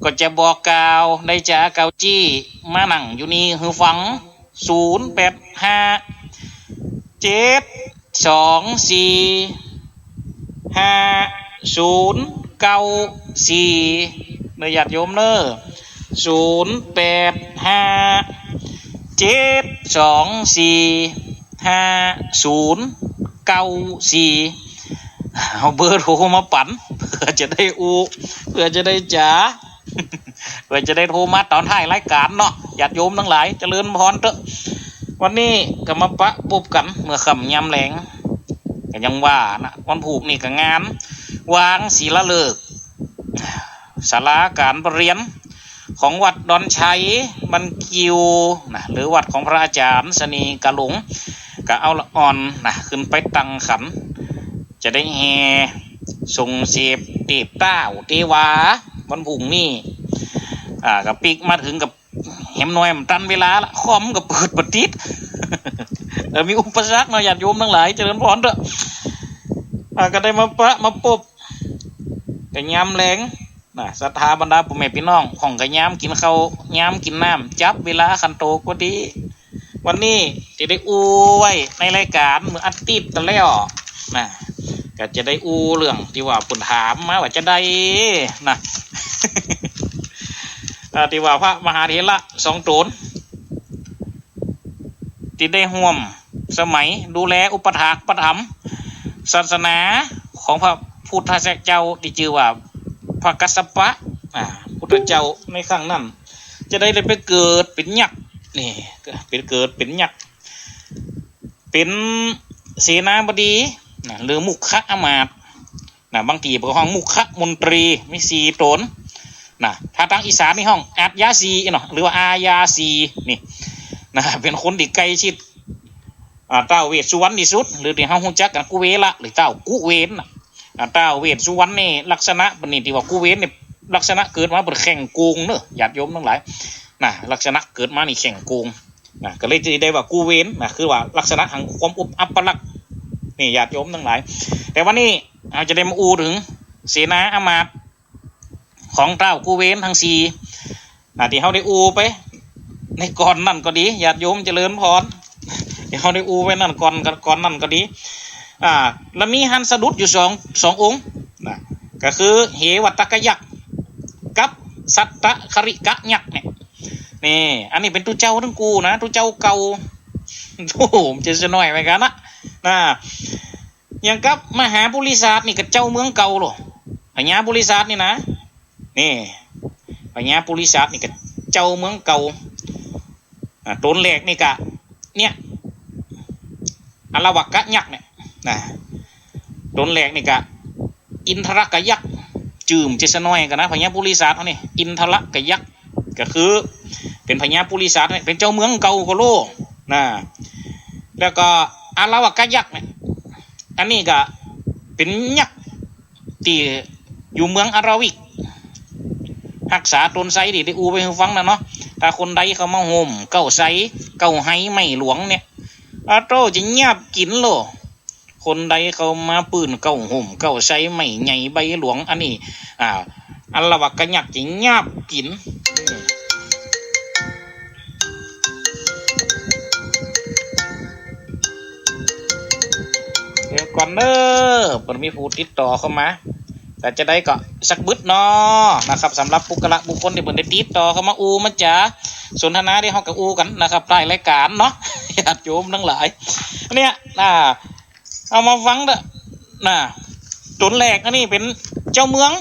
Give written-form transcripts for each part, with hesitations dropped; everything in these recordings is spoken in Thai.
ก็จะบอกกล่าวได้จากเกาจี้มาหนังอยู่นี่หือฟัง0857245094เนื้อญาติโยมเนอ0857245094เอาเบอร์โทรมาปั่นเพื่อจะได้เพื่อจะได้จ๋าเพื่อจะได้โทรมาตอนท้ายรายการเนาะญาติโยมทั้งหลายเจริญพรเถอะวันนี้ก็มาปะปุ๊บกันเมื่อค่ำยามแลงก็ยังว่านะวันผูกนี่ก็งานวางศีลฤกษ์ศาลาการประเรียนของวัดดอนชัยบันกิวนะหรือวัดของพระอาจารย์สนีกะหลงก็เอาละอ่อนนะขึ้นไปตั้งขันจะได้แห่ส่งเสพเทพเต้าเทวาวันพุ่งนี่กับปีกมาถึงกับแหมน้อยมันตันเวลาละคอมกับเปิดปฏิทินมีอุปสรรคมาญาติโยมทั้งหลายเจริญพรเถอะก็ได้มาปบกับยามแรงศรัทธาบรรดาพ่อแม่พี่น้องของกับยามกินข้าวยามกินน้ำจับเวลาขันโตก็ดีวันนี้จะได้ไว้ในรายการเมื่ออาทิตย์แล้วก็จะได้เรื่องที่ว่าปุ่นถามมาว่าจะได้ที่ว่าพระมหาเถระ2 ตนที่ได้ห่วมสมัยดูแลอุปถากอุปถัมภ์ศาสนาของพระพุทธเจ้าที่ชื่อว่าพระกัสสปะพุทธเจ้าในครั้งนั้นจะได้ไปเกิดเป็นยักษ์นี่เป็นเกิดเป็นยักษ์เป็นเสนาบดีหรือมุขะอมาตย์บางทีเป็นห้องมุขะมนตรีมี4 ตนถ้าทางอีสานนี่ห้องอาญาสีเนาะหรือว่าอาญาสีนี่เป็นคนที่ใกล้ชิดเต้าเวสสุวรรณที่สุดหรือที่เฮาฮู้จักกันกุเวละหรือเต้ากุเวนเต้าเวสสุวรรณนี่ลักษณะปณิที่ว่ากุเวนนี่ลักษณะเกิดมาเป็นแข่งโกงเนอะญาติโยมทั้งหลายลักษณะเกิดมานี่แข่งโกงก็เลยได้ว่ากุเวนคือว่าลักษณะแห่งความอัปลักษณ์นี่ญาติโยมทั้งหลายแต่วันนี้เราจะได้มาถึงเสนาอมาตย์ของเต้ากุเวนทั้ง4ที่เขาได้ไปในก่อนนั่นก็ดีญาติโยมเจริญพรที่เขาได้ไปนั่นก่อนนั่นก็ดีแล้วมีหันสะดุดอยู่สององค์ก็คือเหวัตกยักษ์กับสัตตคริกะยักษ์นี่อันนี้เป็นตุเจ้าทั้งกูนะตุเจ้าเก่าโอ้โหจะน้อยไปกันนะอย่างกับมหาปุริศาสนี่กับเจ้าเมืองเก่าหรอพญาปุริศาสนี่นะนี่พญาปุริศาสนี่กับเจ้าเมืองเก่าต้นแรกนี่กะเนี่ยอลวกะยักษ์เนี่ยต้นแรกนี่กะอินทรกะยักษ์จืมเจสน้อยกันนะพญาปุริศาสนี่อินทรกะยักษ์ก็คือเป็นพญาปุริศาสเป็นเจ้าเมืองเก่าโกโลแล้วก็อลวกะยักษ์เนี่ยอันนี้ก็เป็นยักษ์ที่อยู่เมืองอาราวิกรักษาตนไซดิได้ไปฟังนะเนาะถ้าคนใดเขามาห่มเก้าไซเก้าไห้ไม่หลวงเนี่ยโตจะเงียบกินโลคนใดเขามาปืนเก้าห่มเก้าไซไม่ใหญ่ใบหลวงอันนี้อันละวักกะยักจะเงียบกินเดี๋ยวก่อนเด้อมันมีผู้ติดต่อเข้ามาแต่จะได้ก็สักบึดเนาะนะครับสำหรับบุคคลที่เปิดได้ติดต่อเข้ามามาจ๋าสนทนาได้ห้องกับกันนะครับใต้รายการเนาะญาติโยมทั้งหลายเนี่ยเอามาฟังเด้อต้นแรกอันนี้เป็นเจ้าเมือง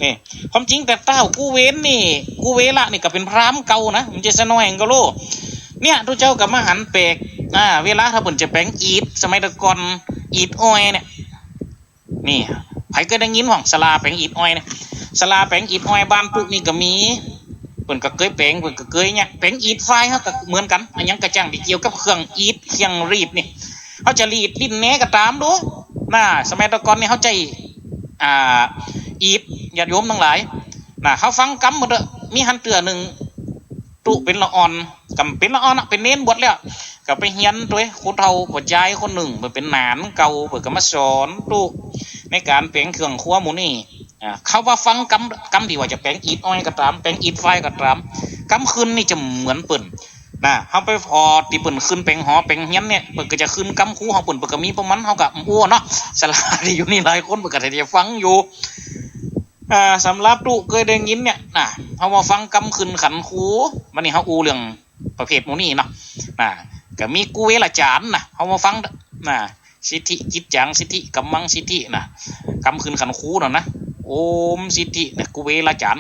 นี่ความจริงแต่เต้ากูเวนนี่กูเวละนี่ก็เป็นพราหมณ์เก่านะมันจะสนอยก็โลเนี่ยทุกเจ้ากับมหันเปกเวลาถ้าเปิดจะแปลงอีดสมัยตะกอนอีดอ้อยเนี่ยนี่ใครก็ได้ยินของสลาแปลงอีดอ้อยเนี่ยสลาแปลงอีดอ้อยบ้านปุ๊กนี่ก็มีเปิ่นก็เคยแปลงเปิ่นก็เคยเนี่ยแปลงอีดไฟเขาก็เหมือนกันอันยังกระจ่างที่เกี่ยวกับเครื่องอีดเครื่องรีดนี่เขาจะรีดลิ้นแหนก็ตามดูสมัยตะกอนนี่เขาใจอีดญาติโยมทั้งหลายเขาฟังกำหมดเลยมีหันเตือหนึ่งตุเป็นละอ่อนกำเป็นละอ่อนเป็นเน้นบทแล้วก็ไปเฮียนตัวคนเฒ่าผู้ชายคนหนึ่งเป็นหนานเก่าเปิดก็มาสอนตุในการเปลี่ยนเครื่องครัวหมูนี่ เขาว่าฟังกำที่ว่าจะแปลงอีดอ้อยก็ตามแปลงอีดไฟก็ตามกำขึ้นนี่จะเหมือนเปิ่นเขาไปพอตีเปิ่นขึ้นแปลงหอแปลงเฮียนเนี่ยเปิ่นก็จะขึ้นกำคู่เขาเปิ่นก็มีประมาณเขากับอ้วนเนาะสลาที่อยู่นี่หลายคนเปิ่นก็จะฟังอยู่สำหรับตุเคยได้ยินเนี่ยเขามาฟังกำขึ้นขันคูวันนี้เขาอูเรื่องประเภทโมนี่เนาะก็มีกูเวลาจานเขามาฟังสิทธิจิตจังสิทธิกัมมังสิทธิกำขึ้นขันคูนะโอมสิทธิเนี่ยกูเวลาจาน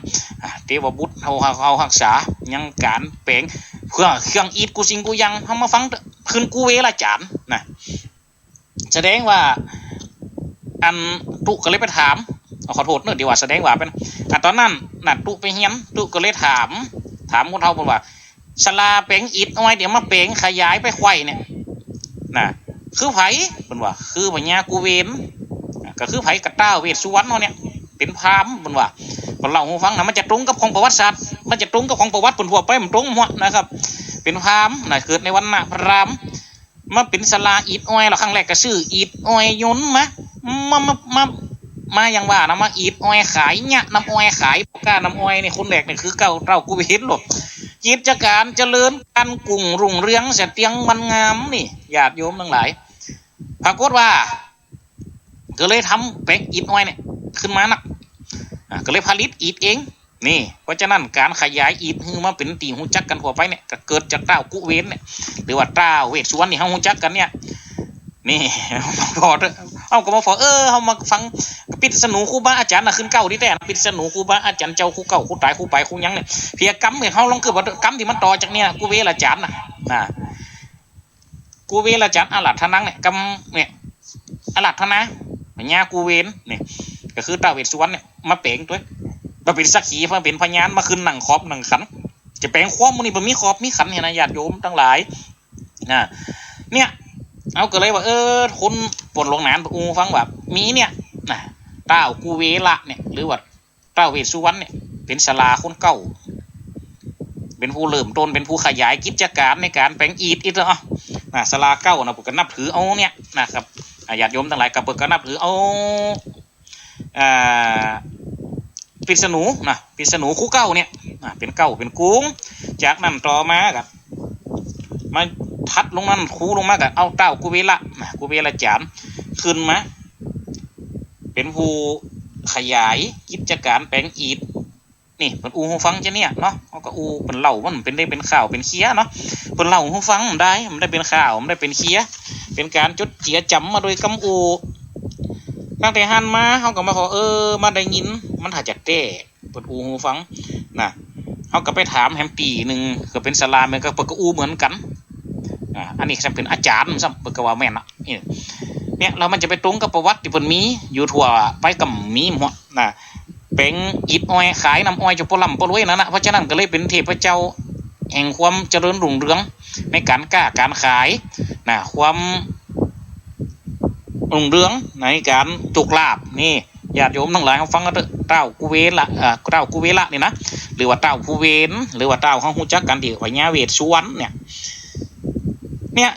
เทวบุตรเขารักษายังการแปลงเพื่อเครื่องอีดกูสิงกูยังเขามาฟังขึ้นกูเวลาจานแสดงว่าอันตุก็เลยไปถามขอโทษเนอะเดี๋ยวว่าแสดงว่าเป็นตอนนั้นตุไปเฮียนตุก็เลยถามคนเฒ่าบอกว่าสลาแปลงอิฐเอาไว้เดี๋ยวมาแปลงขยายไปไข่เนี่ยคือไผเป็นว่าคือพญากูเวนก็คือไผกระต้าเวสสุวรรณเขาเนี่ยเป็นพราหมณ์เป็นว่าคนเล่าให้ฟังมันจะตรงกับของประวัติศาสตร์มันจะตรงกับของประวัติเป็นพวกไปมันตรงหมดนะครับเป็นพราหมณ์เกิดในวันพราหมณ์มาเป็นสลาอิฐอ้อยเราครั้งแรกก็ชื่ออิฐอ้อยยนต์มาอย่างว่ามาอีดอ้อยขายเนี่ยน้ำอ้อยขายก้าน้ำอ้อยนี่คนแรกนี่คือเก่าเต้ากูไปเห็นหรอกกิจการเจริญการกุ้งรุ่งเรืองเสียเตียงมันงามนี่ญาติโยมทั้งหลายปรากฏว่าก็เลยทำแปลงอีดอ้อยเนี่ยขึ้นมานักก็เลยผลิตอีดเองนี่เพราะฉะนั้นการขยายอีดคือมาเป็นตีหูจักกันทั่วไปเนี่ยก็เกิดจากเต้ากุเวนเนี่ยหรือว่าเต้าเวสสุวรรณนี่เขาหูจักกันเนี่ยนี่พอเอาก็มาฟอเขามาฟังปิดสนุครูบาอาจารย์ขึ้นเก้าที่แต่ปิดสนุครูบาอาจารย์เจ้าคู่เก่าคู่ตายคู่ไปคู่ยังเนี่ยเพียกรรมเนี่ยเขาลองคือว่ากรรมที่มันต่อจากเนี่ยกูเวลาจารย์กูเวลาจารย์อาลัดทนังเนี่ยกรรมเนี่ยอาลัดทนะพญากูเวนเนี่ยก็คือตาเวสสุวรรณเนี่ยมาเป่งตัวมาเป็นสักขีมาเป็นพญานมาขึ้นหนังครอบหนังขันจะแปลงความมันนี่มันมีครอบมีขันเห็นนะญาติโยมทั้งหลายเนี่ยเอาก็เลยว่าคนปนลงนานอูฟังแบบมีเนี่ยเต้ากูเวละเนี่ยหรือว่าเต้าเวสสุวรรณเนี่ยเป็นศาลาคนเก่าเป็นผู้เริ่มต้นเป็นผู้ขยายกิจการในการแปลงอีดศาลาเก่าผมก็นับถือเอาเนี่ยนะครับญาติโยมทั้งหลายกับผมก็นับถือเอาปิดสนุปิดสนุคู่เก่าเนี่ยเป็นเก่าเป็นกุ้งจากนั้นต่อมากับมาทัดลงนั่นคูลงมากับเอาเต้ากูเวละจามขึ้นมาเป็นผู้ขยายกิจการแปลงอีดนี่เป็นอูหูฟังจะเนี่ยเนาะเขาก็อูเป็นเล่ามันเป็นได้เป็นข่าวเป็นเคี้ยเนาะเป็นเล่าหูฟังได้มันได้เป็นข่าวมันได้เป็นเคี้ยเป็นการจดเจียจำมาโดยกำอูตั้งแต่หันมาเขาก็มาขอมาได้ยินมันถ่ายจากเต้เป็นอูหูฟังเขาก็ไปถามแฮมปีหนึ่งก็เป็นสลามันก็เปิดก็อูเหมือนกันอันนี้จะเป็นอาจารย์ซ้ำเปิดกว่าแม่นเนี่ยเรามันจะไปตรงกับประวัติที่เพิ่นมีอยู่ทั่วไปกับมีหมดเป็นอิฐอ้อยขายน้ำอ้อยจะปล่ำปลวยเพราะฉะนั้นก็เลยเป็นเทพเจ้าแห่งความเจริญรุ่งเรืองในการกล้าการขายความรุ่งเรืองในการจุกลาบนี่ญาติโยมทั้งหลายเขาฟังก็เต้ากูเวละเต้ากูเวละนี่นะหรือว่าเต้าผู้เวนหรือว่าเต้าเขาฮู้จักกันที่ว่าญาเวสสุวรรณเนี่ย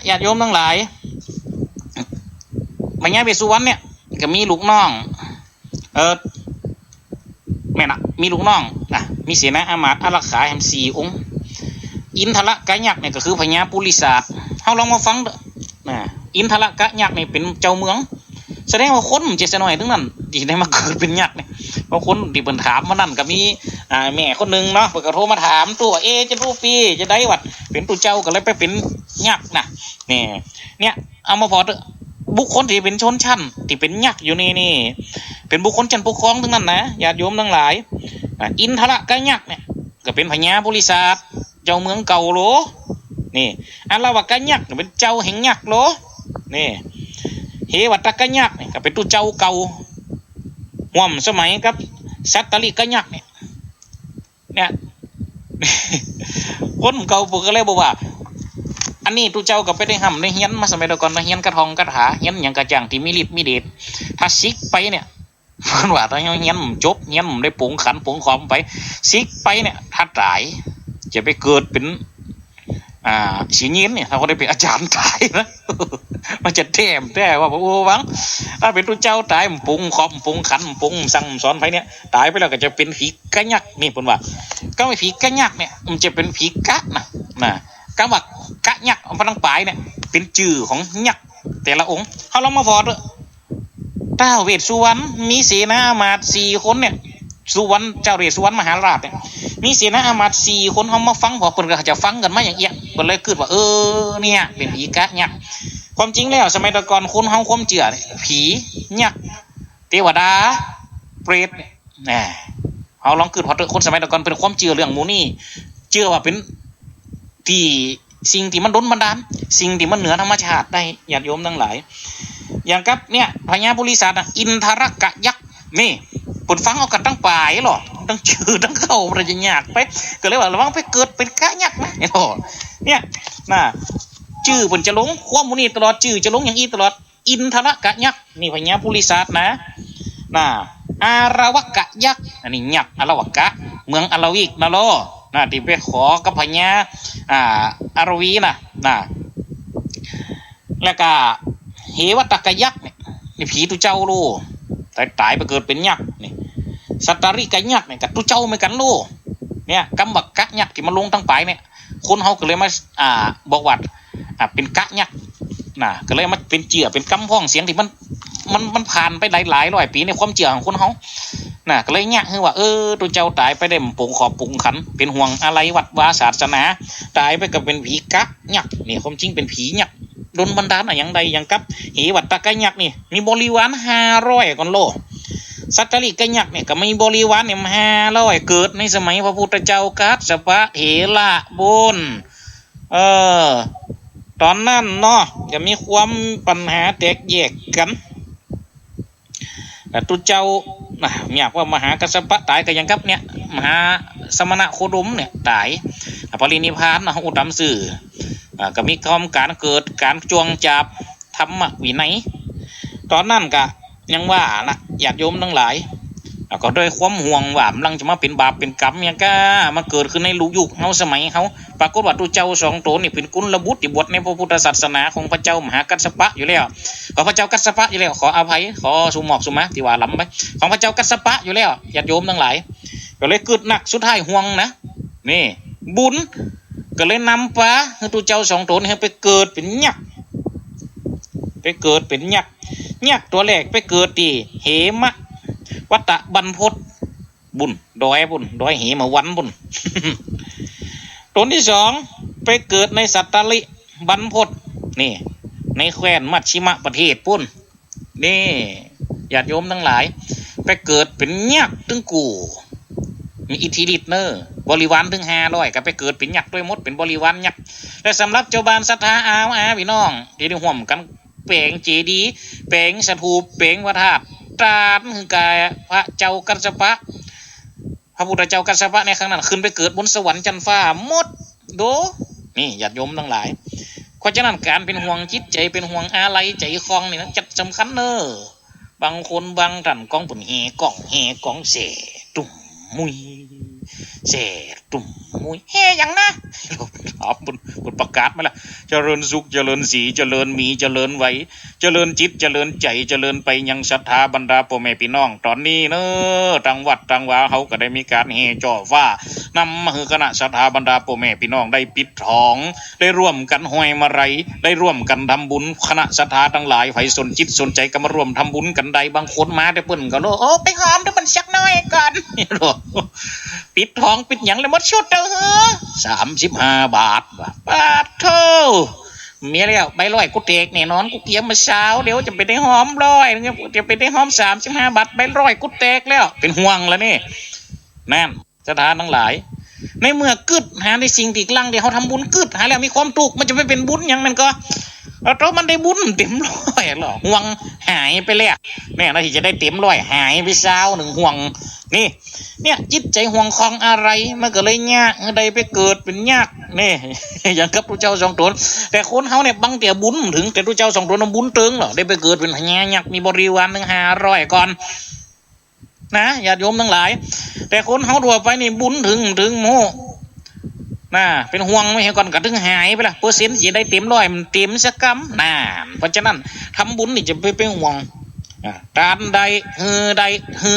ญาติโยมทั้งหลายพญาเวสสุวรรณเนี่ยก็มีลูกน้องแม่มีลูกน้องมีเสนาอามาตย์อารักขาแห่ง4 องค์อินทรกะยักษ์เนี่ยก็คือพญาปุริศาสเขาลองมาฟังอินทรกะยักษ์เนี่ยเป็นเจ้าเมืองแสดงว่าคนเจษหน่อยทั้งนั้นที่ได้มาเกิดเป็นยักษ์เนี่ยเพราะคนที่เปิ่นถามมานั่นก็มีแม่คนนึงเนาะเปิ่นก็โทรมาถามตัวจะรู้ปีจะได้วัดเป็นตัวเจ้าก็เลยไปเป็นยักษ์เนี่ยเอามาพอบุคคลที่เป็นชนชั้นที่เป็นยักษ์อยู่นี่เป็นบุคคลชั้นปกครองทั้งนั้นนะญาติโยมทั้งหลายอินทรกะยักษ์เนี่ยก็เป็นพญาปุริศาสเจ้าเมืองเก่าโลนี่อันละวะกะยักษ์เป็นเจ้าแห่งยักษ์โลนี่เฮวัตกะยักษ์เนี่ยก็เป็นตัวเจ้าเก่าห่วมสมัยกับสัตตลิกะยักษ์เนี่ยคนเก่าก็เลยบอกว่าอันนี้ตัวเจ้าก็ไปได้ห้ำในเฮียนมาสมัยก่อนเฮียนกระทองกระถาเฮียนอย่างกระจ่างที่มีฤทธิ์มีเดชถ้าซิกไปเนี่ยเพิ่นว่าถ้าเฮียนจบเฮียนได้ปรุงขันปรุงขอมไปซิกไปเนี่ยถ้าตายจะไปเกิดเป็น สีเงี้ยเนี่ยเขาก็ได้เป็นอาจารย์ตายนะ มันจะแต่ว่าโอ้วังถ้าเป็นตัวเจ้าตายมันปรุงขอบปรุงขันปรุงสั่งสอนไปเนี่ยตายไปแล้วก็จะเป็นผีกะยักนี่ผมว่าก็ไม่ผีกะยักเนี่ยมันจะเป็นผีกะนะกะว่ากะยักมันต้องปลายเนี่ยเป็นจื่อของยักษ์แต่ละองค์เขาเรามาพอด้วยท้าวเวสสุวรรณมีเสนาอามาตย์4 คนเนี่ยสุวรรณเจ้าเรศสุวรรณมหาราชเนี่ยมีเสนาอามาตย์4 คนเขามาฟังพอคนก็จะฟังกันมาอย่างเงี้ยก็เลยเกิดว่าเนี่ยเป็นผีกะยักษ์ความจริงแล้วสมัยตะก่อนคนเฮาความเชื่อผียักษ์เทวดาเปรตเนี่ยเฮาลองเกิดพอคนสมัยตะก่อนเป็นความเชื่อเรื่องหมู่นี้เชื่อว่าเป็นที่สิ่งที่มันดลบันดาลสิ่งที่มันเหนือธรรมชาติได้ญาติโยมทั้งหลายอย่างกับเนี่ยพญาปุริศาสอินทรกะยักษ์นี่ปนฟังเอากันตั้งปลายหรอตั้งชื่อตั้งเข้ามันจะยากไปก็เลยว่าระวังไปเกิดเป็นกะยักษ์นะเนี่ยน่ะชื่อเพิ่นจะลงความมุนีตลอดชื่อจะลงอย่างอีตลอดอินทรกะยักษ์นี่พญาปุริศาสนะอารวกะยักษ์อันนี้ยักษ์อารวกะเมืองอารวิกนะโลที่ไปขอกับพญาอารวีนะแล้วก็เหวตกะยักษ์นี่ผีตุเจ้าโลตายไปเกิดเป็นยักษ์นี่สัตตริกะยักษ์นี่กับตุเจ้าเหมือนกันโลเนี่ยกำบักกะยักษ์ที่มันลงทั้งปลายเนี่ยคนเฮาก็เลยมาบอกว่าเป็นกะยักษ์ก็เลยมาเป็นเจือเป็นกำพ้องเสียงที่มันผ่านไปหลายร้อยปีในความเจือของคนเฮาก็เลยเนี่ยคือว่าตัวเจ้าตายไปได้ปงขอบปงขันเป็นห่วงอะไรวัดวาศาสนาตายไปกับเป็นผีกะยักษ์นี่ความจริงเป็นผียักษ์โดนบันดาลอย่างใดอย่างกับเหวัตตะกะยักษ์นี่มีบริวาร500ก่อนโลสัตตริกะยักษ์เนี่ยก็มีบริวารเนี่ย500เกิดในสมัยพระพุทธเจ้ากัสสปะเถระบุญตอนนั้นเนาะจะมีความปัญหาแตกแยกกันแต่ตุเจ้าอยากว่ามหากัสสปะตายก็ยังกับเนี่ยมหาสมณะโคดมเนี่ยตายปรินิพพานอุตตมสื่อก็มีการเกิดการจวงจับธรรมวินัยตอนนั้นก็ยังว่านะญาติโยมทั้งหลายก็ด้วยความห่วงว่ามันจะมาเป็นบาปเป็นกรรมอย่างก็มันเกิดขึ้นในยุคเฮาสมัยเฮาปรากฏว่าตุเจ้า2 ตนนี่เป็นกุลบุตรที่บวชในพระพุทธศาสนาของพระเจ้ามหากัสสปะอยู่แล้วของพระเจ้ากัสสปะอยู่แล้วขออภัยขอสุหมอกสุมาที่ว่าล้ำไปของพระเจ้ากัสสปะอยู่แล้วญาติโยมทั้งหลายก็เลยเกิดหนักสุดท้ายห่วงนะนี่บุญก็เลยนำปลาให้ตุเจ้า2 ตนให้ไปเกิดเป็นยักษ์ตัวแรกไปเกิดที่เหมะวัตตะบรรพตบุญดอยเหมวันบุญ ตนที่2ไปเกิดในสัตตลิบรรพตนี่ในแคว้นมัชชิมะประเทศปุ่นนี่ญาติโยมทั้งหลายไปเกิดเป็นยักษ์ตึงกูมีอิทธิฤทธิ์เนอบริวารถึง500ก็ไปเกิดเป็นยักษ์ด้วยมดเป็นบริวารยักษ์และสำหรับเจ้าบ้านศรัทธาพี่น้องที่ได้ห่วมกันแปลงเจดีย์แปลงสถูปแปลงพระธาตุตราดคือกายพระเจ้ากัสสปะพระพุทธเจ้ากัสสปะในครั้งนั้นขึ้นไปเกิดบนสวรรค์จันทร์ฟ้าหมดโดนี่ญาติโยมทั้งหลายเพราะฉะนั้นการเป็นห่วงจิตใจเป็นห่วงอะไรใจคลองนี่นะจัดสำคัญเนอบางคนบางท่านกองปุ่นแห่กองเสตุ่มมุยเสตุ่มมุยเฮอย่างนะถามบนประกาศมาละเจริญสุขเจริญสีเจริญมีเจริญไหวเจริญจิตเจริญใจเจริญไปยังศรัทธาบรรดาพ่อแม่พี่น้องตอนนี้เนอะทางวัดทางวาเขาก็ได้มีการเฮจ่อฟ้านำมาคือคณะศรัทธาบรรดาพ่อแม่พี่น้องได้ปิดทองได้ร่วมกันห้อยมาไรได้ร่วมกันทำบุญคณะศรัทธาทั้งหลายไฟสนจิตสนใจก็มาร่วมทำบุญกันใดบางคนมาได้เปิ้นก็โอ้ไปหอมได้มันสักน้อยก่อนปิดทองปิดหยังเลยหมดชุดเด้อ35 บาทบาทเท่าเมียแล้วใบ100กูเตกแน่นอนกูเตรียมมาเช้าเดี๋ยวจะไปได้หอม100จะไปได้หอม35 บาทใบ100กูเตกแล้วเป็นห่วงแล้วนี่นั่นสถานทั้งหลายในเมื่อกึดหาในสิ่งที่กลังเดี๋ยวเขาทำบุญกึดหาแล้วมีความทุกข์มันจะไม่เป็นบุญยังมันก็เรามันได้บุญเต็ม100หรอห่วงหายไปแล้วเนี่ยเราที่จะได้เต็ม100หายไปเช้า1ห่วงนี่เนี่ยจิตใจห่วงคลองอะไรมันก็เลยยากใดไปเกิดเป็นยากนี่อย่างกับพระเจ้า2 ตนแต่คนเฮาเนี่ยบังเตียบุญถึงแต่พระเจ้า2 ตนบุญตึงหรอได้ไปเกิดเป็นพญายักษ์มีบริวารถึง500ก่อนนะญาติโยมทั้งหลายแต่คนเฮาทั่วไปนี่บุญถึงโม น่ะเป็นห่วงไม่ให้ก่อนกระทึงหายไปละเปอร์เซ็นต์จะได้เต็มร้อยมันเต็มสักกำน่ะเพราะฉะนั้นทำบุญนี่จะไปเป็นห่วงตานใดฮื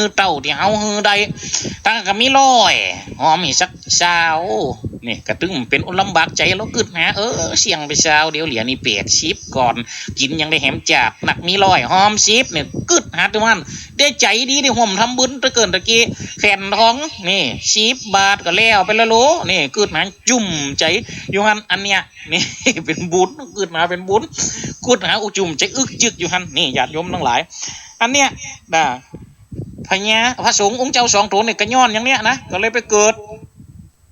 อเต่าที่เฮาฮือใดตั้งก็มีร้อยหอมอีกสักเช้านี่กระตึงเป็นลำบากใจแล้วกึดนะเสี่ยงไปเช้าเดี๋ยวเหลียนี่เป็ดชิปก่อนกินยังได้แหมจากหนักมีร้อยหอมชิปเนี่ยกึดหาตัวมันได้ใจดีได้ห่มทำบุญตะเกินตะกี้แขนท้องนี่ชิปบาทก็แล้วไปละโลนี่กึดหาจุ่มใจอยู่หันอันเนี้ยนี่เป็นบุญกึดหาเป็นบุญกึดหาอุจุ่มใจอึกจึกอยู่หันนี่ญาติโยมทั้งหลายอันเนี้ยพระสงฆ์องค์เจ้าสองตัวเนี่ยกระย้อนอย่างเนี้ยนะก็เลยไปเกิด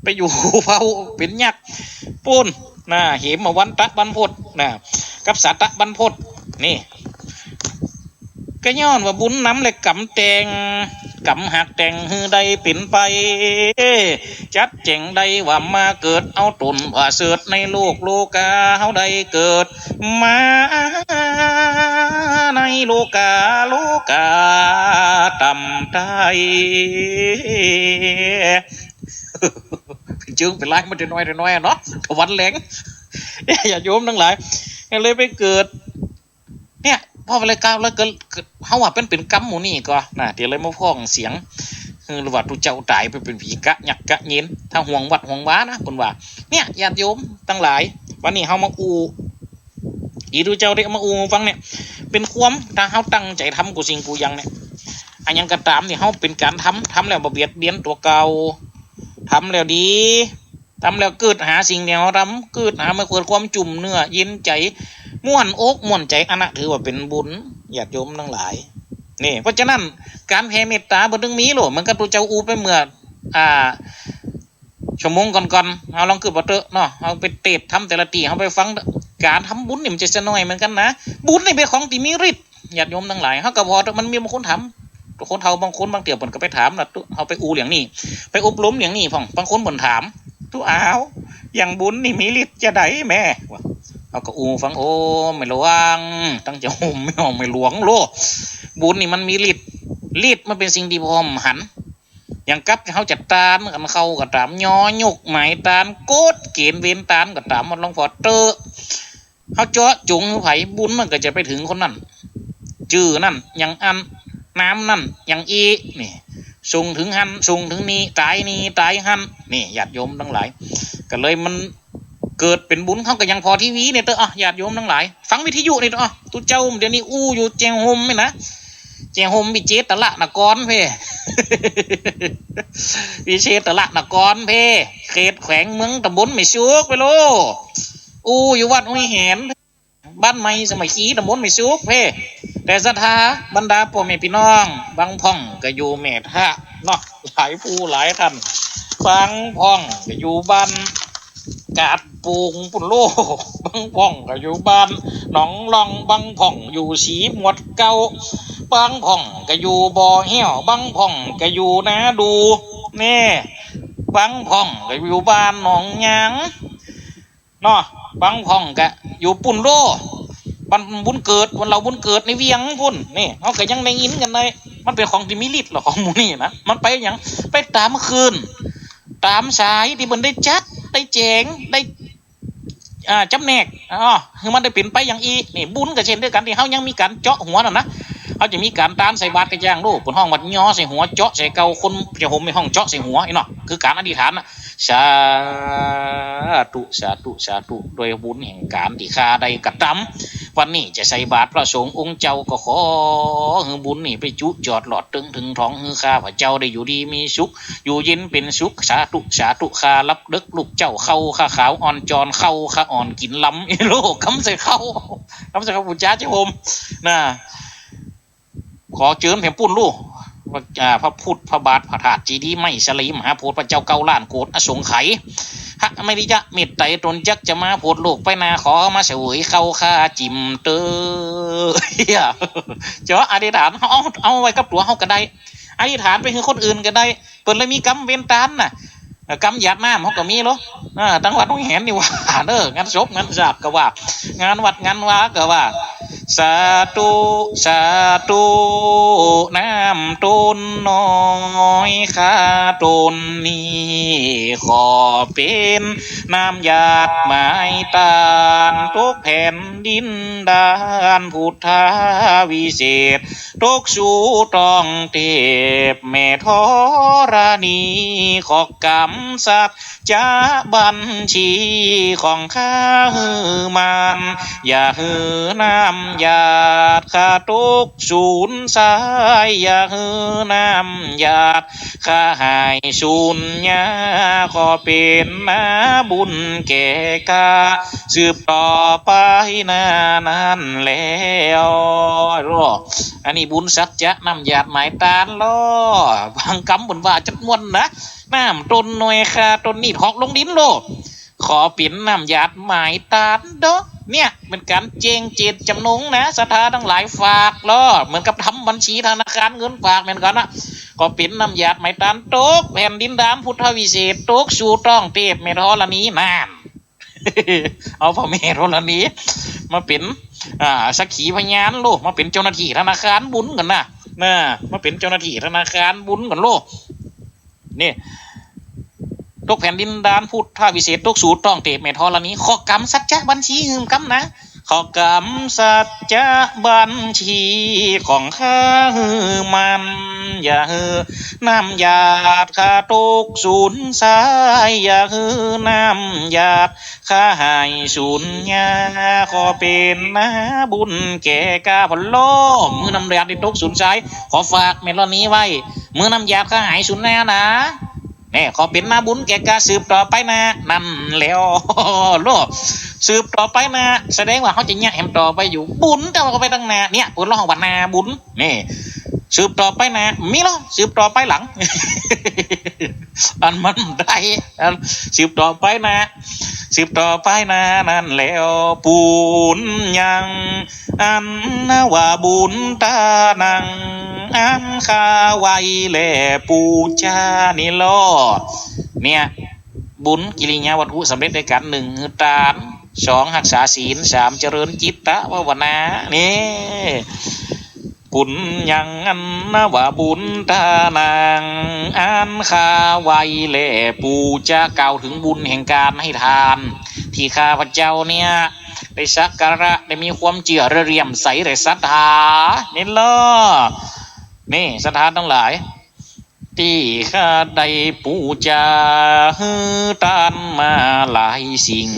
ไปอยู่เผาเป็นยักษ์ปูนเหมวันตะบรรพตกับสัตตะบรรพตนี่กระย้อนว่าบุญน้ำเลยกำแตงกำหักแต่งฮือใดเป็นไปจัดแจงใดว่ามาเกิดเอาตนว่าเสดในโลกาเฮาใดเกิดมาในโลกาต่ำไทยเป็นจึงเป็นไรมันจะน้อยเนาะถวันแหลงอย่าโยมทั้งหลายเลยไปเกิดเนี่ยพ่อไปเลยก้าวแล้วเกิดเขาว่าเป็นกรรมหมูนี่ก็เดี๋ยวเลยมาพ้องเสียงหรือว่าตุเจ้าตายไปเป็นผีกะหยักกะเย็นถ้าห่วงวัดห่วงว้านะคนว่าเนี่ยญาติโยมทั้งหลายวันนี้เขามาอีดูเจ้าได้มาฟังเนี่ยเป็นความถ้าเขาตั้งใจทำกูสิ่งกูยังเนี่ยอันยังกระตามเนี่ยเขาเป็นการทำแล้วบ่เบียดเบียนตัวเก่าทำแล้วดีทำแล้วเกิดหาสิ่งเดียวทำเกิดหามาเกิดความจุ่มเนื้อเย็นใจม่วนอกม่วนใจอันนั้นถือว่าเป็นบุญญาติโยมทั้งหลายนี่เพราะฉะนั้นการแผ่เมตตาบ่ต้องมีหรอกมันก็ตัวเจ้าไปเมื่อชั่วโมงก่อนเอาลองคือบ่เตอะเนาะเอาไปเตะทำแต่ละตีเอาไปฟังการทำบุญนี่มันจะน้อยเหมือนกันนะบุญนี่เป็นของที่มีฤทธิ์ญาติโยมทั้งหลายเฮาก็พอมันมีบางคนทำคนเฒ่าบางคนบางเตี่ยวเพิ่นก็ไปถามน่ะเอาไปอย่างนี้ไปอบรมอย่างนี้พ่องบางคนเพิ่นถามตุอ้าวอย่างบุญนี่มีฤทธิ์จะได้แม่เอาก็ฟังโอ้ไม่ระวังตั้งใจไม่หลวงโลบุญนี่มันมีฤทธิ์มันเป็นสิ่งที่พร้อมหันอย่างกับเขาจัดตามกันเข้ากับตามย้อยกหมายตามโกดเกณฑ์เว้นตามกับตามมันลองพอเตอเขาเจาะจุงไผ่บุญมันก็จะไปถึงคนนั้นจื้อนั่นอย่างอันน้ำนั่นอย่างอีนี่ส่งถึงหันส่งถึงนี้ตายหันนี่ญาติโยมทั้งหลายก็เลยมันเกิดเป็นบุญเขาก็ยังพอทีวีเนี่ยเตอญาติโยมทั้งหลายฟังวิทยุนี่เตอตุเจ้าเดี๋ยวนี้อยู่แจงโฮมไหมนะแจงโฮมวิเจตละนกรเพ่วิเชตละนกรเพ่เขตแขวงเมืองตำบลไม่ชุกไปโลอยู่วัดห้วยแหนบ้านใหม่สมัยขี้ตำบลไม่ชุกเพ่แต่ศรัทธาบรรดาพ่อแม่พี่น้องบางพ่องก็อยู่แม่ท่าเนาะหลายผู้หลายท่านบางพ่องก็อยู่บ้านกาดปูงปุ่นโลบางพ่องก็อยู่บ้านหนองลองบางพ่องอยู่สีหมวดเก่าบางพ่องก็อยู่บ่อเหี้ยวบางพ่องก็อยู่นาดูนี่บางพ่องก็อยู่บ้านหนองยางเนาะบางพ่องก็อยู่ปุ่นโลวันบุญเกิดวันเราบุญเกิดในเวียงพุ่นนี่เขาก็ยังในยินกันเลยมันเป็นของที่มีฤทธิ์หรอของมูนี่นะมันไปอย่างไปตามคืนตามสายที่มันได้จัดได้แจงได้จำแนกคือมันได้เปลี่ยนไปอย่างอีนี่บุญกับเช่นเดียวกันที่เขายังมีการเจาะหัวนะเขาจะมีการตานใส่บาตรกระย่างลูกบนห้องวัดย่อใส่หัวเจาะใส่เกาคนจะห่มในห้องเจาะใส่หัวไอ้เนาะคือการอธิษฐานนะสาธุโดยบุญแห่งการที่ข้าได้กระทำวันนี้จะใส่บาตรพระสงฆ์องค์เจ้าก็ขอให้บุญนี่ไปจุจอดหลอดถึงท้องให้ข้าพระเจ้าได้อยู่ดีมีสุขอยู่เย็นเป็นสุขสาธุข้ารับดึกลูกเจ้าเข้าข้าขาวอ่อนจรเข้าข้าอ่อนกินล้ำไอ้โลกคำใส่เข้าปุจจาเจ้าโฮมนะขอเจิมแผ่นปุ่นลูกพระพุทธพระบาทพระธาตุจีดีไม่สลีมหาโพธิ์พระเจ้าเก้าล้านโกรธอสงไขยฮะไม่ได้จะเมตไตรตนจักจะมาโพธิ์โลกไปนาขอมาเสวยเข้าข้าจิมเตอเจ้าอธิษฐานเอาไว้กับตัวเขาก็ได้อธิษฐานไปคือคนอื่นก็ได้เปิดเลยมีกรรมเว้นตานน่ะกรรมหยาดน้ำเขาก็มีหรอตั้งวัดต้องเห็นนี่ว่าเด้องานศพงานจับก็ว่างานวัดงานว้าก็ว่า สาธุสาธุน้ำต้นน้อยข้าต้นนี้ขอเป็นน้ำหยาดไม้ตาลทุกแผ่นดินดานพุทธาวิเศษทุกสู่ต้องเทพแม่ธรณีขอกำสัจจะบัญชีของข้าฮือมันอย่าฮือน้ำหยาดข้าทุกศูนย์สายอย่าฮือน้ำหยาดข้าหายสูญญาขอเป็นนาบุญแก่กาสืบต่อไปนานั้นแล้วอันนี้บุญสัจจะน้ำหยาดหมายตาลล้อบางคำบนว่าจัดมวนนะน้ำต้นหน่วยคาต้นนี้หอกลงดินโลขอเปลี่ยนน้ำหยาดหมายตาลเด้อเนี่ยเป็นการเจงเจตจำนงนะศรัทธาทั้งหลายฝากล้อเหมือนกับทำบัญชีธนาคารเงินฝากเหมือนกันนะก็เป็นน้ำหยาดหมายตาลตกแผ่นดินดานพุทธวิเศษตกสู่ต้องเทพเมธรณีนาน เอาพ่อแม่ธรณีมาเป็นสักขีพยานโลกมาเป็นเจ้าหน้าที่ธนาคารบุญกันนะมาเป็นเจ้าหน้าที่ธนาคารบุญกันโลกนี่ตกแผ่นดินดานพุทธวิเศษตกสู่ต้องเทพเมธรณีขอกรรมสัจจะบัญชีหืมกรรมนะขอกรรมสัจจะบัญชีของข้าฮือมันอย่าฮือน้ำหยาดข้าตกศูนย์สายอย่าฮือน้ำหยาดข้าหายสูญญาขอเป็นนาบุญแก่กาพลมมือน้ำหยาดที่ตกศูนย์สายขอฝากเมธรณีไว้มือน้ำหยาดข้าหายสูญญานะนี่ขอเป็นนาบุญแก่กาสืบต่อไปนะนั่นแล้วโลกสืบต่อไปนะแสดงว่าเขาจะแยกแหมต่อไปอยู่บุญแต่ว่าเขาไปตั้งนาเนี่ยผลละของวันนาบุญนี่สืบต่อไปนะมีหรอสืบต่อไปหลัง อันมันได้สืบต่อไปนะสืบต่อไปนะนั่นแล้วปูนยังอันนว่าบุญตานังอันข้าไว้แลปูจานี่ลอเนี่ยบุญกิริยาวัตถุสำเร็จด้วยกันหนึ่งตานสองรักษาศีลสามเจริญจิตตะภาวนานี่บุญยังอันนว่าบุญตานางอันข้าไว้แลปูจะกล่าวถึงบุญแห่งการให้ทานที่ข้าพเจ้าเนี่ยได้สักการะได้มีความเจือเรียมใสได้ศรัทธานี่ล่ะนี่ศรัทธาทั้งหลายที่ข้าได้ปูจาฮือตานมาหลายสิ่ง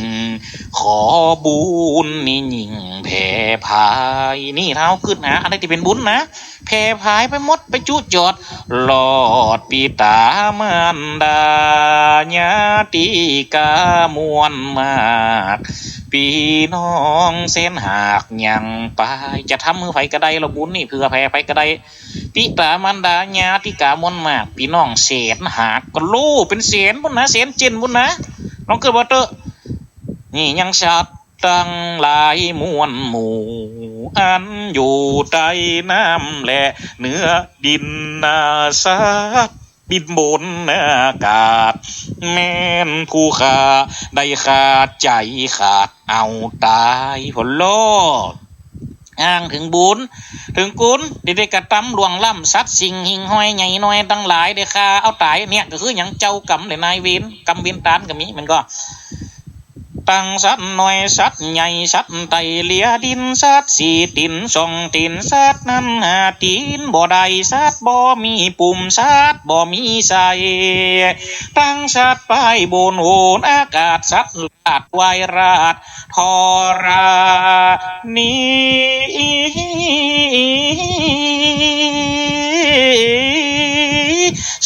ขอบุญนี่ยิ่งแผ่พายนี่เท้าขึ้นนะอะไรที่เป็นบุญนะแผ่พายไปหมดไปจุจอดหลอดปีตามารดาญาติกามวลมากพี่น้องเส้นหากยังไปจะทำมือไผก็ได้ละบุญนี่เพื่อแผ่ไผก็ได้ปิตามารดาญาติกามวลมากพี่น้องเศษหากก็ลูกเป็นเศษบุญนะเศษเจนบุญนะน้องเกิดว่าเตอนี่ยังชัดตั้งหลายมวลหมู่อันอยู่ใต้น้ำและเหนือดินนาซาบินบนอากาศแม่นผู้ขาได้ขาดใจขาดเอาตายพลโลอ้างถึงบุญถึงกุลได้กระทำลวงล้ำสัตว์สิ่งหิ่งห้อยใหญ่น้อยตั้งหลายได้ฆ่าเอาตายเนี่ยก็คืออย่างเจ้ากรรมในนายเวรกรรมเวรตานก็มีมันก็ตั้งสัตว์น้อยสัตว์ใหญ่สัตว์ไตเลียดินสัตว์สี่ตินสองตินสัตว์นั้นหาตินบ่ได้สัตว์บ่มีปุ่มสัตว์บ่มีใส่ตั้งสัตว์ไปบนโหนอากาศสัตว์ลาดไวราดทรา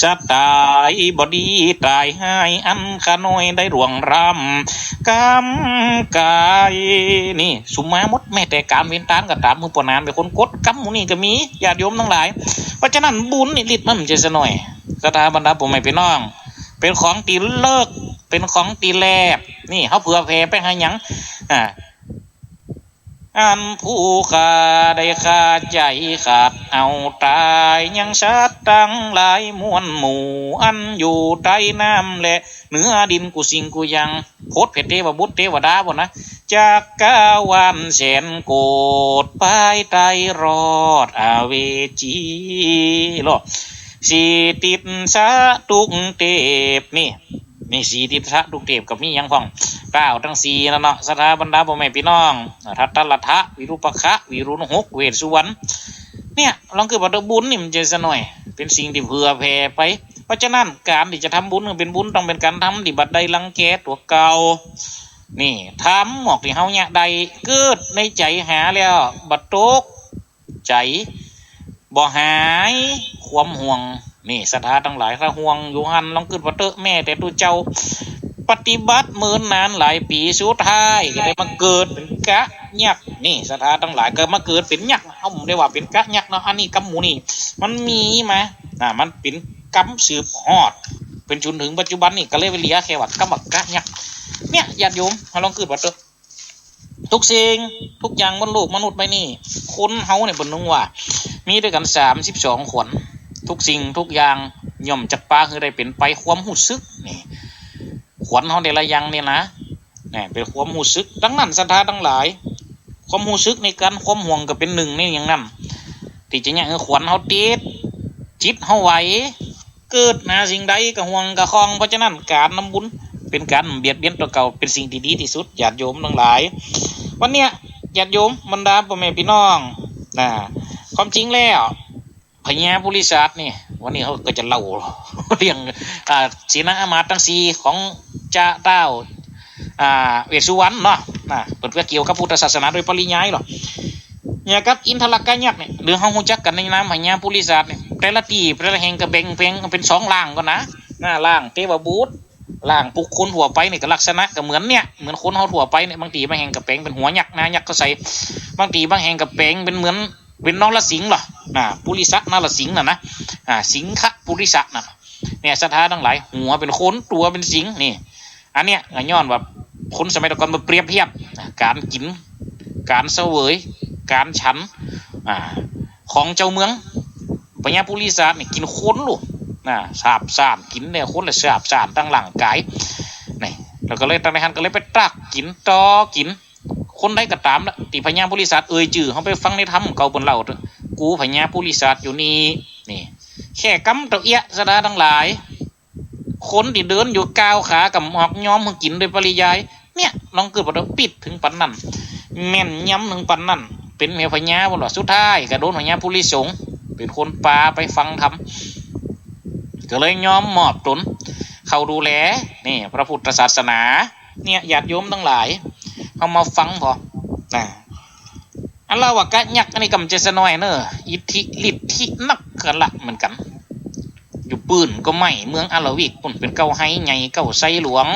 สัตว์ตายบดีตายให้อันขน้อยได้ร่วงรำกำกายนี่สุมาหมดแม้แต่การเวียนตานก็ตามมือปนานเป็นคนกดกำมูนี่ก็มีญาติโยมทั้งหลายเพราะฉะนั้นบุญนี่ฤทธิ์มันจะสะหน่อยสถาบรรดาผมไม่ไปน้องเป็นของตีเลิกเป็นของตีแลบนี่เขาเผื่อแผ่ไปให้หยังอันผู้ขาได้ขาดใจขาดเอาตายยังชัดตั้งหลายมวลหมู่อันอยู่ใต้น้ำและเหนือดินกูสิงกูยังโคตรเพชรเทวบุตรเทวดาบ่นะ จากกาวันแสนโกดปลายไตรอดอาเวจีหรอสีติดสะตุกเทพนี่สีติดสะตุกเทพกับมียังพ่องเก้าทั้งสีแล้วเนาะสถาบรรดาพ่อแม่พี่น้องทัตตลัทธะวิรุปคะ วิรุณหกเวสสุวรรณเนี่ยลองคือบัตรบุญนี่มันจะสะหน่อยเป็นสิ่งที่เผื่อแผ่ไปเพราะฉะนั้นการที่จะทำบุญเป็นบุญต้องเป็นการทำที่บัดใดลังแกตัวเก่านี่ทำหมอกที่เฮาเนี่ยใดเกิดในใจหาแล้วบัดตกใจบ่หายความห่วงนี่ศรัทธาทั้งหลายถ้าห่วงอยู่หันลองเกิดบัดเตอแม่แต่ตัวเจ้าปฏิบัติเมินนานหลายปีสุดท้ายก็ได้มาเกิดเป็นกะยักษ์นี่ศรัทธาทั้งหลายเกิดมาเกิดเป็นยักษ์เฮาได้ว่าเป็นกะยักษ์เนาะอันนี้กำหมูนี่มันมีมามันเป็นกำสืบฮอดเป็นจนถึงปัจจุบันนี่ก็เลยไปเหลือแค่ว่ากำบักกะยักษ์เนี่ยญาติโยมเฮาลองเกิดบัดเตอทุกสิ่งทุกอย่างบนโลกมนุษย์ใบนี้คนเฮาเนี่ยเพิ่นนึงว่ามีด้วยกัน32ขนทุกสิ่งทุกอย่างย่อมจัดปาคือได้เป็นไปความรู้สึกนี่ขวัญเฮาแต่ละอย่างเนี่ยนะเป็นความรู้สึกดังนั้นศรัทธาทั้งหลายความรู้สึกในการความห่วงก็เป็นหนึ่งในอย่างนั้นที่จะเนี่ยขวัญเฮาติดจิตเฮาไหวเกิดสิ่งใดก็ห่วงก็คลองเพราะฉะนั้นการนำบุญเป็นการเบียดเบียนตัวเก่าเป็นสิ่งที่ดีที่สุดญาติโยมทั้งหลายวันเนี้ยญาติโยมบรรดาพ่อแม่พี่น้องความจริงแล้วพญาปุริศาสนี่วันนี้เขาก็จะเล่าเรื่องศีลอามาตย์ทั้งสี่ของจ่าเต้าเวสสุวรรณเนาะเปิดเกี่ยวกับพุทธศาสนาโดยปริยายหรอเนี่ยครับอินทรกยักษ์เนี่ยหรือเขาหูจักกันในนามพญาปุริศาสเนี่ยแต่ละตีแต่ละแห่งก็แบ่งเป็น2ล่างก่อนนะล่างเทวบูตรล่างปุกคนหัวไปเนี่ยก็ลักษณะก็เหมือนคนเขาหัวไปเนี่ยบางทีบางแห่งกับแปลงเป็นหัวยักษ์ยักษ์ก็ใส่บางทีบางแห่งกับแปลงเป็นเหมือนเป็นนรสิงห์หรอปุริสะนรสิงห์นะสิงคปุริสะนะเนี่ยศรัทธาทั้งหลายหัวเป็นคนตัวเป็นสิงห์นี่อันเนี้ยย้อนว่าคนสมัยก่อนมาเปรียบเทียบการกินการเสวยการฉันของเจ้าเมืองพญาปุริสะเนี่ยกินคนลูกสาบสานกินเนี่ยคนละสาบสานตั้งหลังกายนี่แล้วก็เลยตั้งในหันก็เลยไปตักกินต่อกินคนได้ก็ตามละตีพญาปุริศาสจื่อเขาไปฟังในธรรมเก่าบนเล่ากูพญาปุริศาสอยู่นี่แค่กำตะเอียสดาทั้งหลายคนที่เดินอยู่ก้าวขากับหอกย้อมกินโดยปริยายเนี่ยลองเกิดว่าปิดถึงปันนั่นแม่นย้ำถึงปันนั่นเป็นเมียพญาบนหลอดสุดท้ายก็โดนพญาปุริสงเป็นคนป่าไปฟังธรรมก็เลยยอมมอบตนเข้าดูแลนี่พระพุทธศาสนาเนี่ยญาติโยมทั้งหลายเอามาฟังพออันเราว่ากะยักอันนี้กำเจสน้อยเนอะอิทธิฤทธินักกันละเหมือนกันอยู่ปืนก็ไม่เมืองอาลวิกปุ่นเป็นเก้าไห้ใหญ่เก้าไซหลวง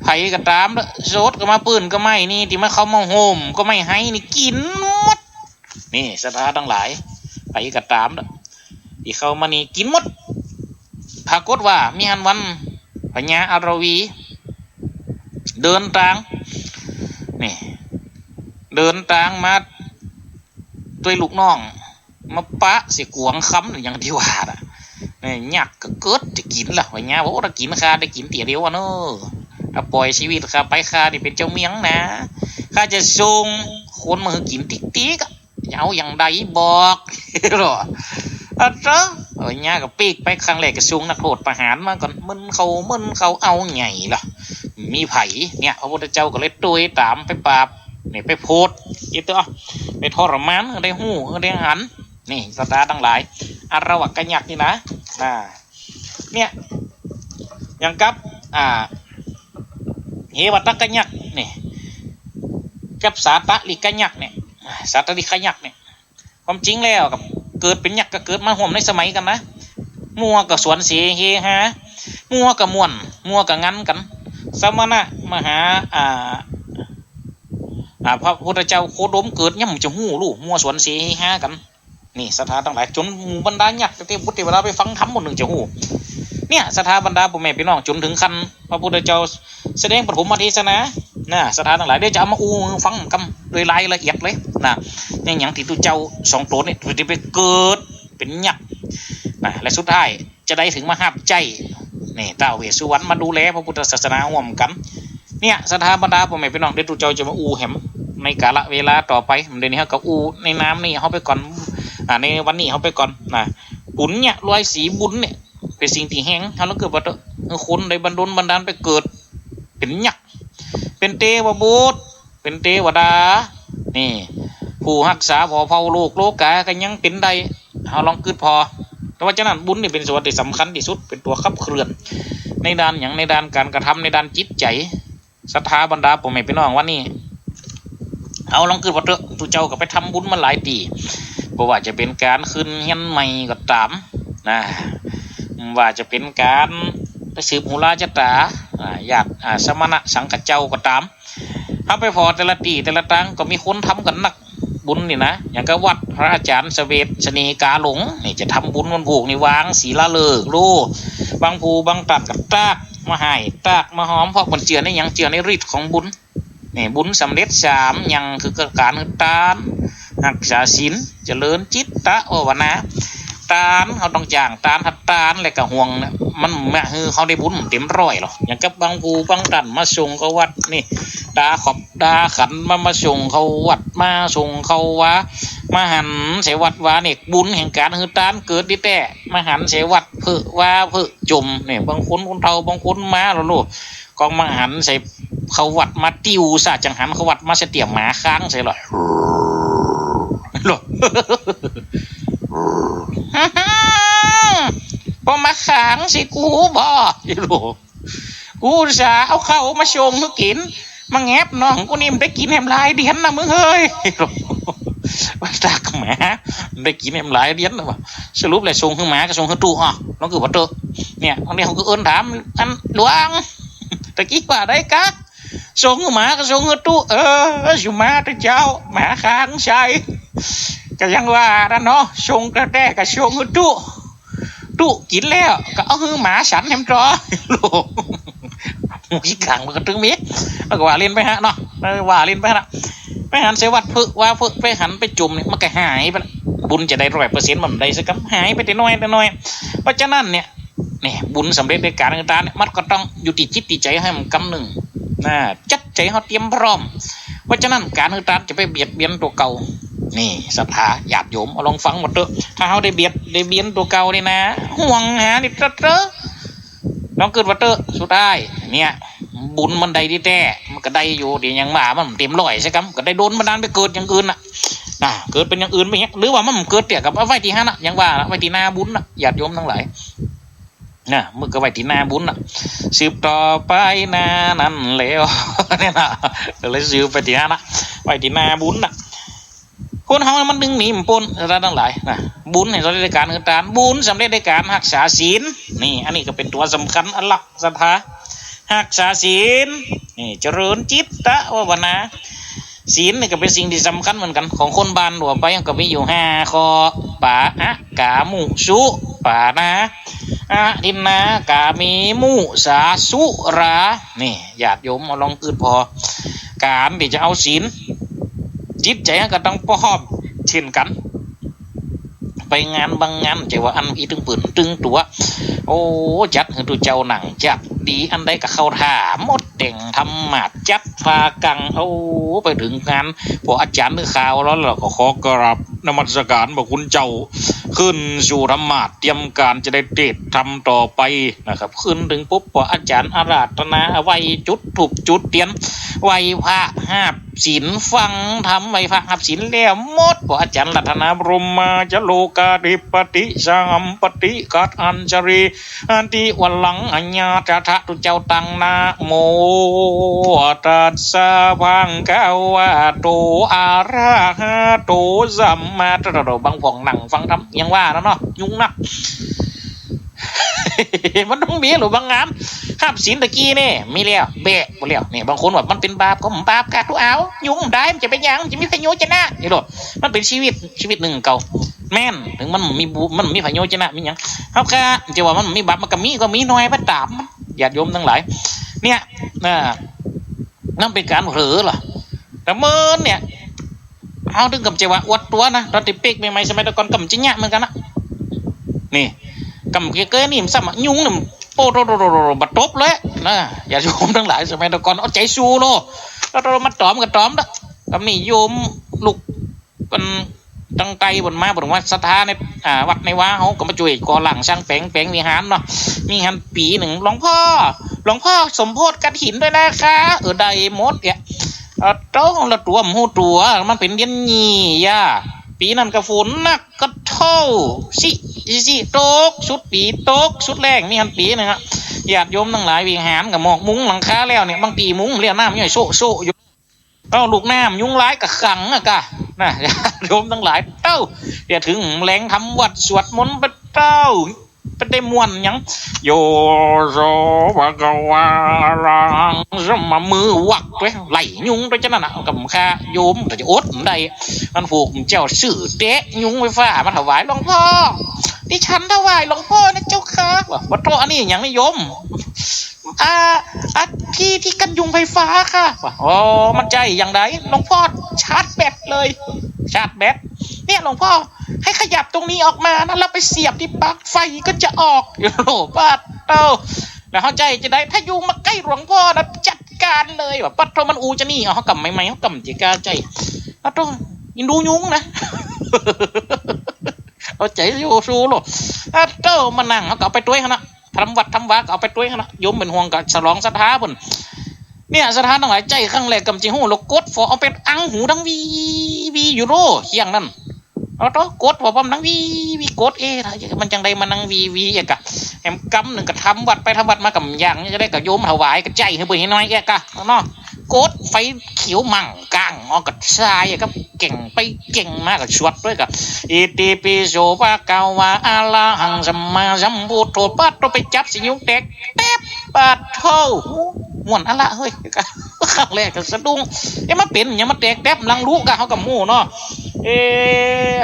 ไผ่ก็ตามแล้วโซดก็มาปืนก็ไม่นี่ที่มาเขามาโฮมก็ไม่ให้นี่กินหมดนี่ศรัทธาทั้งหลายไผ่ก็ตามแล้วที่เขามานี่กินหมดปรากฏว่ามีฮันวันพญาอารวีเดินทางนี่เดินทางมาด้วยลูกน้องมาปะเสียกวงคำอย่างที่ว่านี่ยักก็เกิดจะกินล่ะพญาบอกว่ากินข้าได้กินเตี๋ยเดียวเนอะถ้าปล่อยชีวิตข้าไปข้านี่เป็นเจ้าเมียงนะข้าจะส่งคนมากินติ๊กเอาอย่างใดบอกหรอเนี่ยกับปีกไปครั้งแรกก็ซุงนักโทษประหารมาก่อนมึนเขาเอาไงล่ะมีไผ่เนี่ยพระพุทธเจ้าก็เลยตุยตามไปปราบนี่ไปโพดอีกตัวไปทรมานได้หู้ได้หันนี่ศรัทธาทั้งหลายอารวะกันยักนี่นะเนี่ยอย่างกับเฮวัตกันยักนี่กับสาตะลิกันยักเนี่ยสาตะลิกันยักเนี่ยความจริงแล้วกับเกิดเป็นยักษ์ก็เกิดมาห่วมในสมัยกันนะมัวกับสวนเสียเฮฮามัวกับม่วนมัวกับงั้นกันสมณะมหาพระพุทธเจ้าโคดมเกิดย่ำจะหู้ลูกมัวสวนเสียเฮฮากันนี่ศรัทธาทั้งหลายจนหมู่บรรดายักษ์เทพบุตรเทวดาไปฟังธรรมหมดหนึ่งจะหู้เนี่ยศรัทธาบรรดาพ่อแม่พี่น้องจนถึงขั้นพระพุทธเจ้าแสดงปฐมเทศนาศรัทธาทั้งหลายเดี๋ยวจะเอามาฟังกันโดยรายละเอียดเลยเนี่ยอย่างที่ตุเจ้า2 ตัวนี่จะไปเกิดเป็นยักษ์และสุดท้ายจะได้ถึงมหาใจนี่เต้าเวสสุวรรณมาดูแลพระพุทธศาสนาร่วมกัน เนี่ยสถาบรรดาพ่อแม่พี่น้องได้ตูเจ้าจะมาอูแหมในกาลเวลาต่อไปเดี๋ยวนี้เขาก็อูในน้ำนี่เขาไปก่อนในวันนี้เขาไปก่อนนะบุญเนี่ยรอยสีบุญเนี่ยเป็นสิ่งที่แห้งเขาต้องเกิดว่าคนในบรรดลบันดาลไปเกิดเป็นยักษ์เป็นเทวบุตรเป็นเทวดานี่ผู้รักษาพอเผาโลกโลกากันยังเป็นได้เขาลองเกิดพอแต่ว่าฉะนั้นบุญนี่เป็นส่วนที่สำคัญที่สุดเป็นตัวขับเคลื่อนในด้านอย่างในด้านการกระทำในด้านจิตใจศรัทธาบรรดาพ่อแม่พี่น้องวันนี้เอาลองเกิดว่าตุเจ้าก็ไปทำบุญมาหลายปีเพราะว่าจะเป็นการขึ้นเฮียนใหม่ก็ตามนะว่าจะเป็นการไปสืบหูราชตาญาติสมณะสังฆเจ้าก็ตามถ้าไปพอแต่ละตีแต่ละตังก็มีคนทำกันนักบุญนี่นะอย่างกับวัดพระอาจารย์เสวตเสน่กาหลงนี่จะทำบุญวันผูกนี่วางศีลาเลิกลูบางภูบางตัดกับตากมาหายตากมาหอมเพราะมันเจือในยังเจือในฤทธิ์ของบุญนี่บุญสำเร็จ3ยังคือการตานรักษาศีลเจริญจิตตะภาวนาตานเขาต้องจ้างตานหัดตานอะไรกับห่วงนะมันแม่คือเขาได้บุญเต็มร้อยหรออย่างกับบางภูบางตันมาส่งเขาวัดนี่ดาขอบดาขันมาส่งเขาวัดมาส่งเขาวะมาหันเสวัดวาเนี่ยบุญแห่งการคือตานเกิดดิแต่มาหันเสวัดเพื่อว่าเพื่อจมเนี่ยบางคนเท่าบางคนมาแล้วลูกกองมาหันใส่เขาวัดมาติวซะจังหันเขาวัดมาเสเตียมหมาค้างใส่หรอหรอพอมาค้างสิกูบ่อีหลกูจะเอาเข้ามาชงมึงกินมาแงบน้องกูนี่มันได้กินแฮมลายเดียนนะมึงเฮ้ยว่าตากหมาได้กินแฮมลายเดียนนะวะสรุปเลยชงขึ้นหมากับชงขึ้นตู้อ่ะน้องคือว่าเตอเนี่ยตรงนี้เขาก็เอิ้นถามอันหลวงตะกี้ว่าได้กะชงขึ้นหมากับชงขึ้นตู้อยู่มาแต่เจ้าหมาค้างใช่ก็ยังว่านะเนาะชงกระแดกกับชงขึ้นตู้กินแล้วก็เอาหมาฉันแฮมจอลูกมูสิขังมันก็ถึงมีแล้วก็ว่าเล่นไปฮะเนาะว่าเล่นไปฮะไปหันเสวัดพึ่ว่าพึ่ไปหันไปจุ่มเนี่ยมันก็หายไปบุญจะได้100%มันได้สักคำหายไปแต่น้อยเพราะฉะนั้นเนี่ยบุญสำเร็จในการต่างๆเนี่ยมันก็ต้องอยู่ที่จิตใจให้มันกำหนึ่งจัดใจเขาเตรียมพร้อมเพราะฉะนั้นการต่างๆจะไปเบียดเบียนตัวเก่านี่ศรัทธาญาติโยมลองฟังหมดเถอะถ้าเขาได้เบียนตัวเก่านี่นะห่วงหาดิเตอลองเกิดวัตเตอร์สุดท้ายเนี่ยบุญมันได้ดีแต่มันก็ได้อยู่เดี๋ยวยังมามันเต็มร้อยใช่ครับก็ได้โดนบันดาลไปเกิดอย่างอื่นน่ะเกิดเป็นอย่างอื่นไปเงี้ยหรือว่ามันเกิดเตี่ยกับไว้ที่5น่ะยังว่าไว้ที่หน้าบุญน่ะญาติโยมทั้งหลายนะมึงก็ไว้ที่หน้าบุญน่ะสืบต่อไปหน้านั่นแล้วเนี่ยนะเลยสืบไปที่5น่ะไว้ที่หน้าบุญน่ะคนเขามันดึงหนีมันปนอะไรทั้งหลายนะบุญในรายการคือการบุญสำเร็จในการรักษาศีลนี่อันนี้ก็เป็นตัวสำคัญอันหลักศรัทธารักษาศีลนี่เจริญจิตตะภาวนาศีลนี่ก็เป็นสิ่งที่สำคัญเหมือนกันของคนบ้านหัวไปก็มีอยู่5ข้อปาอะกามุสุปานะอะดินนากามีมุสาสุรานี่ญาติโยมลองคืนพอการที่จะเอาศีลจิตใจก็ต้องพร้อมเช่นกันไปงานบางงานใจว่าอันอีตึงปืนตึงตัวโอ้จัดให้ตัวเจ้าหนังจัดดีอันใดก็เข้าท่าหมดเด่งทำหมาดจัดฟากังโอ้ไปถึงงานพออาจารย์นึกข่าวแล้วเราก็ขอกราบนมัสการบอกคุณเจ้าขึ้นสู่ธรรมะเตรียมการจะได้เดชทำต่อไปนะครับขึ้นถึงปุ๊บพออาจารย์อาราธนาไว้จุดถูกจุดเตียนไว้พระหาบศีลฟังทำไว้พระหาบศีลแล้วหมดพออาจารย์รัตนาบรมมาจโลกาธิปติสัมปติกัตอัญชรีอันติวัลังอัญญาตถะตุเจ้าตังนะโมตัสสะภะคะวะโตอะระหะโตสัมมาสัมพุทธัสสะบางผ่องหนังฟังทำยังว่าแล้วเนาะยุ่งนัก มันต้องมีหรือบางงานห้ามศีลตะกี้เนี่ยมีแล้วเบะหมดแล้วเนี่ยบางคนแบบมันเป็นบาปก็ผมบาปกัดทุกเอายุ่งได้มันจะเป็นยังจะมีพยโยชนะนี่หรอมันเป็นชีวิตหนึ่งเก่าแม่นถึงมันมีพยโยชนะมีอย่างเขาแค่จะว่ามันมีบาปมันก็มีน้อยไปตามญาติโยมทั้งหลายเนี่ยนั่นเป็นการเผลอเหรอแต่เมื่อเนี่ยเอาถึงกับจะว่าอวดตัวนะตอนติดเป๊กใหม่ๆสมัยตะก่อนกำจิ้งเนี่ยเหมือนกันนะนี่กำเกยนี่มันซ้ำยุ่ง โอ้โหบัดตบเลยนะอย่าโยมทั้งหลายสมัยตะก่อนเอาใจสู้โลแล้วเรามาตอมกับตอมละกับนี่โยมลูกเป็นตั้งใจบนมาบนวัดสถานในวัดในว้าเขาก็มาช่วยก่อหลังช่างแปลงวิหารเนาะมีหันปีหนึ่งหลวงพ่อสมโพธิกฐินด้วยนะคะได้หมดเนี่ยเจ้าละตัวหูตัวมันเป็นเย็นยี่ย่าปีนั้นกระฝนนักก็เท่าสิโตกชุดปีโตกชุดแรกมีหันปีหนึ่งฮะญาติโยมทั้งหลายวิหารกับหมอกมุ้งหลังคาแล้วเนี่ยบางทีมุ้งเรียกน้ำย่อยโซอยู่ลูกน้ำยุงร้ายกับขังอะกะนะญาติโยมทั้งหลายอย่าถึงแรงทำวัดสวดมนต์เป็นเป็นได้มวนยังโยโซบะกวาลังสมมือวักด้วยไหลยุงด้วยจ้ะนั่นน่ะกับข้าโยมแต่จะอดได้มันผูกเจ้าสื่อเตะยุงไฟฟ้ามาถวายหลวงพ่อดิฉันถวายหลวงพ่อนะเจ้าค่ะวัดโตอันนี้อย่างนิยมที่กันยุงไฟฟ้าค่ะอ๋อมันใจอย่างไรหลวงพ่อชาร์จแบตเลยชาร์จแบตเนี่ยหลวงพ่อให้ขยับตรงนี้ออกมานะแล้วไปเสียบที่ปลั๊กไฟก็จะออกโอ้ป้าแล้วเข้าใจจะได้ถ้ายุงมาใกล้หลวงพ่อนะจัดการเลยว่าปัดโทมันอูจะนี่เขากำไม่เขากำจิกาใจปัดโทยินดูยุงนะเอาใจโยซูโลปัดโทมานั่งเขาก็เอาไปด้วยนะทำวัดทำวาก็เอาไปด้วยนะโยมเป็นห่วงกับฉลองสถาบนเนี่ยสถานทั้งหลายใจข้างแรกกำจิหูเรากดฟอเอาเป็นอังหูทั้งวีอยู่โรเฮียงนั่นเอาตัวกดว่าผมนั่งวีกดมันจังใดมันนั่งวีอย่างกะแหมกำหนึ่งก็ทำวัดไปทำวัดมากับอย่างจะได้กับโยมถวายกับใจให้เบื่อน้อยกะเนาะกดไฟเขียวมั่งกลางออกกับชายก็เก่งไปเก่งมากกับชวดด้วยกับอิติปิโสภะคะวะอะระหังสัมมาสัมพุทโธปัดตัวไปจับสิยุงแตกแป๊บปัดเท่าม่วนอะไรเฮ้ยครั้งแรกก็สะดุ้งมาเป็นยังมาแตกแป๊บลังรู้กันเขากับหมู่เนาะอ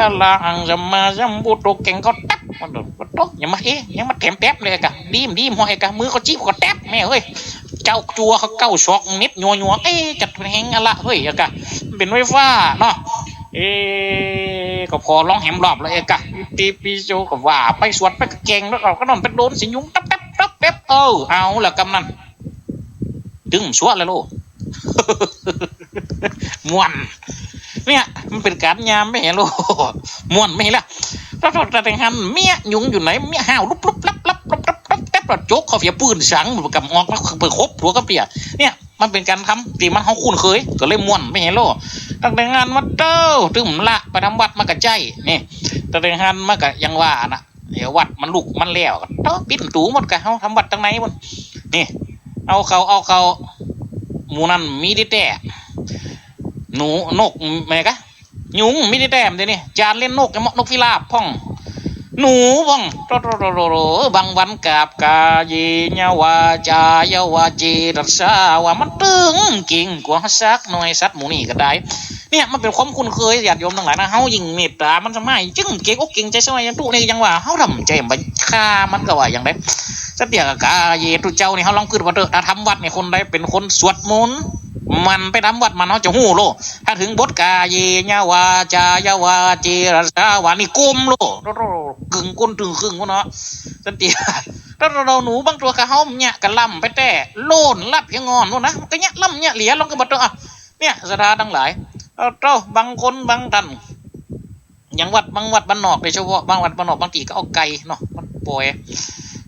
ะระหังสัมมาสัมพุทโธเก่งเขาแป๊บมันโดนโตยังมายังมาแถมแป๊บเลยกะดีมหัวไอ้กะมือเขาจี้เขาแป๊บแม่เฮ้ยเจ้าจัวเขาเก้าช็อกนิดยัวจัดแหงอะไรเฮ้ยกะเป็นไฟฟ้าเนาะก็พอร้องแหมรอบเลยกะตีปีโจก็ว่าไปสวดไปเก่งแล้วก็นอนไปโดนสิยุงแป๊บเอาละกำนันดึงชัวเลยโลม่วนเนี่ยมันเป็นการยามไม่เห็นโลม่วนไม่เห็นละเราแต่งหันเมียยุงอยู่ไหนเมียห้าวลุบแบบโจ๊กเขาเฟียปืนสังกับออกแล้วเปิดครบหัวกระเปียเนี่ยมันเป็นการทำตีมันเขาคุ้นเคยก็เลยม่วนไม่เห็นโลตั้งแต่งานมาถึงละไปทำวัดมากระใจนี่ตั้งแต่งานมากะยังว่านะเดี๋ยววัดมันลุกมันแล้วปิ้นตูหมดกันเขาทำวัดตั้งไหนมันนี่เอาเขาหมูนั่นมีดิแต่หนูนกแม่กะยุงมีดิแต่เดี๋ยวนี้จานเล่นนกจะเหมาะนกพิราบพ่องหนูพ่องบางวันกับกาเยญวาจายาวาเจรัสาว่ามันตึงกิ่งกว่าซักหน่อยสัตว์หมูนี่ก็ได้เนี่ยมันเป็นความคุ้นเคยญาติโยมทั้งหลายนะเฮายิ่งเมตตามันสมัยจึงเก่งอกเก่งใจสมัยยังตู้นี่ยังว่าเฮาทำใจมันฆ่ามันก็ว่าอย่างไรสติกาเยตุเจ้านี่เฮาลองคิดว่าเด้อถ้าทำวัดเนี่ยคนใดเป็นคนสวดมนต์มันไปทำวัดมันเขาจะหู้โลถ้าถึงบทกาเยญวาจายาวาเจรสาวานี่กุมโลกึ่งก้นถึงครึ่งวะเนาะสติเราหนูบางตัวกะเฮาเนี่ยกะล่ำไปแต่โลนลับยังงอนโน่นนะก็เนี่ยล่ำเนี่ยเหลียลองก็บ่ต้องเนี่ยสถานทั้งหลายบางคนบางท่านอย่างวัดบางวัดบ้านนอกโดยเฉพาะบางวัดบ้านนอกบางทีก็เอาไก่เนาะมันปล่อย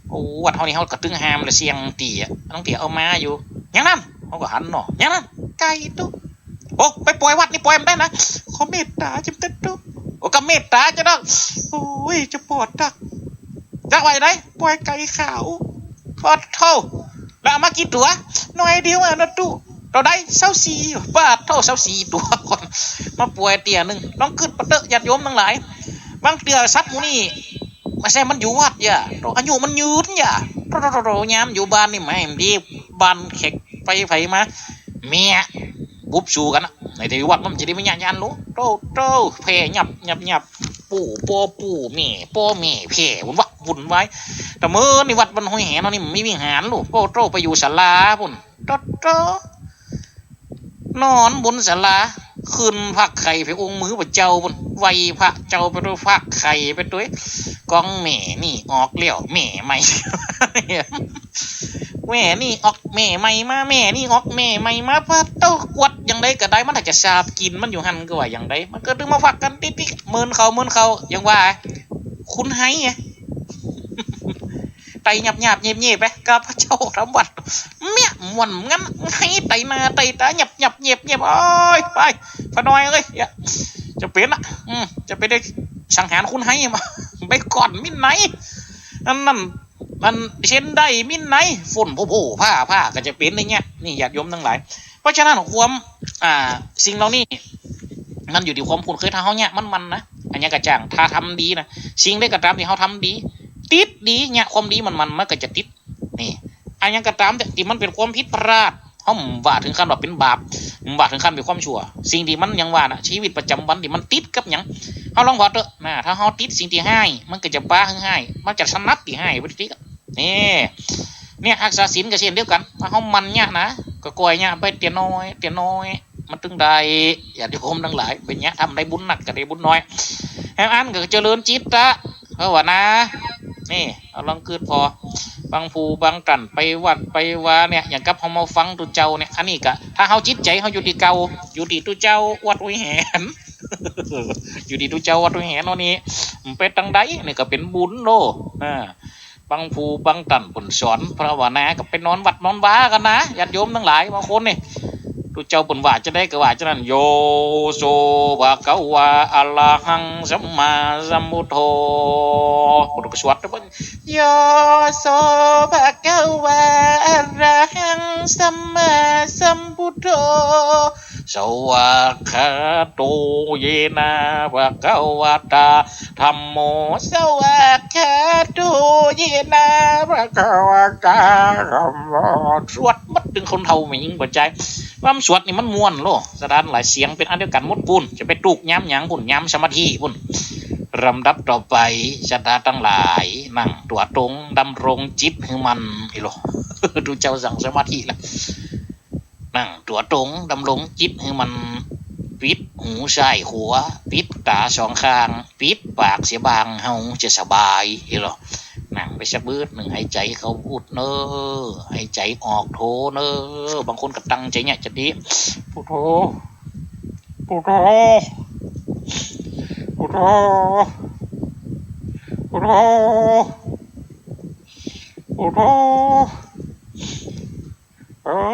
โอ้วัดเฮานี่เฮาก็ตึงหามเลยเสียงตีอ่ะต้องตีเอามาอยู่อย่างนั้นเขาก็หันเนาะอย่างนั้นไก่ตุ๊กโอ้ไปปล่อยวัดนี่ปล่อยมันได้นะขอเมตตาจิมเต็ดตุ๊กโอ้ก็เมตตาจะต้องโอ้ยจะปวดตักจะไหวไหนปล่อยไก่ขาวพอเท่าแล้วมากี่ตัวหน่อยเดียวอ่ะนะตุ๊กเราได้24บาทเท่า24ตัวคนมาป่วยเตี่ยหนึ่งต้องขึ้นประเดะญาติโยมทั้งหลายบางเตือซับมูนี่มาแซ่มันอยู่วัดอย่าอายุมันยืนอย่าโยามอยู่บ้านนี่ไม่ดีบ้านแขกไปมาเมียบุบชูกันนะในที่วัดมันจะได้ไม่ยานรู้โตเพยหยับปู่แม่เพยวุ่นไว้แต่เมื่อในวัดมันห้อยแหนนี่ไม่วิ่งหานลูกโตไปอยู่ศาลาพุ่นโตนอนบนศาลาขึ้นพักไข่ไปองค์มือพระเจ้าบนไวพระเจ้าไปด้วยพักไข่ไปด้วย กองแม่นี่ออกเลี้ยวแม่ใหม่ แม่นี่ออกแม่ใหม่มาแม่นี่ออกแม่ใหม่มาพะเต้ากวดยังได้ก็ได้มันอาจจะชาบกินมันอยู่หันก็ว่าอย่างไดมันก็ดึงมาฝักกันติ๊กๆเมินเขายังว่าคุณไห้ไง ไตหยับเงียบไปกับพระเจ้าทำวัดเมียมวนงั้นให้ไตนาไตตาหยับเงียบโอ้ยไปพน้อยเอ้ยจะเป็นอ่ะจะไปได้สังหารคุณให้มาไปก่อนมินไหนนั่นมันเช่นได้มินไหนฝนโผล่ผ้าก็จะเป็นในเงี้ยนี่ญาติโยมทั้งหลายเพราะฉะนั้นความสิ่งเหล่านี้มันอยู่ที่ความคุ้นเคยทางเขาเนี่ยมันนะอันนี้กระจ่างถ้าทำดีนะสิ่งได้กระตามที่เขาทำดีติดดีเนี่ยความดีมันก็จะติดนี่อันยังกระตามแต่ที่มันเป็นความผิดพลาดเขาว่าถึงขั้นว่าเป็นบาปว่าถึงขั้นเป็นความชั่วสิ่งที่มันยังว่านะชีวิตประจำวันที่มันติดกับยังเขาลองพอเถอะนะถ้าเขาติดสิ่งที่ให้มันก็จะบ้าให้มันจะสนับที่ให้ไปติดนี่เนี่ยอักษรศิลป์ก็เช่นเดียวกันถ้าเขามันเนี่ยนะก็กลอยเนี่ยไปเตียน้อยมันตึงได้อย่าที่ผมทั้งหลายเป็นเนี่ยทำได้บุญหนักกับได้บุญน้อยแห่งอันก็เจริญจิตละเพราะว่านะนี่เอาลองคืนพอบางภูบางตันไปวัดไปว่าเนี่ยอย่างกับเขามาฟังตุเจ้าเนี่ยอันนี้ก็ถ้าเขาจิตใจเขาอยู่ที่เก่าอยู่ที่ตุเจ้าวัดวิหารอยู่ที่ตุเจ้าวัดวิหารโน่นนี่ไปตั้งใดนี่ก็เป็นบุญโลบางภูบางตันผลสอนพระวานาก็ไปนอนวัดนอนว้ากันนะญาติโยมทั้งหลายบางคนนี่ตุเจ้าผลว่าจะได้ก็ว่าจะนั่นโยโซภะคะวะอะระหังสัมมาสัมพุทโธคนก็สวดนะเพิ่นโยโสภะคะวะอะระหังสัมมาสัมพุทโธสวากขาโตเยนะภะคะวะตาธัมโมสวากขาโตเยนะภะคะวะตาธัมโมสวดมัดถึงคนเฒ่าไม่ยิงบ่ใจว่าสวดนี่มันม่วนโลสถานหลายเสียงเป็นอันเดียวกันหมดปุ่นจะไปตุกย้ำหยังปุ่นย้ำสมาธิปุ่นลำดับต่อไปศรัทธาทั้งหลายนั่งตัวตรงดำรงจิตให้มันอีโลดูเจ้าสั่งสมาธิละนั่งตัวตรงดำรงจิตให้มันปิดหูซ้ายหัวปิดตาสองข้างปิดปากเสียบางเฮาจะสบายอีโลนั่งไปสักบื้อหนึ่งหายใจเขาพูดเนอหายใจออกโทเนอบางคนก็ตั้งใจเนี่ยจะดีพุทโธพุทโธพุทโธพุทโธพุทโธ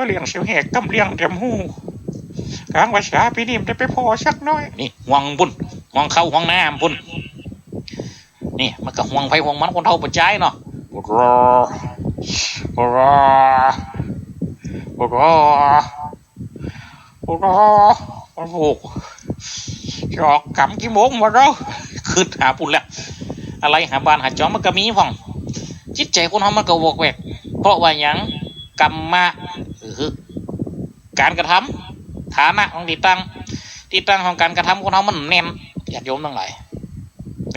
เลี้ยงเสียวแหกกำเลี้ยงเต็มหูกลางภาษาพี่นิ่มจะไปพอสักน้อยนี่ห่วงบุญห่วงเข้าห่วงน้ำบุญนี่มันก็ห่วงไฟห่วงมันคนเท่าปัจจัยเนาะพุทโธพุทโธพุทโธพุทโธโอ้โหจอกกำกี่โมงมาแล้วขึ้นหาปุ่นแล้วอะไรหาบ้านหาจอมมันก็มีพ่องจิตใจคนเขามันก็วกแวกเพราะว่าอย่างกรรมะคือการกระทำฐานะของที่ตั้งของการกระทำคนเขามันแน่นญาติโยมทั้งหลาย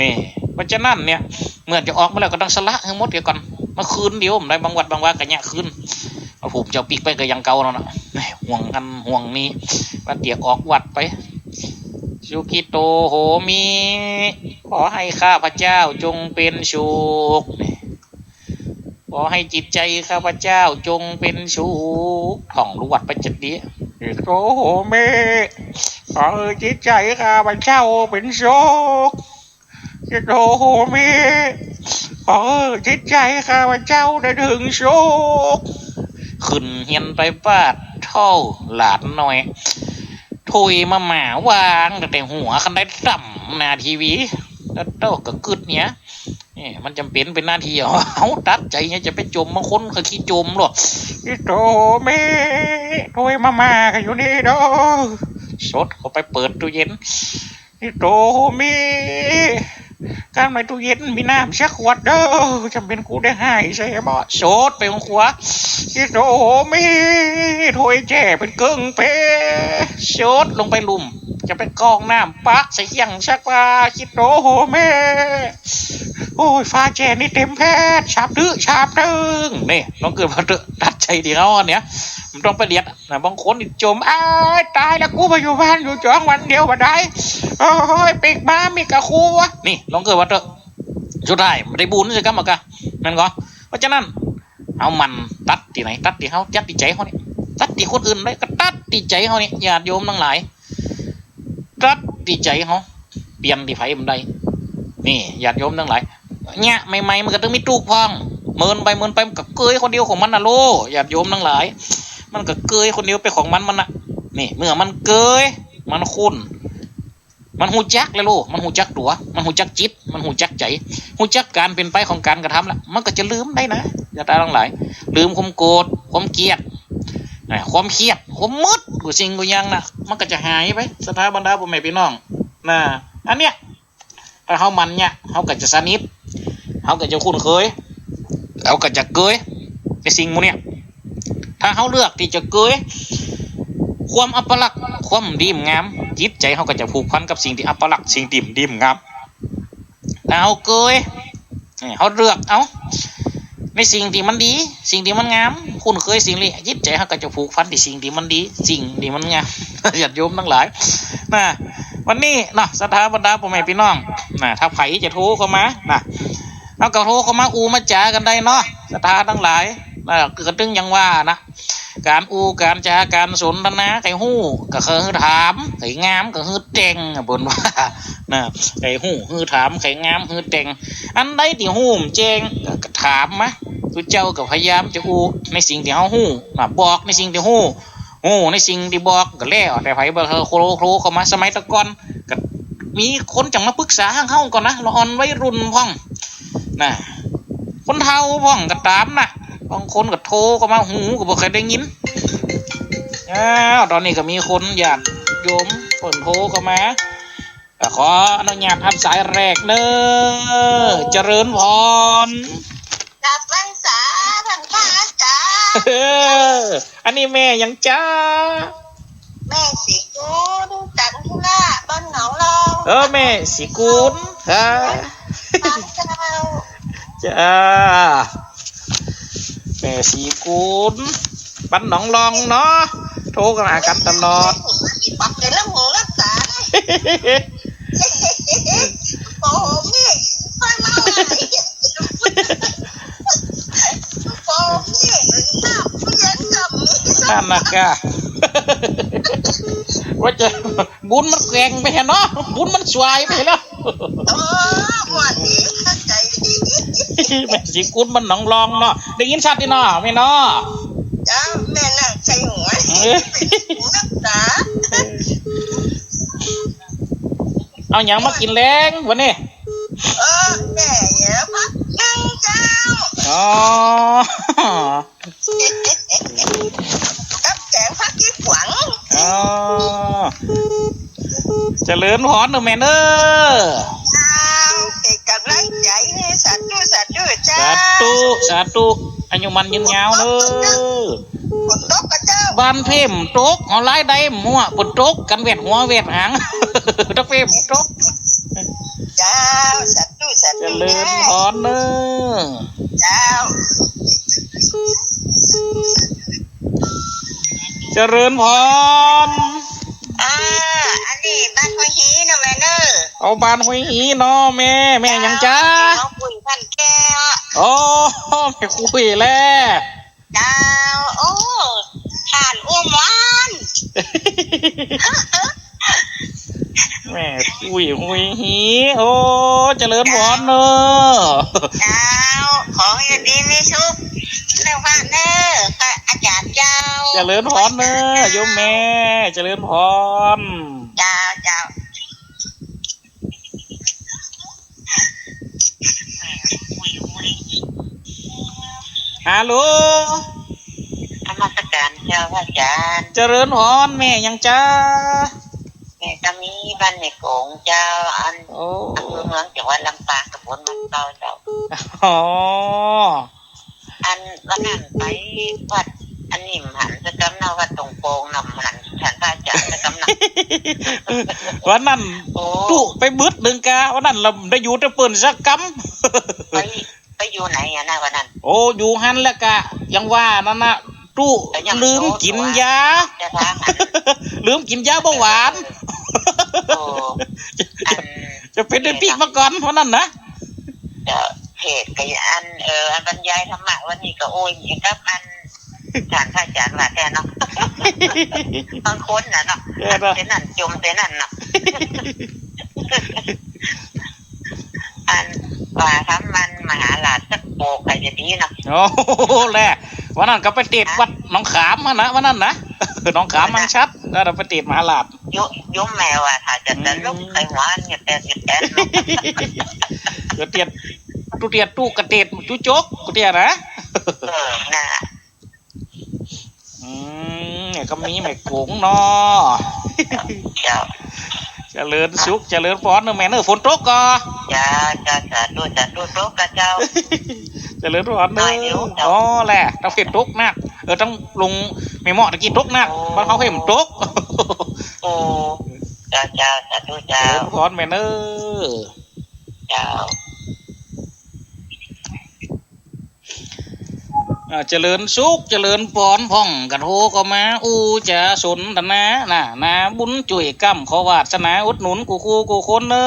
นี่เพราะฉะนั้นเนี่ยเมื่อจะออกมาแล้วก็ต้องสละให้หมดเดี๋ยวก่อนมาคืนเดียวได้บางวัดบางว่ากันเนี่ยคืนเอาผมจะปีกไปก็ยังเก่าแล้วนะห่วงกันห่วงนี้ว่าเดี๋ยวออกวัดไปสุขิโตโหมิขอให้ข้าพเจ้าจงเป็นสุขขอให้จิตใจข้าพเจ้าจงเป็นสุขท่องรู้วัดไปจัดดีโตโหมิขอให้จิตใจข้าพเจ้าเป็นสุขโตโหมิขอให้จิตใจข้าพเจ้าได้ถึงสุขขึ้นเฮียนไปปาดเท่าหลานหน่อยถุยมาหมาวางแต่หัวคันได้ต่ำนาทีวีแล้วเต้าก็กึดเนี้ยนี่มันจำเป็นเป็นหน้าที่เอาตัดใจเนี่ยจะไปจมบางคนเขาขี้จมหรอกนี่โตเมถุยมากันอยู่นี่เด้อสดเขาไปเปิดตู้เย็นนี่โตเมการในตู้เย็นมีน้ำชักขวดเด้อจำเป็นกูได้หายใช่ไหมโสดไปของขวาคิดโอ้มีถอยแจ่เป็นกึ่งเปโสดลงไปลุ่มจะเป็นกองน้ำปักใส่ยังชักว่าคิดโอ้แม่โอ้ยฟ้าแจ่นี่เต็มแพทย์ฉาบดื้อนี่ต้องเกิดมาตัดใจดีเขาเนี่ยมันต้องไปเรียนนะบางคนจมตายแล้วกูไปอยู่บ้านอยู่จ้องวันเดียวมาได้โอ้ยปีกม้ามีกระคูวะนี่ลองเกิดว่า สุดท้ายไม่ได้บุญสิครับมากะนั่นก็เพราะฉะนั้นเอามันตัดที่ไหนตัดที่เขาจัดที่ใจเขานี่ตัดที่คนอื่นได้ก็ตัดที่ใจเขานี่ญาติโยมทั้งหลายตัดที่ใจเขาเปลี่ยนที่ไผมันได้นี่ญาติโยมทั้งหลายเนี่ยใหม่ๆมันก็ต้องมีตูกพองเมินไปมันก็เกยคนเดียวของมันนะโลญาติโยมทั้งหลายมันก็เกยคนเดียวไปของมันน่ะนี่เมื่อมันเกยมันคุ้นมันหูจักเลยลูกมันหูจักตัวมันหูจักจิตมันหูจักใจหูจักการเป็นไปของการกระทำละมันก็จะลืมได้นะอย่าตาทั้งหลายลืมความโกรธความเกลียดความเครียดความมืดกูสิ่งกูยังนะมันก็จะหายไปสถาบันดาพ่อแม่พี่น้องนะอันเนี้ยถ้าเขามันเนี่ยเขาก็จะสนิทเขาก็จะคุ้นเคยเขาก็จะเกยในสิ่งมูเนี่ยถ้าเขาเลือกที่จะเกยความอัปลักษณ์ความดีมงามจิตใจเขาก็จะผูกพันกับสิ่งที่อัปลักษณ์สิ่งดีมงามเอาเกยเขาเลือกเอาในสิ่งที่มันดีสิ่งที่มันงามคุ้นเคยสิ่งนี้จิตใจเขาก็จะผูกพันที่สิ่งที่มันดีสิ่งที่มันงามญาติโยมทั้งหลายนะวันนี้นะสถาบันดาพ่อแม่พี่น้องนะถ้าไผจะโทรเข้ามานะเอาก็โทรเข้ามาอูมาจ๋ากันได้เนาะสถาทั้งหลายก็ตึงยังว่านะการอูการจาการสนทนาไก่หู้ก็คือถามไก่งามก็คือเต็งบนว่านะไก่หู้คือถามไก่งามคือเต็งอันใดที่หู้เจงก็ถามมะทุเจ้าก็พยายามจะอูในสิ่งที่เฮาหู้บอกในสิ่งที่หู้ในสิ่งที่บอกก็แล้วแต่ไผบ่โครเข้ามาสมัยตะก่อนก็มีคนจังมาปรึกษาเฮาก่อนนะละอ่อนวัยรุ่นพ่องนะคนเฒ่าพ่องก็ตามนะบางคนก็โทรก็มาหูก็บ่เคยได้ยินตอนนี้ก็มีคนอยากโยมเปิดโทรเข้ามาขออนุญาตทับสายแรกเด้อเจริญพรจับรังษาท่านพระอาจารย์อันนี้แม่ยังจ้าแม่สีกุลจันทุราบ้านหนองรองแม่สีกุลค่ะจ้าแม่สีกุลบ้านหนองรองเนาะโทรกันหากันตลอดปักเป็นเรื่องหูรักษาโอ้แม่ค่อยมาโอ้แม่น้ำผู้ยันกับนั่นนะกะว่าจะบุญมันแกงไปเนาะบุญมันสวยไปแล้วหวานดีใจแม่สีกุลมันหนองรองเนาะได้ยินชัดดีเนาะแม่เนาะจ้าแม่น่ะใจหัวรักษาเอาหยังมากินแรงวันนี้แม่เยอะพักนึ่งเจ้ากับแกงพักยี่หวังเจริญพรแม่เด้อเป็นกำลังใจให้สาธุเจ้าสาธุอายุมันยืนยาวเด้อฝนตกกับเจ้าบ้านเพ่มตกเอาไล่ได้หัวฝนตกกันเวทหัวเวทหางตกเพ่มตกเจ้าสาธุเจริญพรเด้อเจ้าเจริญพรอันนี้บ้านห้วยฮีนะแม่เนอเอาบ้านห้วยฮีเนาะแม่ยังจ้าเขาคุยพันแก้วไม่คุยแล้วเจ้าผ่านอ้วมหวานแม่คุยห้วยฮีเจริญพรเนอะเจ้าขอให้ดีมีสุขเรื่องพระเนอค่ะอาจารย์เจ้าเจริญพรเนอะโยมแม่เจริญพรเจ้าฮัลโหลธรรมสการเจ้าพระอาจารย์เจริญพรแม่ยังจ้าแม่ก็มีบ้านในโกงเจ้าอำเภอเมืองจังหวัดลำปางตำบลมันเตาเจ้าอันวันนั้นไปวัดอันนี้หันจะกำเนาวัดตรงโปงนำหันฉันพระอาจารย์จะกำเนาวันนั้นตุไปบึดดึงกาวันนั้นเราได้อยู่แต่เปิ่นสักกำไปอยู่ไหนอะนะวันนั้นอยู่หันแล้วกะยังว่านั่นนะตู้ลืมกินยาลืมกินยาเบาหวานจะเป็นด้วยปีกมาก่อนเพราะนั่นนะ จะเพจกับอันอันบรรยายธรรมะวันนี้ก็โอ้ยกับอันฐานข้าจานว่าแต่เนาะบางคนน่ะเนาะเส้นนั่นจมเส้นนั่นเนาะอันว่าทำมันมหาลาชสักโปกใครจะดีเนาะโอ้แหละวันนั้นก็ไปติดวัดหนองขามมานะวันนั้นนะหนองขามมันชัดแล้วเราไปติดมหาลาชยุ่มแมวอ่ะถ้าจะลุกใครหัวเนี่ยแต่เตียดตุเตียดตู้กระเตียดจุโจกกูเตียนะน่ะเนี่ยก็มีไม่โกงเนาะเจริญสุขเจริญพรเนอะแม่เนอะฝนตกก็จ้าดูตกกับเจ้าเจริญพรเนอะอ๋อแหละต้องเห็นตกนักต้องลงไม่เหมาะตะกี้ตกนักมันเขาเห็นตกโอ้จ้าสาธุเจ้าเจริญพรแม่เนอะเจ้าเจริญสุขเจริญพรพ่องกระโทก็มาจะสนทนานาบุญจุ่ยกั้มขอวาสนาอุดหนุนกูคนเนอ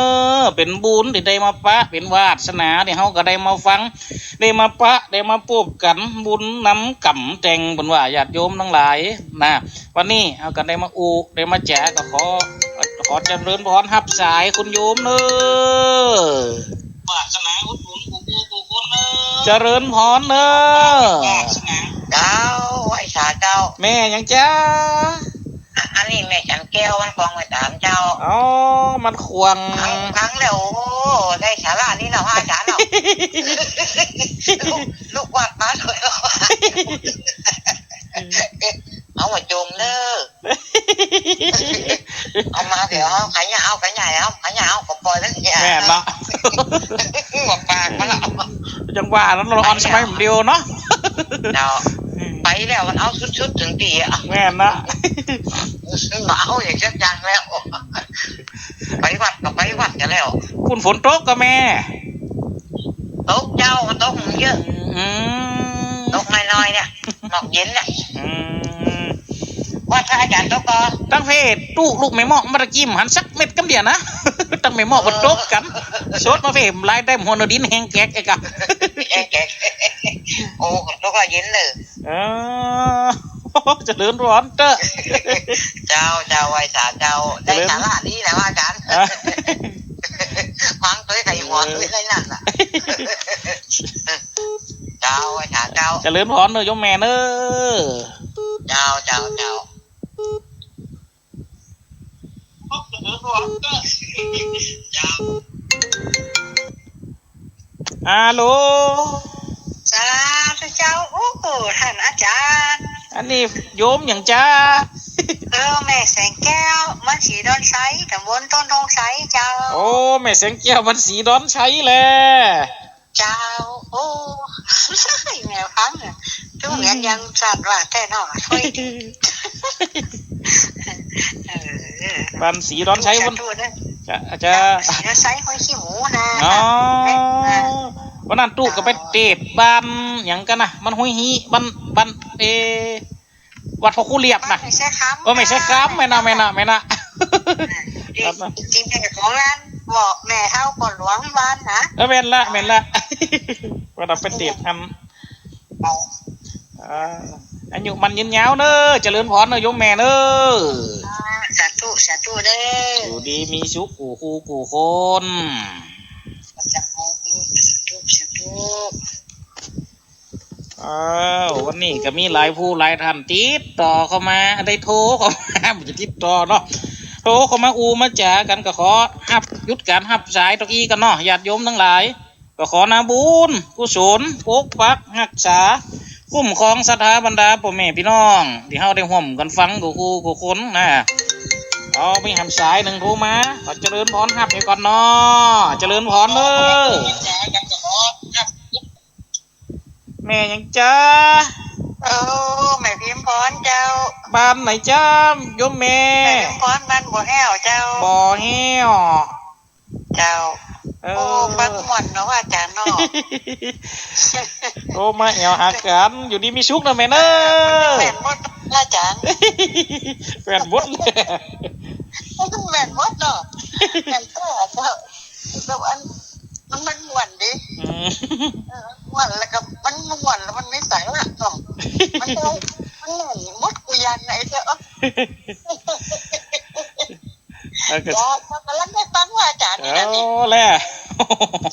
เป็นบุญที่ได้มาปะเป็นวาสนาที่เฮาก็ได้มาฟังได้มาปะได้มาพบกันบุญน้ำก่ำแต่งบนว่าญาติโยมทั้งหลายนะวันนี้เฮาก็ได้มาได้มาแจกก็ขอเจริญพรรับสายคุณโยมเนอวาสนาอุดหนุนกูคนเนอเจริญพรเนอเจ้าไอ้สาเจ้าแม่ยังจ้าอันนี้แม่ฉันแก้วมันฟองไว้ตามเจ้าอ๋อมันควงครั้งแล้วโอ้ได้สาระนี่เรา5 จานเนาะลูกวัดมาเลยเอามาจมเด้อเอามาเดี๋ยวขายเอาก็ปล่อยแล้วแม่เนาะหัวปากมาแล้วจังหวะนั้นเราออนสมัยเดียวเนาะไปแล้วมันเอาชุดถึงตีอ่ะแม่นะมาเอาอย่างเช่นจังแล้วไปวัดกันแล้วคุณฝนตกก็แม่ตกเจ้ามันตกเยอะตกน้อยๆเนี่ยหมอกเย็นเนี่ยว่าถ้าอาจารย์ตกก็ตั้งเพศตู้ลูกไม่เหมาะมาตะกี้หันสักเม็ดกำเดียวนะตั้งไม่เหมาะมันตกกันโซดมาเพศลายได้หัวดินแห้งแกกไอ้กับโอ้ตกก็เย็นเลยจะเลื่อนร้อนเต้อเจ้าไว้สาเจ้าได้สาระนี้แหละว่าอาจารย์ฟังตัวไก่หัวตัวไก่นั่นน่ะเจ้าไว้สาเจ้าจะเลื่อนร้อนเนอะยมแม่เนอะเจ้าฮัลโหลสาธุเจ้าโอ้ท่านอาจารย์อันนี้โยมอย่างจ้าแม่แสงแก้วมันสีดอนใช้แต่บนต้นทองใช้เจ้าโอ้แม่แสงแก้วมันสีดอนใช้แหละเจ้าโอ้แม่ฟังทุกอย่างยังสั่นว่าแต่หน่อช่วยดีมันสีดอนใช้วันจะสีดอนใช้ห้อยขี้หมูนะอ๋อวันนั้นตู้ก็ไปเตะบ้านอย่างกันนะมันห้อยฮีบ้านวัดพ่อคู่เรียบนะไม่ใช่ครับไม่ใช่ครับไม่น่าจริงๆของร้านบอกแม่เท่าก่อนหลวงบ้านนะเว้นละวันนั้นไปเตะทำอายุมันยืนยาวเนอะเจริญพรเนอะโยมแม่เนอะสาธุเด้ออยู่ดีมีสุขกูคนวันนี้ก็มีหลายผู้หลายท่านติดต่อเข้ามาได้โทรเข้ามามันจะติดต่อเนาะโทรเข้ามามาจ่ากันก็ขอยุดการหับสายตะกี้กันเนาะญาติโยมทั้งหลายก็ขอนาบุญกุศลปกปักรักษาคุ้มครองศรัทธาบรรดาพ่อแม่พี่น้องที่เฮาได้ห่วมกันฟังกูคนนะเอาไปหับสายหนึ่งโทรมาขอเจริญพรหับให้ก่อนเนาะเจริญพรเลยแม่ยังจ้าแม่พิมพ์พรเจ้าบ้านไหนจ้าโยมแม่พิมพ์พรบ้านบ่อแห้วเจ้าบ่อแห้วเจ้าฟังหมดเนาะอาจารย์เนาะโอ้มาแอวหากันอยู่ดีมีชุกนะแม่เนอะแม่นหมดอาจารย์แม่นหมดแม่นหมดเนาะแม่นก็เจ้าอันมันหวนดิ ารย์ไหนเถอะแล้วก็ อย่ากำลังได้ฟังว่าอาจารย์นี่นะนี่ แล่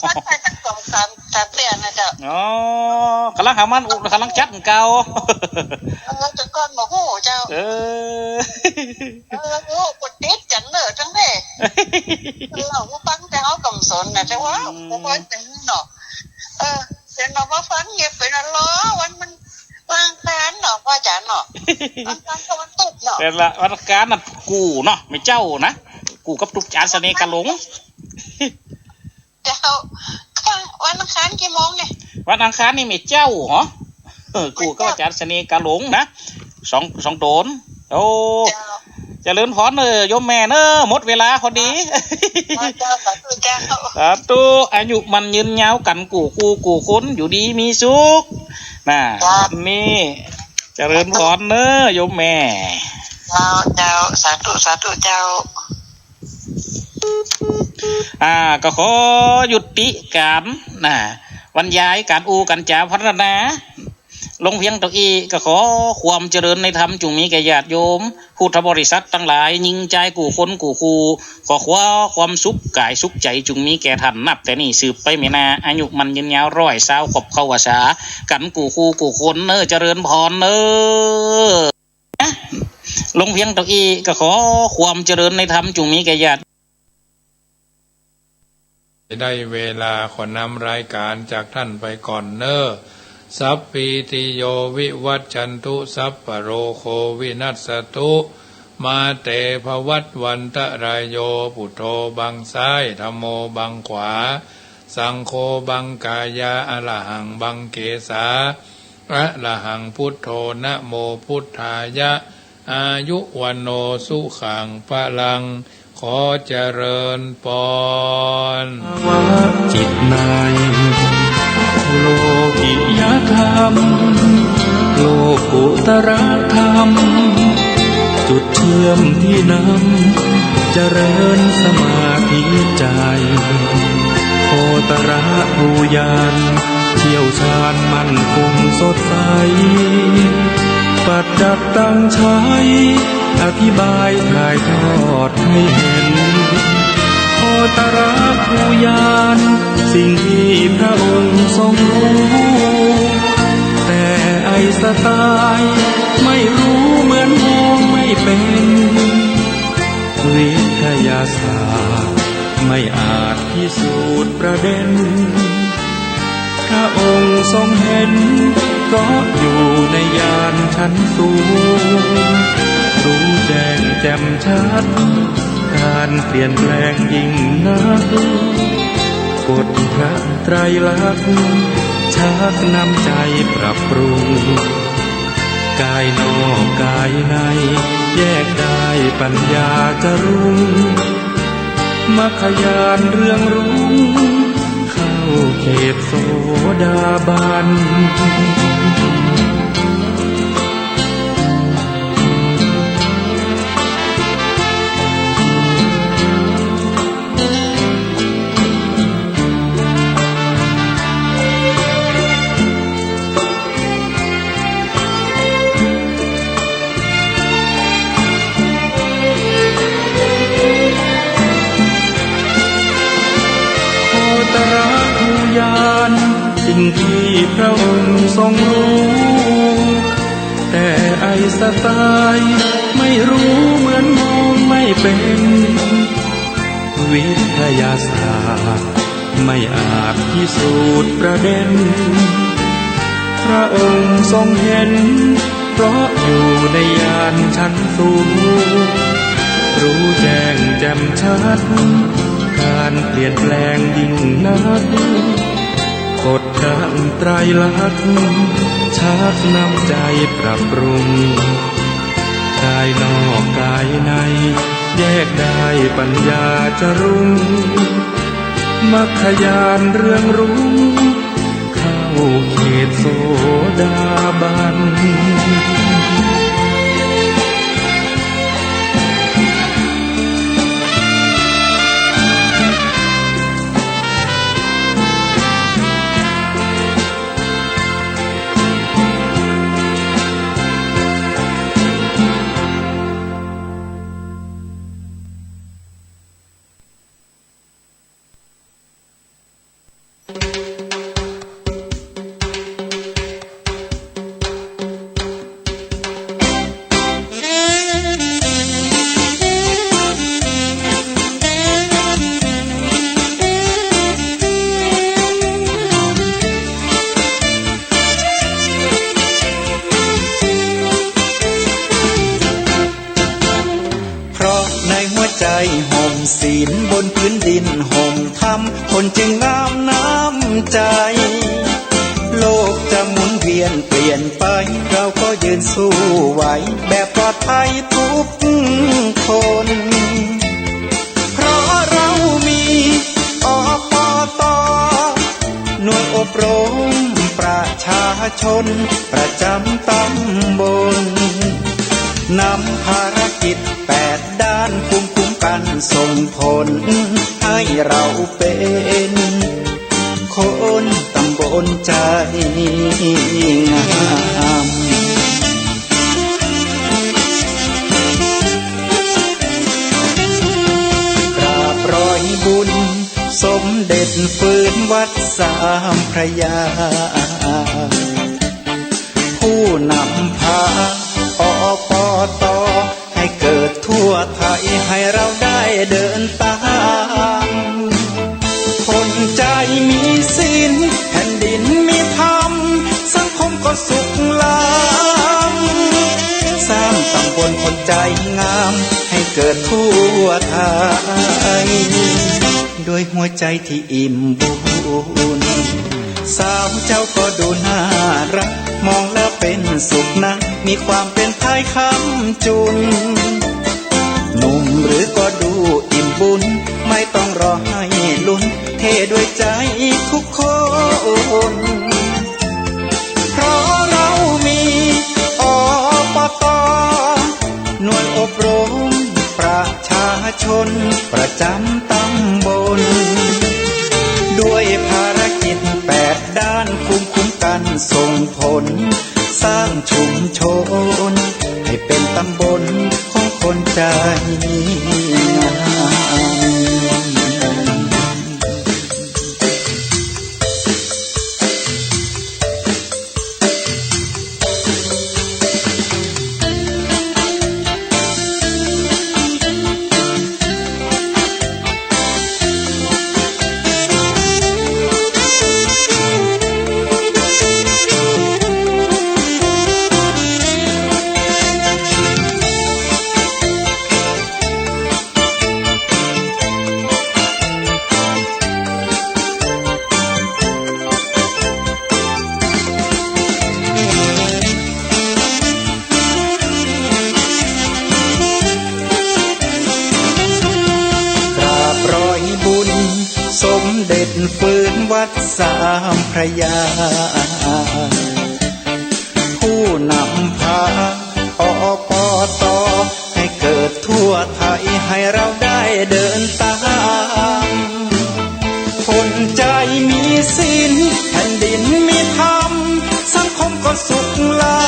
ฟังไปสัก2-3เดือนนะเจ้า อ๋อกำลังหามันกำลังจัดเก่า จนก่อนมาหูเจ้า เออ โอ้กดติดจังเลยจังเลยเราฟังแต่เขากำสนนะแต่ว่าผมว่าเป็นเนาะเดี๋ยวเรามาฟังเงียบไปนะล้อมันวางแผนเนาะว่าอาจารย์เนาะวางแผนมันตุกเนาะ แต่ละวันการน่ะกูเนาะไม่เจ้านะกูกับทุกจานเสน่ห์กะหลง เจ้าวันอังคารกี่โมงเนี่ย วันอังคารนี่ไม่เจ้าเหรอกูก็อาจารย์เสน่ห์กะหลงนะสองโดนโอ้เจริญพรโยมแม่หมดเวลาพอดี เจ้าสาธุเจ้า สาธุอายุมันยืนยาวกันกูคนอยู่ดีมีสุขน่ะนี่เจริญพรโยมแม่ เจ้าสาธุเจ้า ก็ขอยุติการบรรยายการกันจาพัฒนาลงเพียงตัวอีก็ขอความเจริญในธรรมจงมีแก่ญาติโยมพุทธบริษัททั้งหลายยิงใจกูคนกูครูขอความสุขกายสุขใจจงมีแก่ท่านนับแต่นี่สืบไปไม่นาอายุมันยืนยาว100 ขบเข้าวาสากันกูครูกูคนเจริญพรลงเพียงตัวอีก็ขอความเจริญในธรรมจงมีแก่ญาติได้เวลาขอนำรายการจากท่านไปก่อนสัพพิติโยวิวัชชันตุสัพพะโรโควินัสสตุมาเตภวัตวันตรายโยพุทโธบังซ้ายธัมโมบังขวาสังโฆบังกายาอะระหังบังเกสาอะระหังพุทโธนะโมพุทธายะอายุวันโนสุขังพลังขอเจริญปอนว่าจิตในโลกิยธรรมโลกุตระธรรมจุดเชื่อมที่นำเจริญสมาธิใจโคตระภูยานเชี่ยวชาญมั่นคงสดใสปัจจับตั้งใช้อธิบายถ่ายทอดให้เห็นโคตระภูยานสิ่งที่พระองค์ทรงรู้แต่ไอสไตล์ไม่รู้เหมือนมองไม่เป็นวิทยาศาสตร์ไม่อาจพิสูจน์ประเด็นพระองค์ทรงเห็นเพราะอยู่ในญาณชั้นสูงรู้แจ้งแจ่มชัดการเปลี่ยนแปลงยิ่งนักกฎพระไตรลักษณ์ชักนำใจปรับปรุงกายนอกกายในแยกได้ปัญญาจะรุ่งมรรคญาณเรื่องรุ่งเข้าเขตโสดาบันสิ่งที่พระองค์ทรงรู้แต่ไอสไตล์ไม่รู้เหมือนมองไม่เป็นวิทยาศาสตร์ไม่อาจพิสูจน์ประเด็นพระองค์ทรงเห็นเพราะอยู่ในญาณชั้นสูงรู้แจ้งแจ่มชัดการเปลี่ยนแปลงยิ่งนักกฎทางไตรลักษณ์ชักนำใจปรับปรุงกายนอกกายในแยกได้ปัญญาจะรุ่งมรรคญาณเรื่องรุ่งเข้าเขตโสดาบัน ใจห่มศีลบนพื้นดินห่มธรรมคนจึงงามน้ำใจ โลกจะหมุนเวียนเปลี่ยนไปเราก็ยืนสู้ไหวแบบปลอดภัยทุกคน เพราะเรามีอปต.หน่วยอบรมประชาชนประจำตำบลนำภารกิจ8 ด้านคุ้มกันส่งผลให้เราเป็นคนตำบลใจงามกราบร้อยบุญสมเด็จฟื้นวัดสามพระยาผู้นำพาอปต.ให้เกิดทั่วไทยให้เราได้เดินตามคนใจมีศีลแผ่นดินมีธรรมสังคมก็สุขล้ำสร้างตำบลคนใจงามให้เกิดทั่วไทยด้วยหัวใจที่อิ่มบุญสาวเจ้าก็ดูน่ารักมองแล้วเป็นสุขนะมีความเป็นไทยค้ำจุนหนุ่มหรือก็ดูอิ่มบุญไม่ต้องรอให้ลุ้นเทด้วยใจทุกคนเพราะเรามีอปต.หน่วยอบรมประชาชนประจำตำบลด้วยภารกิจ8 ด้านคุ้มกันส่งผลสร้างชุมชนให้เป็นตำบลของคนใจงามสมเด็จฟื้นวัดสามพระยาผู้นำพาอปต.ให้เกิดทั่วไทยให้เราได้เดินตามคนใจมีศีลแผ่นดินมีธรรมสังคมก็สุขล้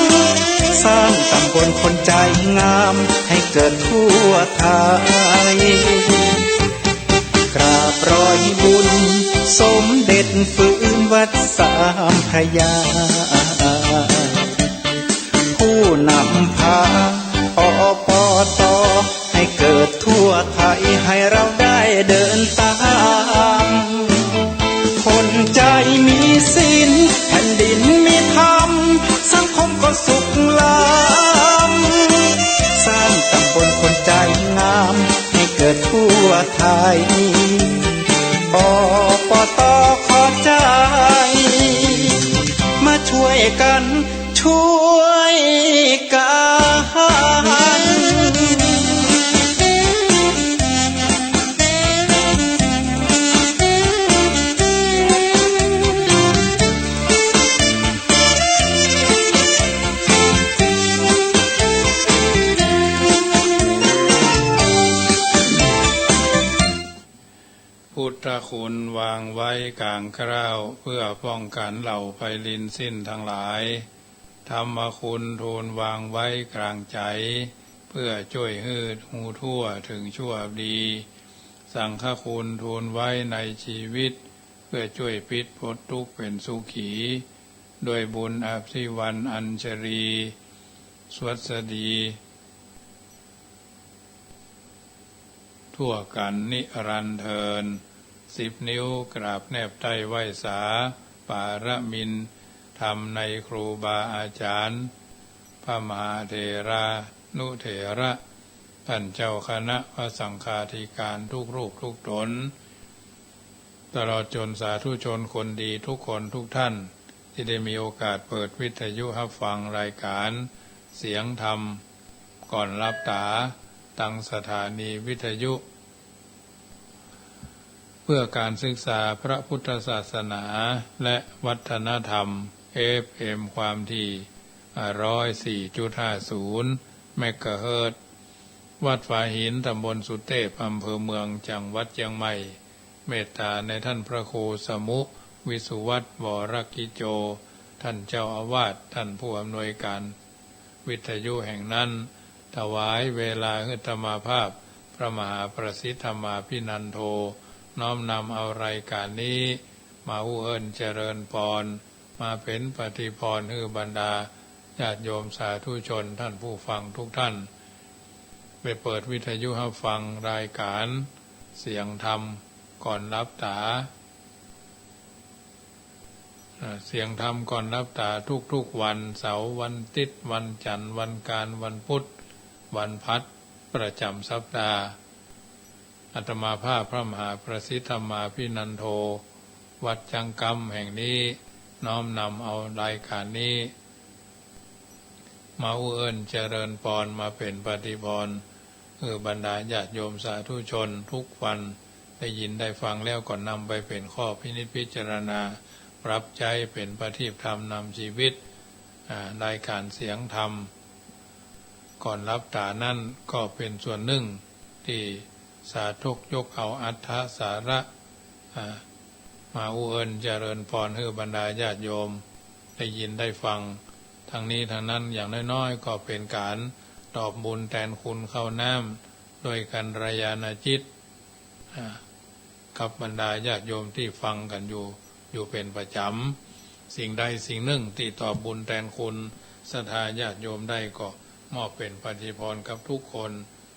ำสร้างตำบลคนใจงามให้เกิดทั่วไทยกราบร้อยบุญสมเด็จฟื้นวัดสามพระยาผู้นำพาอปต.ให้เกิดทั่วไทยให้เราได้เดินตามคนใจมีศีลแผ่นดินมีธรรมสังคมก็สุขล้ำสร้างตำบลคนใจงามให้เกิดทั่วไทยอปต.ขอบใจมาช่วยกันช่วยกัน พุทธคุณวางไว้กลางคราวเพื่อป้องกันเหล่าไพลินสิ้นทั้งหลายธรรมคุณทูลวางไว้กลางใจเพื่อช่วยฮืดหูทั่วถึงชั่วดีสังฆคุณทูลไว้ในชีวิตเพื่อช่วยปิดพ้นทุกข์เป็นสุขีด้วยบุญอภิวันอัญชรีสวัสดีทั่วกันนิรันดร์เทิน10 นิ้วกราบแนบใต้ไหว้สาปารมินทำในครูบาอาจารย์พระมหาเถรานุเถระ ท่านเจ้าคณะพระสังฆาธิการทุกรูปทุกตนตลอดจนสาธุชนคนดีทุกคนทุกท่านที่ได้มีโอกาสเปิดวิทยุรับฟังรายการเสียงธรรมก่อนรับตาตั้งสถานีวิทยุเพื่อการศึกษาพระพุทธศาสนาและวัฒนธรรม FM ความถี่104.50 เมกะเฮิรตซ์วัดฝาหินตำบลสุเทพอำเภอเมืองจังหวัดเชียงใหม่เมตตาในท่านพระครูสมุวิสุวัตรวรกิโจท่านเจ้าอาวาสท่านผู้อำนวยการวิทยุแห่งนั้นถวายเวลาให้ธรรมาภาพพระมหาประสิทธธรรมาภินันโทน้อมนำเอารายการนี้มาอุเอิญเจริญพรมาเป็นปฏิพรให้บรรดาญาติโยมสาธุชนท่านผู้ฟังทุกท่านไปเปิดวิทยุให้ฟังรายการเสียงธรรมก่อนรับตาเสียงธรรมก่อนรับตาทุกๆวันเสาร์วันอาทิตย์วันจันทร์วันการวันพุธวันพัดประจำสัปดาห์อาตมาภาพพระมหาประสิทธธรรมาภินันโทวัดจังกำแห่งนี้น้อมนำเอารายการนี้มาอุเอิญเจริญพรมาเป็นปฏิพรบรรดาญาติโยมสาธุชนทุกวันได้ยินได้ฟังแล้วก่อนนำไปเป็นข้อพินิจพิจารณาปรับใจเป็นปฏิปธรรมนำชีวิตรายการเสียงธรรมก่อนรับตานั่นก็เป็นส่วนหนึ่งที่สาธุยกเอาอัตถสาระมาอุเอิญเจริญพรให้บรรดาญาติโยมได้ยินได้ฟังทั้งนี้ทั้งนั้นอย่างน้อยๆก็เป็นการตอบบุญแทนคุณเข้าน้ำโดยกันรยาณจิตกับบรรดาญาติโยมที่ฟังกันอยู่เป็นประจำสิ่งใดสิ่งหนึ่งที่ตอบบุญแทนคุณศรัทธาญาติโยมได้ก็มอบเป็นปฏิพรกับทุกคน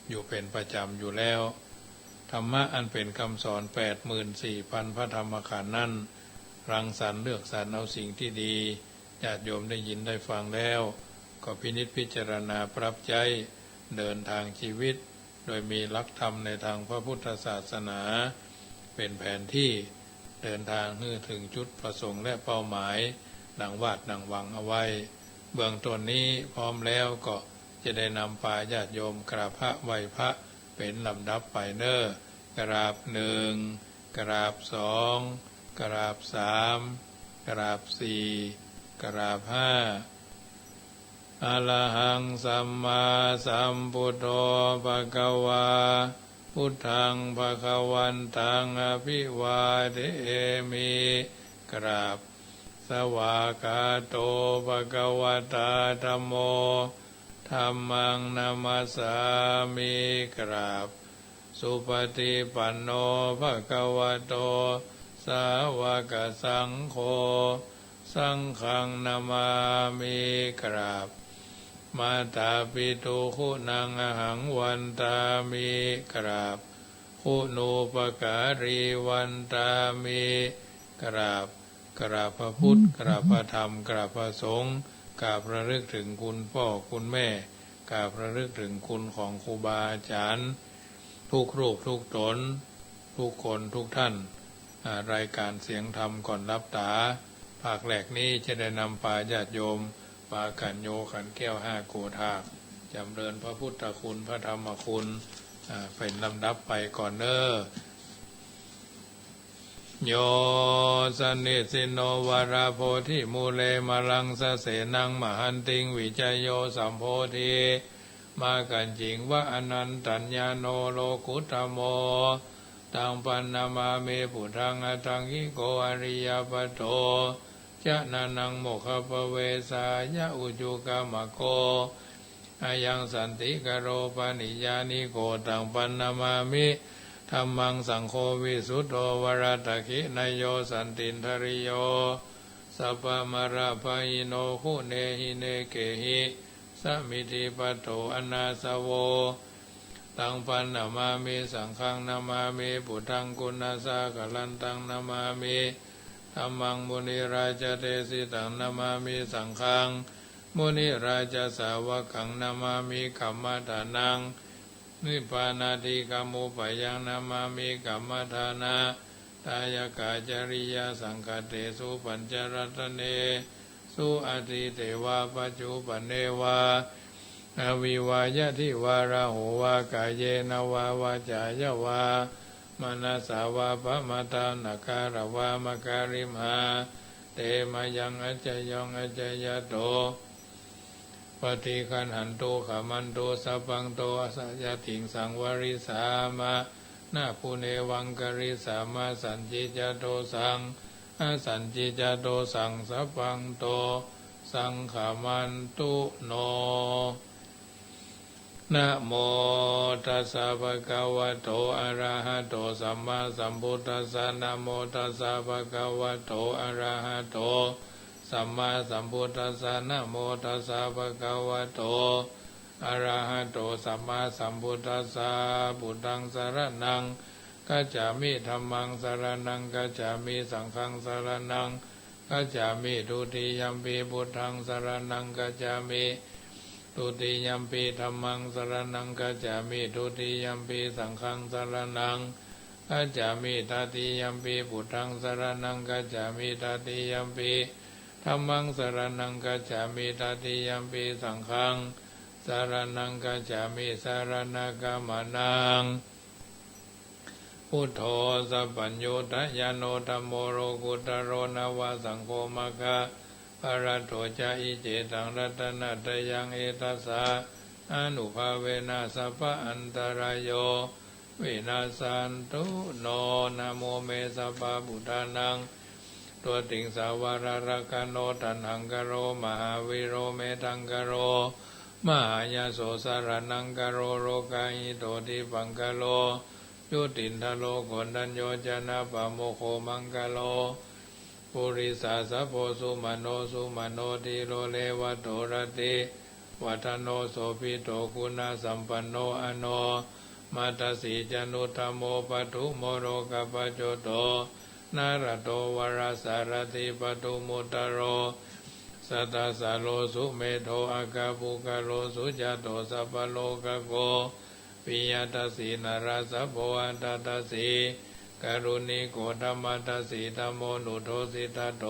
อยู่เป็นประจำอยู่แล้วธรรมะอันเป็นคำสอน 84,000 พระธรรมขันธ์นั้นรังสรรค์เลือกสรรเอาสิ่งที่ดีญาติโยมได้ยินได้ฟังแล้วก็พินิจพิจารณาปรับใจเดินทางชีวิตโดยมีหลักธรรมในทางพระพุทธศาสนาเป็นแผนที่เดินทางให้ถึงจุดประสงค์และเป้าหมายดังวาดดังหวังเอาไว้เบื้องต้นนี้พร้อมแล้วก็จะได้นำพาญาติโยมกราบพระไหว้พระเป็นลำดับไปเน้อกราบหนึ่งกราบสองกราบสามกราบสี่กราบห้าอะระหังสัมมาสัมพุทโธภะคะวาพุทธังภะคะวันตังอภิวาเทมิกราบสวากาโตภะคะวตาธัมโมธัมมังนามัสสามิกราบสุปฏิปันโนภะคะวะโตสาวกสังโฆสังฆังนามามิกราบมาตาปิตุคุณังอหังวันตามิกราบคุณูปการีวันตามิกราบกราบพระพุทธกราบพระธรรมกราบพระสงฆ์กราบระลึกถึงคุณพ่อคุณแม่กราบระลึกถึงคุณของครูบาอาจารย์ทุกรูปทุกตนทุกคนทุกท่านรายการเสียงธรรมก่อนรับตาภาคแรกนี้จะได้นำพาญาติโยมปากันโยขันแก้ว5โกธาจำเริญพระพุทธคุณพระธรรมคุณเป็นลำดับไปก่อนเน้อโยสนิสิโนวราโพธิมูเลมลังสเสนังมหันติงวิจโยสัมโพธิมากันจริงว่าอนันตัญญาโนโลกุตโมตังปันนามาเมปุถังอตังกิโกอริยปัตโตจะนานังโมคปเวสายะอุจุกามโกอายังสันติกโรปนิยานิโกตังปันนามามิธัมมังสังโฆวิสุทโธวรตคินายโยสันตินทริโยสัพพมราภอิโนหุเนหิเนเกหิสมิธิปัตโตอนาสโวตังปันนามามิสังฆังนามามิพุทธังกุณาสากลันตังนามามิธัมมังมุนิราชเตสิตังนามามิสังฆังมุนิราชสาวกังนามามิคัมมัตานัง นิพพานาติกามุปยังนามามิกัมมทานาตายกาจริยาสังคเตสุปัญจรัตเนสุอติเตวาปัจจุปเนวาอวิวายะทิวาราหูวากายเยนวาวาจายะวามนัสสาวาปะมาตานาการวามการิมหาเตมายังอัจจยองอัจจยโตปฏิคันหันโตขมันโตสัพพังโตสัจติงสังวริสามานาภูเนวังกริสามาสันจิจโตสังสันจิจโตสังสัพพังโตสังขมันตุโนนะโมตัสสะภะคะวะโตอะระหะโตสัมมาสัมพุทธัสสะนะโมตัสสะภะคะวะโตอะระหะโตสัมมาสัมพุทธัสสะนะโมตัสสะภะคะวะโตอะระหะโตสัมมาสัมพุทธัสสะพุทธังสรณังกัจฉามิธัมมังสรณังกัจฉามิสังฆังสรณังกัจฉามิทุติยัมปิพุทธังสรณังกัจฉามิทุติยัมปิธัมมังสรณังกัจฉามิทุติยัมปิสังฆังสรณังกัจฉามิตติยัมปิพุทธังสรณังกัจฉามิตติยัมปิธัมมังสรณังกัจฉามิตติยัมปิสังฆังสรณังกัจฉามิสรณกัมมนังพุทโธสัพพัญญุตยานโนธัมโมโรกุตโรนวาสังโฆมะคะปะระโตจาอิเจตังรัตนะตยังเอตัสสะอนุภาเวนะสัพพะอันตรายโยวินาสันตุโนนะโมเมสัพพะพุทธานังตัวติงสาวาระกะโนตันหังกโรมหาวิโรเมตังกโรมหายาโสสารนังกโรโรกาหิโตติปังกโลยุตินทโลโกนดัญโยจนะปะโมโคมังกโลปุริสาสะโพสุมโนสุมโนติโลเลวะโตรติวัฒโนโสภิโตคุณาสัมปันโนอโนมาตสีจนุธรรมโมปทุโมโรกปัจโจโตนารโตวรสารติปทุมุตโรสัตตสาโลสุเมโทอากาปุกโลสุจโตสัพพโลกโกปิยตัสสีนาราสโพอัตตัสสีกรุณิโกธรรมตัสสีธัมโมนุโทสิตโต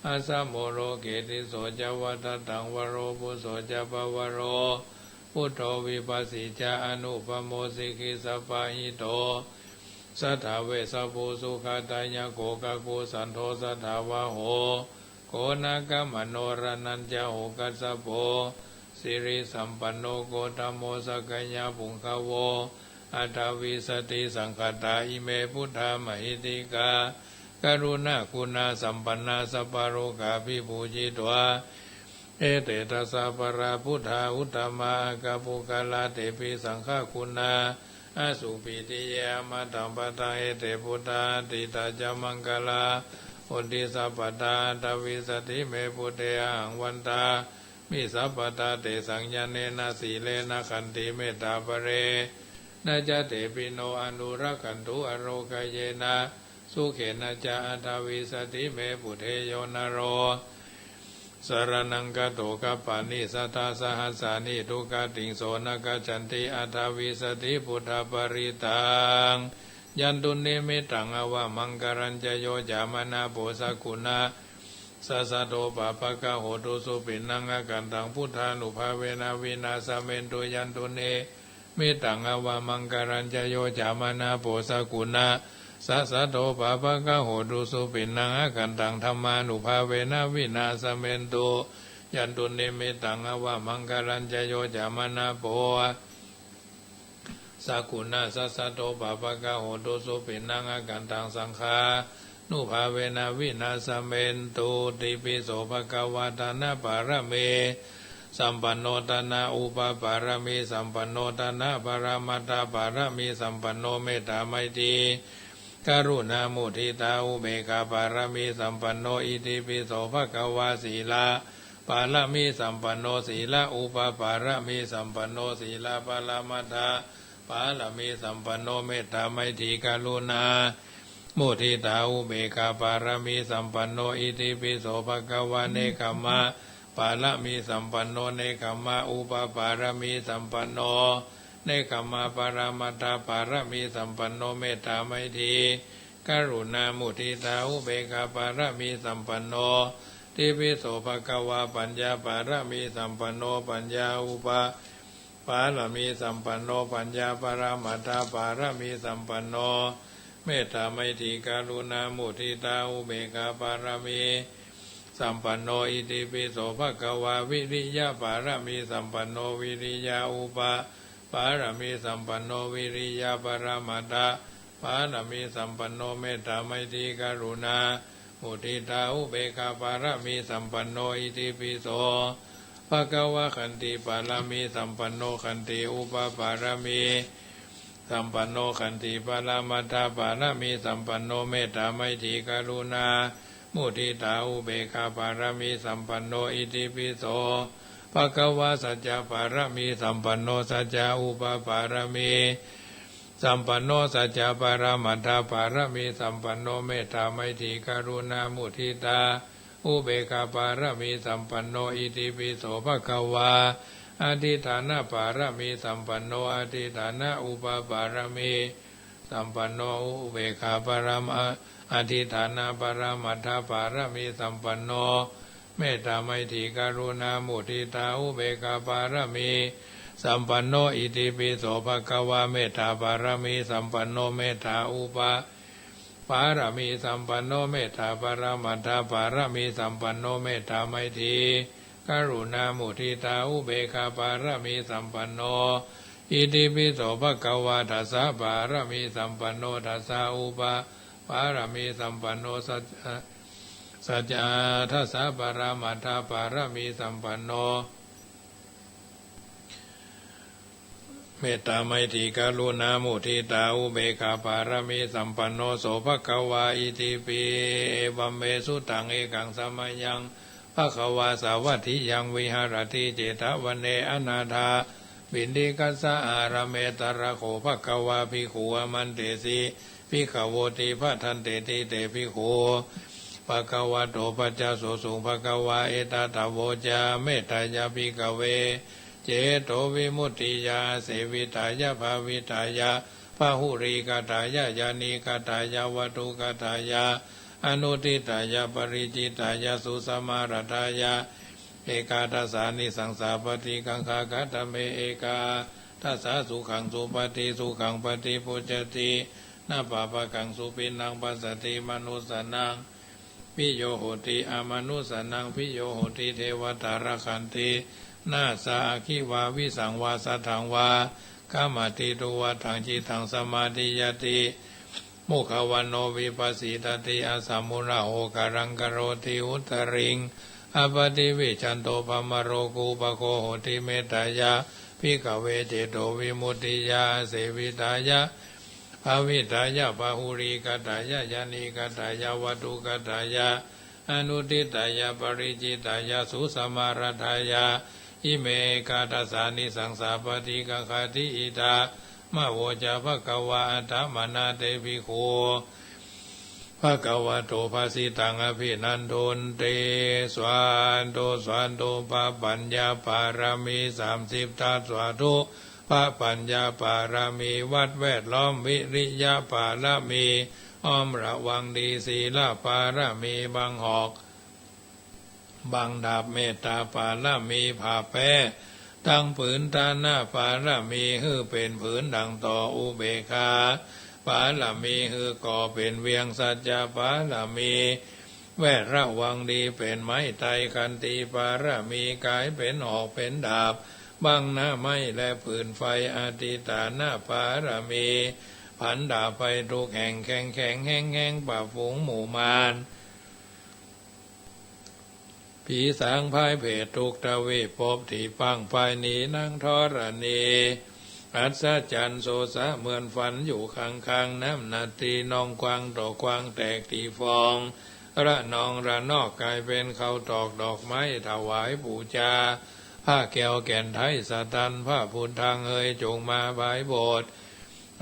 อาสะโมโรเกติโสจวัตตังวโรปุโสจปวโรพุทโธวิปัสสิจาอนุปโมสิกิสัพพะหิโตสัทธาเวสะภูสุขตายะโกกะกุสันโทสัทธาวะโหโกนากะมโนรนัญจโหกัสสะโพสิริสัมปันโนโกธัมโมสกกัญญาปุงคโวอัตถวิสติสังคตาอิเมพุทธามหิติกากรุณาคุณาสัมปันนาสัพพโรกาภิปูจิตวาเอเตตัสสะปะราพุทธาอุตตมากาปุกาลาเตปิสังฆคุณาอสุปิติยามาตัมปะตาเอเตพุทธาติตาจามังกลาอุติสัพพตาตวิสติเมพุทเทหังวันตามิสัพพตาเตสังญาเนนะสีเลนะขันติเมตตาปเรนะจเตปิโนอนุรักขันตุอโรกเยนะสุเขนะจาอัตวิสติเมพุทเทโยนโรสารนังกโตกัปปานิสัทธาสหัสสานิทุกขติงโสนกัจฉันติอัตวิสติพุทธปริตังยันตุนิมิตังอวะมังกรัญจโยจามนาโภสกุณาสัสสะโตปะปะกะโหตุสุปินังอากันตังพุทธานุภาเวนะวินาสเมนตุยันตุเนมิตังอวะมังกรัญจโยจามนาโภสกุณาสัสสะโตปะปะกะโหตุสุปินังอากันตังธรรมานุภาเวนะวินาสเมนตุยันตุเนมิตังอวะมังกรัญจโยจามนาโภสกุณาสัสสะโตปะปะกะโหตุสุปินังอากันตังสังฆานุภาเวนะวินาสเมนตุติปิโสภะคะวะตานะปารเมสัมปันโนตนะอุปปารมีสัมปันโนตนะปรมัตถปารมีสัมปันโนเมตตาไมตรีกรุณามุทิตาอุเบกขาปารมีสัมปันโนอิติปิโสภะคะวะศีลาปารมีสัมปันโนศีลาอุปปารมีสัมปันโนศีลาปรมัตถปารมีสัมปันโนเมตตาไมตรีกรุณามุทิตาอุเบกขาปารมีสัมปันโนอิติปิโสภะคะวะเนกขัมมะปารมีสัมปันโนเนกขัมมะอุปปารมีสัมปันโน เนกขมาปารามัตถปารมีสัมปันโนเมตตาไมตรีกรุณามุทิตาอุเบกขาปารมีสัมปันโนทิปิโสภควาปัญญาปารมีสัมปันโนปัญญาอุปาปารมีสัมปันโนปัญญาปรามัตถปารมีสัมปันโนเมตตาไมตรีกรุณามุทิตาอุเบกขาปารมีสัมปันโนอิติปิโสภควาวิริยะปารมีสัมปันโนวิริยะอุปาปารมีสัมปันโนวิริยะปรามัตถปารมีสัมปันโนเมตตาไมตรีกรุณามุทิตาอุเบกขาปารมีสัมปันโนอิติปิโสภควะขันติปารมีสัมปันโนขันติอุปปารมีสัมปันโนขันติปรามัตถปารมีสัมปันโนเมตตาไมตรีกรุณามุทิตาอุเบกขาปารมีสัมปันโนอิติปิโสภควะสัจจะปารมีสัมปันโนสัจจะอุปปารมีสัมปันโนสัจจะปารามัตถปารมีสัมปันโนเมตตาไมตรีกรุณามุทิตาอุเบกขาปารมีสัมปันโนอิติปิโสภควาอธิฐานะปารมีสัมปันโนอธิฐานะอุปปารมีสัมปันโนอุเบกขาปารมอธิฐานะปารามัตถปารมีสัมปันโนเมตตาไมตรีกรุณามุทิตาอุเบกขาปารมีสัมปันโนอิติปิโสภควาเมตตาปารมีสัมปันโนเมตตาอุปาปารมีสัมปันโนเมตตาปรามัตถปารมีสัมปันโนเมตตาไมตรีกรุณามุทิตาอุเบกขาปารมีสัมปันโนอิติปิโสภควาทัสสะปารมีสัมปันโนทัสสะอุปาปารมีสัมปันโนสัจจะทัสสะปรามัตถปารมีสัมปันโนเมตตาไมตรีกรุณามุทิตาอุเบกขาปารมีสัมปันโนโสภควาอิติปิเอวัมเมสุตังเอกังสมัยยังภควาสาวัตถิยังวิหารติเจตวันเนอนาถาบินดิกัสสะอารเมตระโขภควาภิกขุอมันเตสีภิกขโวติภทันเตติเตภิกขุภควาโตปัจจโสสุภควาเอตตะโวจาเมตตายาภิกขเวเจโตวิมุตติยาเสวิตายาภาวิตายาพหุริกตายายานิกตายาวัตุกตายาอนุติตายาปริจิตายาสุสมารตายาเอกาทัสสานิสังสาปฏิกังคากัตเมเอกาทัสสาสุขังสุปฏิสุขังปฏิปุจจตินาปาปะกังสุปินังปัสสติมนุสนังพิโยโหติอามนุสนังพิโยโหติเทวตารคันตินาสาคิวาวิสังวาสัทธังวากามาติตุวะทังจิตังสมาธิยติมุขวันโนวิปัสสิตติอาสัมมุระโหการังกโรติอุตริงอปติวิจันโตปมโรกูปโคโหติเมตตายาภิกขเวเจโตวิมุตติยาเสวิตายาภาวิตายาภาหุริกตายายานิกตายาวัตุกตายาอนุติตายาปริจิตายาสุสมารทายาอิเมกาทัสสานิสังสาปฏิกังคติอิตามะโวจาภควาอัตถมนาเตภิกขุภควโตภาสิตังอภินันโทนเตสวันโตสวันโตปะปัญญาปารมี30ทัสสวาทุปะปัญญาปารมีวัดแวดล้อมวิริยะปารมีอ้อมระวังดีศีลปารมีบังหอกบังดาบเมตตาปารมีผ่าแป้ตั้งผืนตาหน้าปารมีฮือเป็นผืนดังต่ออุเบกขาปารมีฮือก่อเป็นเวียงสัจจะปารมีแวดระวังดีเป็นไม้ไตคันตีปารมีกายเป็นหอกเป็นดาบบังหน้าไม้และผืนไฟอธิตาหน้าปารมีผันดาไปทุกแห่งแข็งแข็งแห้งแห้งป่าฝูงหมู่มารผีสางพายเพศทุกตะเวปบที่ปังไปหนีนั่งทรณีอัศจรรย์โสสะเหมือนฝันอยู่ข้างน้ำนาตีนองกวางดอกกวางแตกที่ฟองระนองระนอกกลายเป็นเขาตอกดอกไม้ถวายบูชาผ้าแก้วแก่นไทยสตันผ้าพุทธังเฮยจงมาบายโบสถ์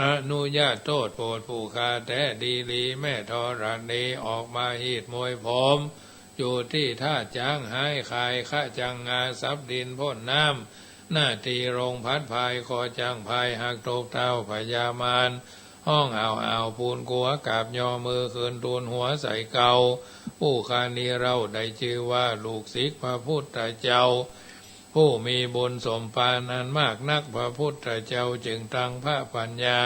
อนุญาตโทษโปรดผู้คาแต่ดีลีแม่ทรณีออกมาหีดมวยผมอยู่ที่ท่าจ้างหายคายข้าจังงาซับดินพ่นน้ำ หน้าตีโรงพัดพายคอจ้างพายหักตกเท้าพญามารห้องอ่าวปูนกัวกาบยอมือคืนตูนหัวใส่เกาผู้คานี้เราได้ชื่อว่าลูกศิษย์พระพุทธเจ้าผู้มีบุญสมปานอันมากนักพระพุทธเจ้าจึงตั้งพระปัญญา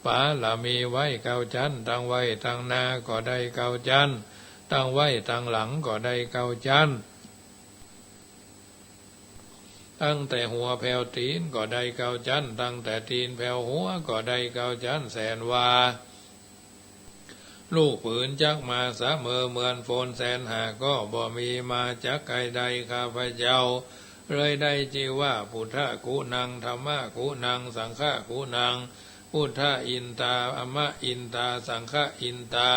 ปาละมีไว้เกาจันตั้งไว้ตั้งนาก็ได้เกาจันตั้งไว้ตั้งหลังก็ได้เกาจันตั้งแต่หัวแผ่วตีนก็ได้เกาจันตั้งแต่ตีนแผ่วหัวก็ได้เกาจันแสนวาลูกปืนจักมาสะเมอเหมือนโฟนแสนหาก็บ่มีมาจักไกใดข้าพเจ้าเลยได้ชื่อว่าพุทธกุนังธรรมกุนังสังฆกุนังพุทธอินตาอมะอินตาสังฆอินตา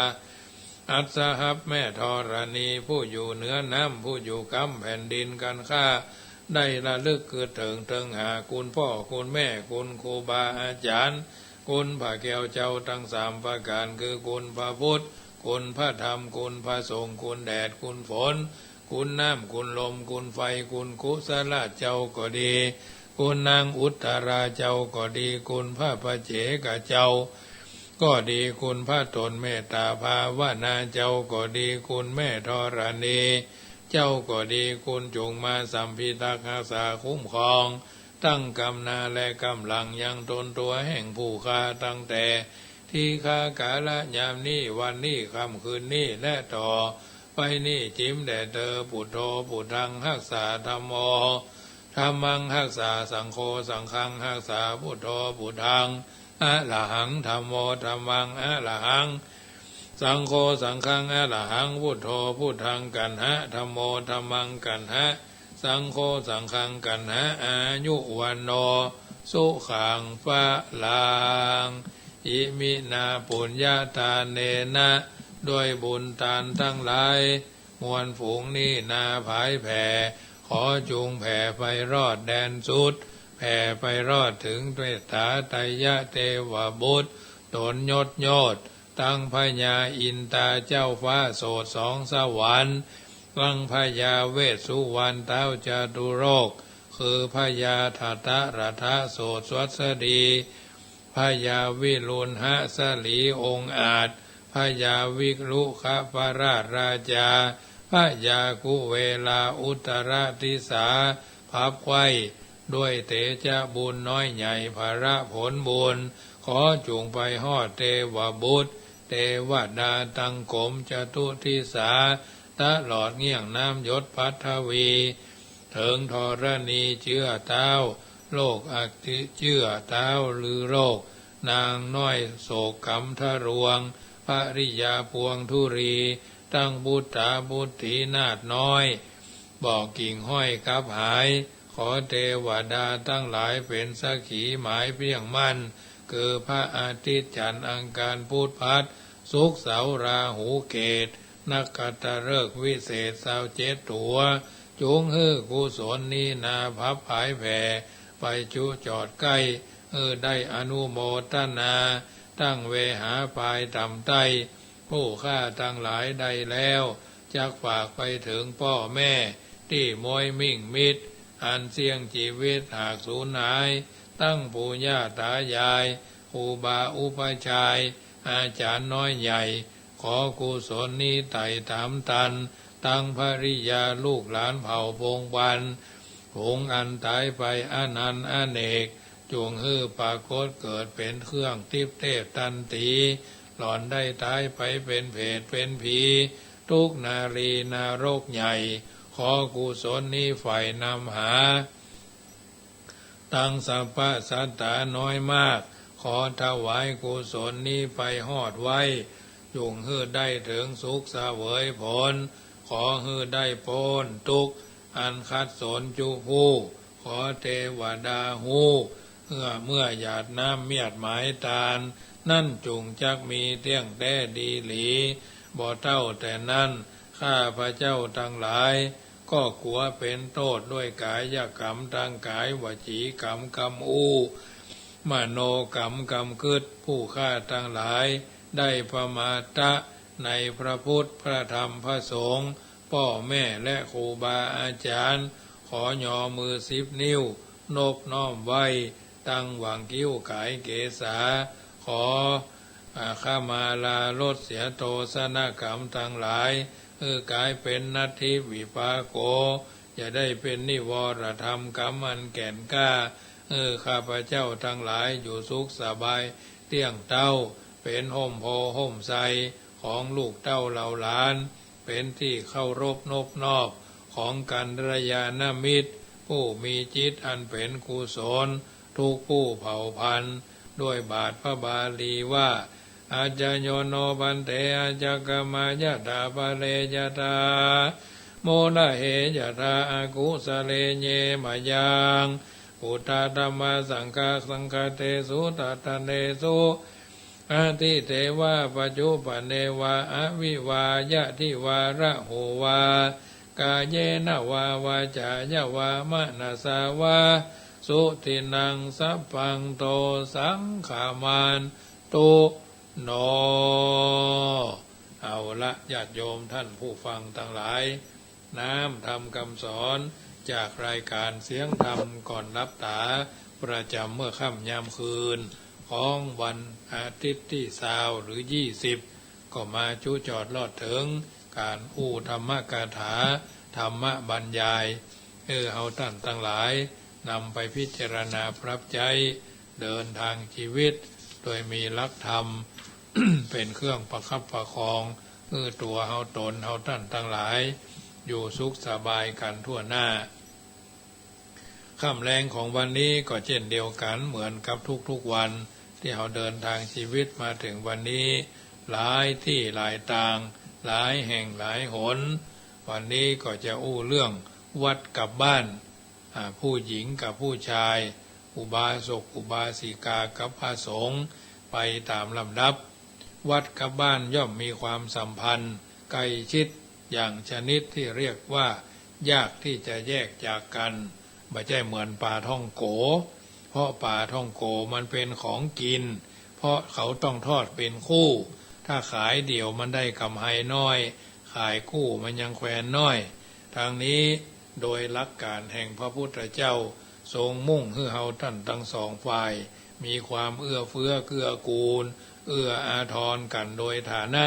อัศหับแม่ธรณีผู้อยู่เหนือน้ำผู้อยู่กำแผ่นดินกันข้าได้ระลึกคือถึงหาคุณพ่อคุณแม่คุณครูบาอาจารย์คุณพระแก้วเจ้าทั้งสามประการคือคุณพระพุทธคุณพระธรรมคุณพระสงฆ์คุณแดดคุณฝนคุณน้ำคุณลมคุณไฟคุณกุศลเจ้าก็ดีคุณนางอุตราเจ้าก็ดีคุณพระปัจเจกเจ้าก็ดีคุณพระตนเมตตาภาวนาเจ้าก็ดีคุณแม่ธรณีเจ้าก็ดีคุณจงมาสัมพิทักษ์รักษาคุ้มครองตั้งกำนาและกำลังยังตนตัวแห่งผู้ฆ่าตั้งแต่ที่ฆ่ากาละยามนี้วันนี้ค่ำคืนนี้และต่อไปนี่จิ้มแด่เธอปุถโธปุถังรักษาธัมโมธัมมังรักษาสังโฆสังฆังรักษาพุทโธพุทธังอะระหังธัมโมธัมมังอะระหังสังโฆสังฆังอะระหังพุทโธพุทธังกันหะธัมโมธัมมังกันหะสังโฆสังฆังกันหะอายุวันโนสุขังภะลังอิมินาปุญญาตาเนนะด้วยบุญทานทั้งหลายมวลฝูงนี้นาภายแผ่ขอจุงแผ่ไปรอดแดนสุดแผ่ไปรอดถึงเตถาไตยะเทวบุตรตนยศยอดตั้งพญาอินตาเจ้าฟ้าโสดสองสวรรค์ตั้งพญาเวสสุวรรณเท้าจตุโรคคือพญาทัตตรัฐโสดสวัสดีพญาวิรุณหสลีองค์อาจพญาวิกรุขปราชราชาพญากุเวลาอุตรติสาพับไว้ด้วยเตจาบุญน้อยใหญ่ภาระผลบุญขอจุงไปฮอดเทวบุตรเทวดาตังกรมจตุทิสาตลอดเงี่ยงน้ำยศพัทวีถึงธรณีเชื่อเท้าโลกอัติเชื่อเท้าหรือโรคนางน้อยโศกกำทะรวงภริยาพวงธุรีตั้งบุตตาบุตรีนาถน้อยบอกกิ่งห้อยกับหายขอเทวดาตั้งหลายเป็นสักขีหมายเพียงมั่นคือพระอาทิตย์จันทร์อังคารพุธพฤหัสศุกร์เสาร์ราหูเกตนักขัตฤกษ์วิเศษ27ตัวจุงฮื้อกุศลนี้นาพับผายแผ่ไปจุจอดใกล้ได้อนุโมทนาตั้งเวหาปายต่ำใต้ผู้ฆ่าทั้งหลายได้แล้วจักฝากไปถึงพ่อแม่ที่มวยมิ่งมิตรอันเสี่ยงชีวิตหากสูญหายตั้งปู่ย่าตายายครูบาอุปชฌายอาจารย์น้อยใหญ่ขอกุศลนี้ไต่ถามตันตั้งภริยาลูกหลานเผ่าพงวันผงอันตายไปอนันต์อเนกจงฮื้อปรากฏเกิดเป็นเครื่องทิพเทพตันตีหล่อนได้ตายไปเป็นเพศเป็นผีทุกนารีนารกใหญ่ขอกุศลนี้ไฝ่นำหาตั้งสัพพะสัตตาน้อยมากขอถวายกุศลนี้ไปฮอดไว้จงฮื้อได้ถึงสุขเสวยผลขอฮื้อได้พ้นทุกข์อันคัดสนจุผู้ขอเทวดาหูเมื่อหยาดน้ำเมียดหมายตาลนั่นจุงจักมีเที่ยงแท้ดีหลีบ่เท่าแต่นั้นข้าพระเจ้าทั้งหลายก็กลัวเป็นโทษด้วยกายกรรมทางกายวจีกรรมกรรมมโนกรรมกรรมคืดผู้ฆ่าทั้งหลายได้ประมาทในพระพุทธพระธรรมพระสงฆ์พ่อแม่และครูบาอาจารย์ขอย่อมือ10 นิ้ว นบน้อมไว้ตั้งหวังกิ้วกายเกษาขอข้ามาลาลดเสียโทสนกรรมทั้งหลายกายเป็นนัตถิวิปากโกจะได้เป็นนิวรธรรมกรรมอันแก่นกล้าข้าพเจ้าทั้งหลายอยู่สุขสบายเตี้ยงเต้าเป็นห่มโพห่มใสของลูกเต้าเหล่าหลานเป็นที่เคารพนบนอบของกัลยาณมิตรผู้มีจิตอันเป็นกุศลทุกผู้เผ่าพันธุ์ด้วยบาทพระบาลีว่าอาจโยโนบันเตอาจกมายะตาปะเลยะตาโมนะเหยะตาอากุสะเลเยมะยังพุทธธัมมาสังฆาสังฆเตสุตัตเนสุอาทิเทวะปัจจุปเนวะอวิวายะทิวาระโหวากาเยนะวาวาจายะวามะนาสาวาสุตินังสัพพังโตสังขามานตุโนเอาละญาติโยมท่านผู้ฟังทั้งหลายน้ำทำคำสอนจากรายการเสียงธรรมก่อนรับตาประจำเมื่อค่ำยามคืนของวันอาทิตย์ที่20หรือ20ก็มาจุจอดลอดถึงการธรรมกถาธรรมบรรยายเอาท่านทั้งหลายนำไปพิจารณาปรับใจเดินทางชีวิตโดยมีหลักธรรม เป็นเครื่องประคับประคองตัวเฮาตนเฮาท่านทั้งหลายอยู่สุขสบายกันทั่วหน้าค่ำแรงของวันนี้ก็เช่นเดียวกันเหมือนกับทุกๆวันที่เราเดินทางชีวิตมาถึงวันนี้หลายที่หลายต่างหลายแห่งหลายหนวันนี้ก็จะเรื่องวัดกับบ้านผู้หญิงกับผู้ชายอุบาสกอุบาสิกากับพระสงฆ์ไปตามลำดับวัดกับบ้านย่อมมีความสัมพันธ์ใกล้ชิดอย่างชนิดที่เรียกว่ายากที่จะแยกจากกันไม่ใช่เหมือนปลาท่องโกเพราะปลาท่องโกมันเป็นของกินเพราะเขาต้องทอดเป็นคู่ถ้าขายเดี่ยวมันได้กำไรน้อยขายคู่มันยังแควนน้อยทางนี้โดยหลักการแห่งพระพุทธเจ้าทรงมุ่งให้เฮาท่านทั้งสองฝ่ายมีความเอื้อเฟื้อเกื้อกูลเอื้ออาทรกันโดยฐานะ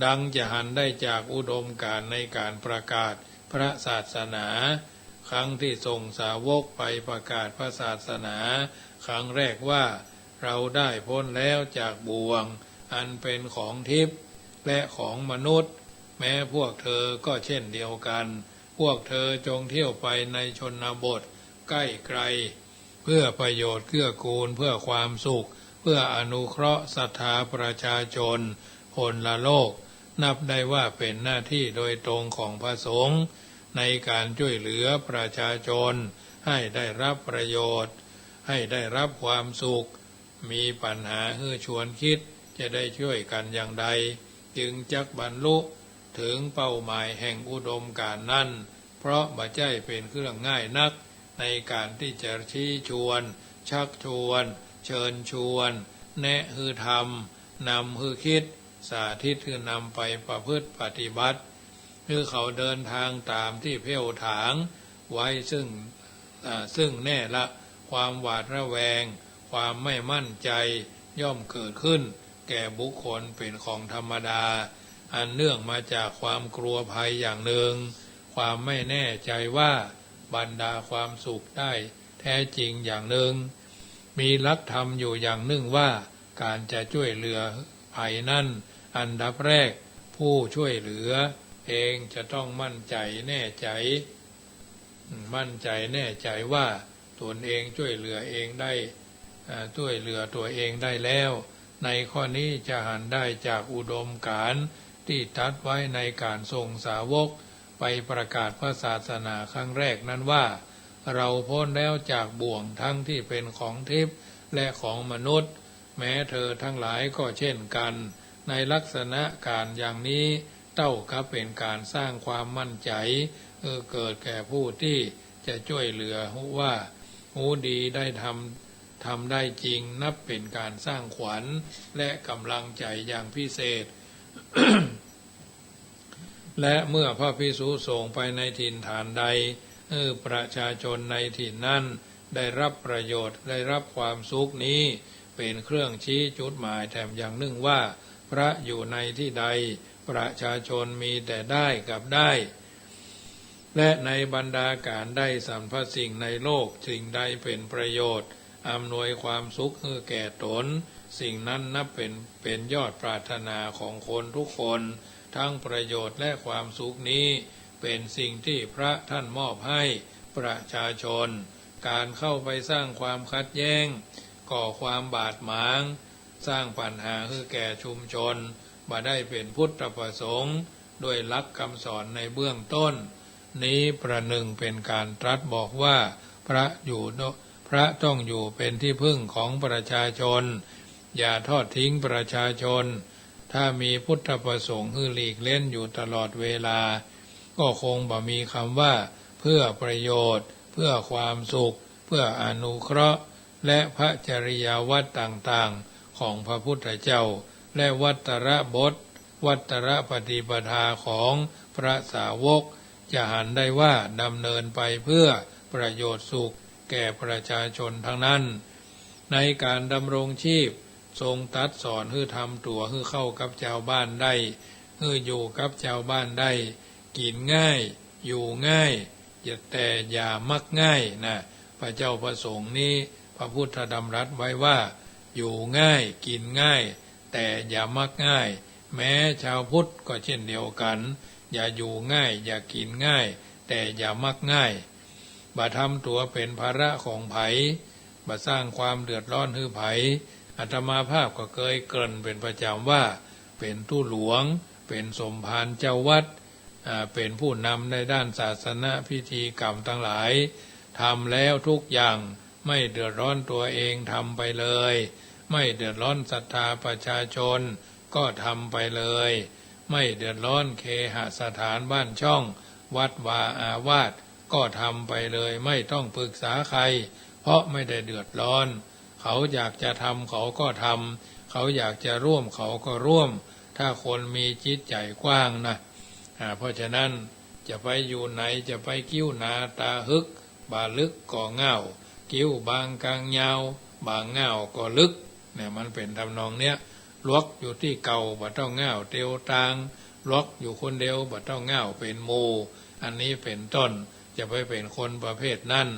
ดังจะหันได้จากอุดมการณ์ในการประกาศพระศาสนาครั้งที่ทรงสาวกไปประกาศพระศาสนาครั้งแรกว่าเราได้พ้นแล้วจากบ่วงอันเป็นของทิพย์และของมนุษย์แม้พวกเธอก็เช่นเดียวกันพวกเธอจงเที่ยวไปในชนบทใกล้ไกลเพื่อประโยชน์เกื้อกูลเพื่อความสุขเพื่ออนุเคราะห์ศรัทธาประชาชนพลโลกนับได้ว่าเป็นหน้าที่โดยตรงของพระสงฆ์ในการช่วยเหลือประชาชนให้ได้รับประโยชน์ให้ได้รับความสุขมีปัญหาให้ชวนคิดจะได้ช่วยกันอย่างใดจึงจักบรรลุถึงเป้าหมายแห่งอุดมการณ์นั้นเพราะบ่ใช่เป็นเครื่องง่ายนักในการที่จะชี้ชวนชักชวนเชิญชวนแนะฮือทำนำฮือคิดสาธิตคือนำไปประพฤติปฏิบัติคือเขาเดินทางตามที่เพ่วถางไว้ซึ่งแน่ละความหวาดระแวงความไม่มั่นใจย่อมเกิดขึ้นแก่บุคคลเป็นของธรรมดาอันเนื่องมาจากความกลัวภัยอย่างหนึ่งความไม่แน่ใจว่าบรรดาความสุขได้แท้จริงอย่างหนึ่งมีหลักธรรมอยู่อย่างหนึ่งว่าการจะช่วยเหลือภัยนั้นอันดับแรกผู้ช่วยเหลือเองจะต้องมั่นใจแน่ใจว่าตนเองช่วยเหลือเองได้ช่วยเหลือตัวเองได้แล้วในข้อนี้จะหันได้จากอุดมการณ์ที่ตรัสไว้ในการส่งสาวกไปประกาศพระศาสนาครั้งแรกนั้นว่าเราพ้นแล้วจากบ่วงทั้งที่เป็นของทิพย์และของมนุษย์แม้เธอทั้งหลายก็เช่นกันในลักษณะการอย่างนี้เท่ากับเป็นการสร้างความมั่นใจเกิดแก่ผู้ที่จะช่วยเหลือว่าหูดีได้ทำได้จริงนับเป็นการสร้างขวัญและกำลังใจอย่างพิเศษ และเมื่อพระภิกษุส่งไปในถิ่นฐานใดประชาชนในถิ่นนั้น ได้รับประโยชน์ได้รับความสุขนี้เป็นเครื่องชี้จุดหมายแถมอย่างหนึ่งว่าพระอยู่ในที่ใดประชาชนมีแต่ได้กับได้และในบรรดาการได้สรรพสิ่งในโลกสิ่งใดเป็นประโยชน์อำนวยความสุขให้แก่ตนสิ่งนั้นนับเป็นยอดปรารถนาของคนทุกคนทั้งประโยชน์และความสุขนี้เป็นสิ่งที่พระท่านมอบให้ประชาชนการเข้าไปสร้างความขัดแย้งก่อความบาดหมางสร้างปัญหาให้แก่ชุมชนมาได้เป็นพุทธประสงค์ด้วยหลักคำสอนในเบื้องต้นนี้ประหนึ่งเป็นการตรัสบอกว่าพระต้องอยู่เป็นที่พึ่งของประชาชนอย่าทอดทิ้งประชาชนถ้ามีพุทธประสงค์ให้หลีกเล่นอยู่ตลอดเวลาก็คงบ่มีคำว่าเพื่อประโยชน์เพื่อความสุขเพื่ออนุเคราะห์และพระจริยวัตรต่างๆของพระพุทธเจ้าและวัตรบทวัตรปฏิปทาของพระสาวกจะหันได้ว่าดำเนินไปเพื่อประโยชน์สุขแก่ประชาชนทั้งนั้นในการดำรงชีพทรงตัดสอนให้ทำตัวให้เข้ากับชาวบ้านได้ให้อยู่กับชาวบ้านได้กินง่ายอยู่ง่ายแต่อย่ามักง่ายนะพระเจ้าประสงค์นี้พระพุทธดำรัสไว้ว่าอยู่ง่ายกินง่ายแต่อย่ามักง่ายแม้ชาวพุทธก็เช่นเดียวกันอย่าอยู่ง่ายอย่ากินง่ายแต่อย่ามักง่ายบ่ทำตัวเป็นภาระของไผบ่สร้างความเดือดร้อนให้ไผอาตมาภาพก็เคยเกริ่นเป็นประจำว่าเป็นตู้หลวงเป็นสมภารเจ้าวัดเป็นผู้นำในด้านศาสนาพิธีกรรมทั้งหลายทำแล้วทุกอย่างไม่เดือดร้อนตัวเองทำไปเลยไม่เดือดร้อนศรัทธาประชาชนก็ทำไปเลยไม่เดือดร้อนเคหสถานบ้านช่องวัดวาอาวาสก็ทำไปเลยไม่ต้องปรึกษาใครเพราะไม่ได้เดือดร้อนเขาอยากจะทำเขาก็ทำเขาอยากจะร่วมเขาก็ร่วมถ้าคนมีจิตใจกว้างนะเพราะฉะนั้นจะไปอยู่ไหนจะไปกิ้วนาตาฮึกบาลึกก็เง่ากิ้วบางกลางยาวบางเง่าก็ลึกเนี่ยมันเป็นทำนองเนี้ยลวกอยู่ที่เก่าบ่ต้องเง่าเตียวตางลวกอยู่คนเดียวบ่ต้องเง่าเป็นโมอันนี้เป็นต้นจะไปเป็นคนประเภทนั้น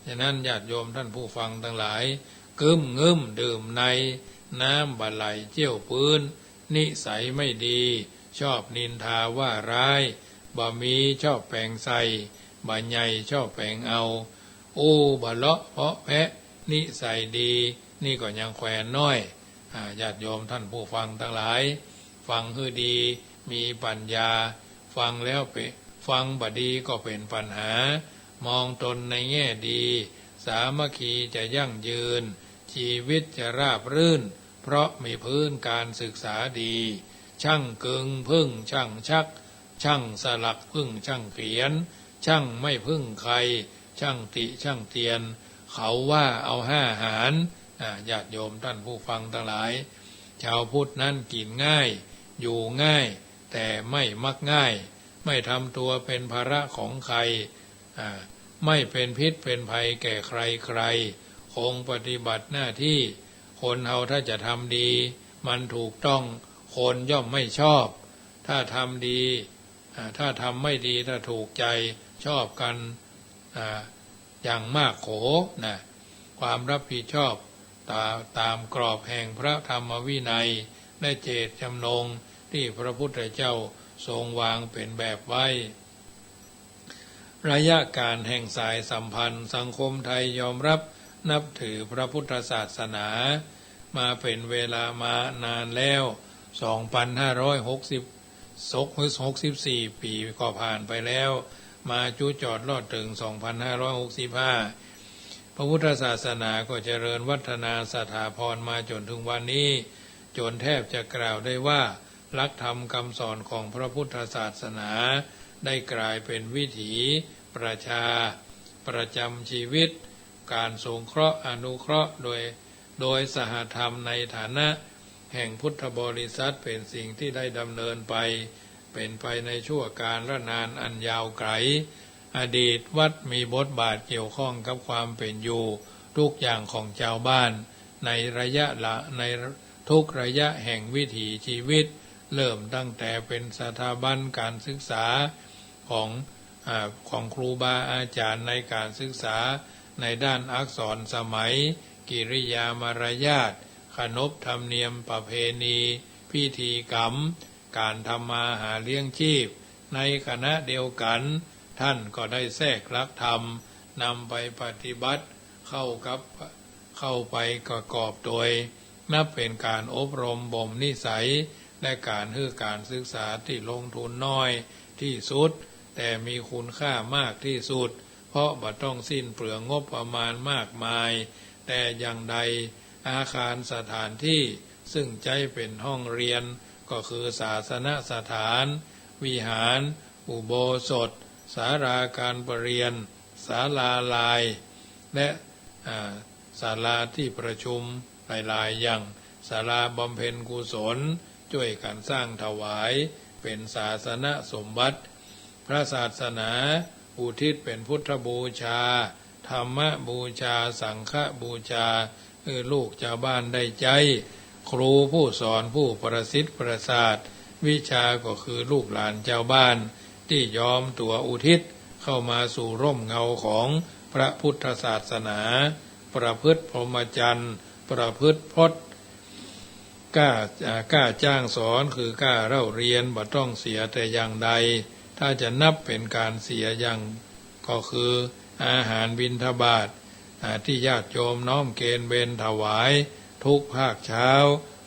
ฉะนั้นญาติโยมท่านผู้ฟังทั้งหลายกึ้มงึ้มดื่มในน้ำบะไหลเจี้ยวปืนนิสัยไม่ดีชอบนินทาว่าร้ายบ่มีชอบแปลงใส่บ่ใหญ่ชอบแปลงเอาโอ้บ่เลาะเพาะแพะนิสัยดีนี่ก็ยังแขวนน้อยญาติโยมท่านผู้ฟังทั้งหลายฟังให้ดีมีปัญญาฟังแล้วฟังบ่ดีก็เป็นปัญหามองตนในแง่ดีสามัคคีจะยั่งยืนชีวิตจะราบรื่นเพราะมีพื้นการศึกษาดีช่างกึงพึ่งช่างชักช่างสลักพึ่งช่างเขียนช่างไม่พึ่งใครช่างติช่างเตียนเขาว่าเอา5 หารญาติโยมท่านผู้ฟังทั้งหลายชาวพุทธนั้นกินง่ายอยู่ง่ายแต่ไม่มักง่ายไม่ทำตัวเป็นภาระของใครไม่เป็นพิษเป็นภัยแก่ใครคงปฏิบัติหน้าที่คนเฮาถ้าจะทำดีมันถูกต้องคนย่อมไม่ชอบถ้าทำดีถ้าทำไม่ดีถ้าถูกใจชอบกันอย่างมากโขนะความรับผิดชอบตามกรอบแห่งพระธรรมวินัยและเจตจำนงที่พระพุทธเจ้าทรงวางเป็นแบบไว้ระยะการแห่งสายสัมพันธ์สังคมไทยยอมรับนับถือพระพุทธศาสนามาเป็นเวลามานานแล้ว2,564 ปีก็ผ่านไปแล้วมาจุจอดรอดถึง2,565พระพุทธศาสนาก็เจริญวัฒนาสถาพรมาจนถึงวันนี้จนแทบจะกล่าวได้ว่าหลักธรรมคำสอนของพระพุทธศาสนาได้กลายเป็นวิถีประชาประจำชีวิตการสงเคราะห์อนุเคราะห์โดยสหธรรมในฐานะแห่งพุทธบริษัทเป็นสิ่งที่ได้ดำเนินไปเป็นไปในชั่วการละนานอันยาวไกล อดีตวัดมีบทบาทเกี่ยวข้องกับความเป็นอยู่ทุกอย่างของชาวบ้านในทุกระยะแห่งวิถีชีวิตเริ่มตั้งแต่เป็นสถาบันการศึกษาของครูบาอาจารย์ในการศึกษาในด้านอักษรสมัยกิริยามารยาทขนบธรรมเนียมประเพณีพิธีกรรมการทำมาหาเลี้ยงชีพในคณะเดียวกันท่านก็ได้แทรกหลักธรรมนำไปปฏิบัติเข้าไปประกอบโดยนับเป็นการอบรมบ่มนิสัยและการศึกษาที่ลงทุนน้อยที่สุดแต่มีคุณค่ามากที่สุดเพราะบ่ต้องสิ้นเปลืองงบประมาณมากมายแต่อย่างใดอาคารสถานที่ซึ่งใจเป็นห้องเรียนก็คือศาสนสถานวิหารอุโบสถศาลาการประเรียนศาลาลายและศาลาที่ประชุมหลายๆอย่างศาลาบำเพ็ญกุศลช่วยกันสร้างถวายเป็นศาสนสมบัติพระศาสนาอุทิศเป็นพุทธบูชาธรรมบูชาสังฆบูชาลูกชาวบ้านได้ใจครูผู้สอนผู้ประสิทธิ์ประสาทวิชาก็คือลูกหลานชาวบ้านที่ยอมตัวอุทิศเข้ามาสู่ร่มเงาของพระพุทธศาสนาประพฤติพรหมจรรย์ประพฤติพจน์กล้าจ้างสอนคือกล้าเล่าเรียนบ่ต้องเสียแต่อย่างใดถ้าจะนับเป็นการเสียอย่างก็คืออาหารบิณฑบาตที่ญาติโยมน้อมเกณฑ์เบญถวายทุกภาคเช้า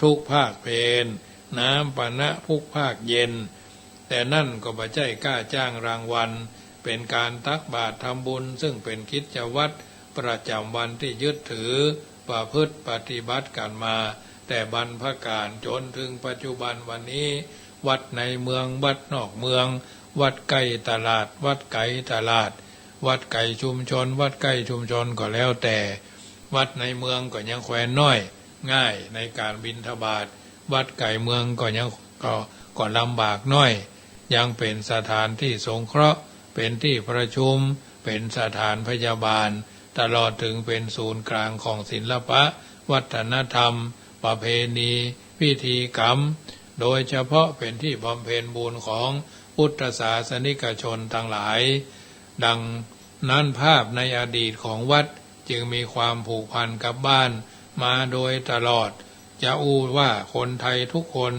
ทุกภาคเพลน้ำปานะทุกภาคเย็นแต่นั่นก็บ่ใช่กล้าจ้างรางวัลเป็นการตักบาตรทำบุญซึ่งเป็นกิจวัตรประจำวันที่ยึดถือประพฤติปฏิบัติกันมาแต่บรรพการจนถึงปัจจุบันวันนี้วัดในเมืองวัดนอกเมืองวัดใกล้ตลาดวัดไกลตลาดวัดไกลชุมชนวัดใกล้ชุมชนก็แล้วแต่วัดในเมืองก็ยังแคว้นน้อยง่ายในการบิณฑบาตวัดไกลเมืองก็ยังก็ลำบากน้อยยังเป็นสถานที่สงเคราะห์เป็นที่ประชุมเป็นสถานพยาบาลตลอดถึงเป็นศูนย์กลางของศิลปะวัฒนธรรมประเพณีพิธีกรรมโดยเฉพาะเป็นที่บำเพ็ญบุญของพุทธศาสนิกชนทั้งหลายดังนั้นภาพในอดีตของวัดจึงมีความผูกพันกับบ้านมาโดยตลอดจะอู้ว่าคนไทยทุกคน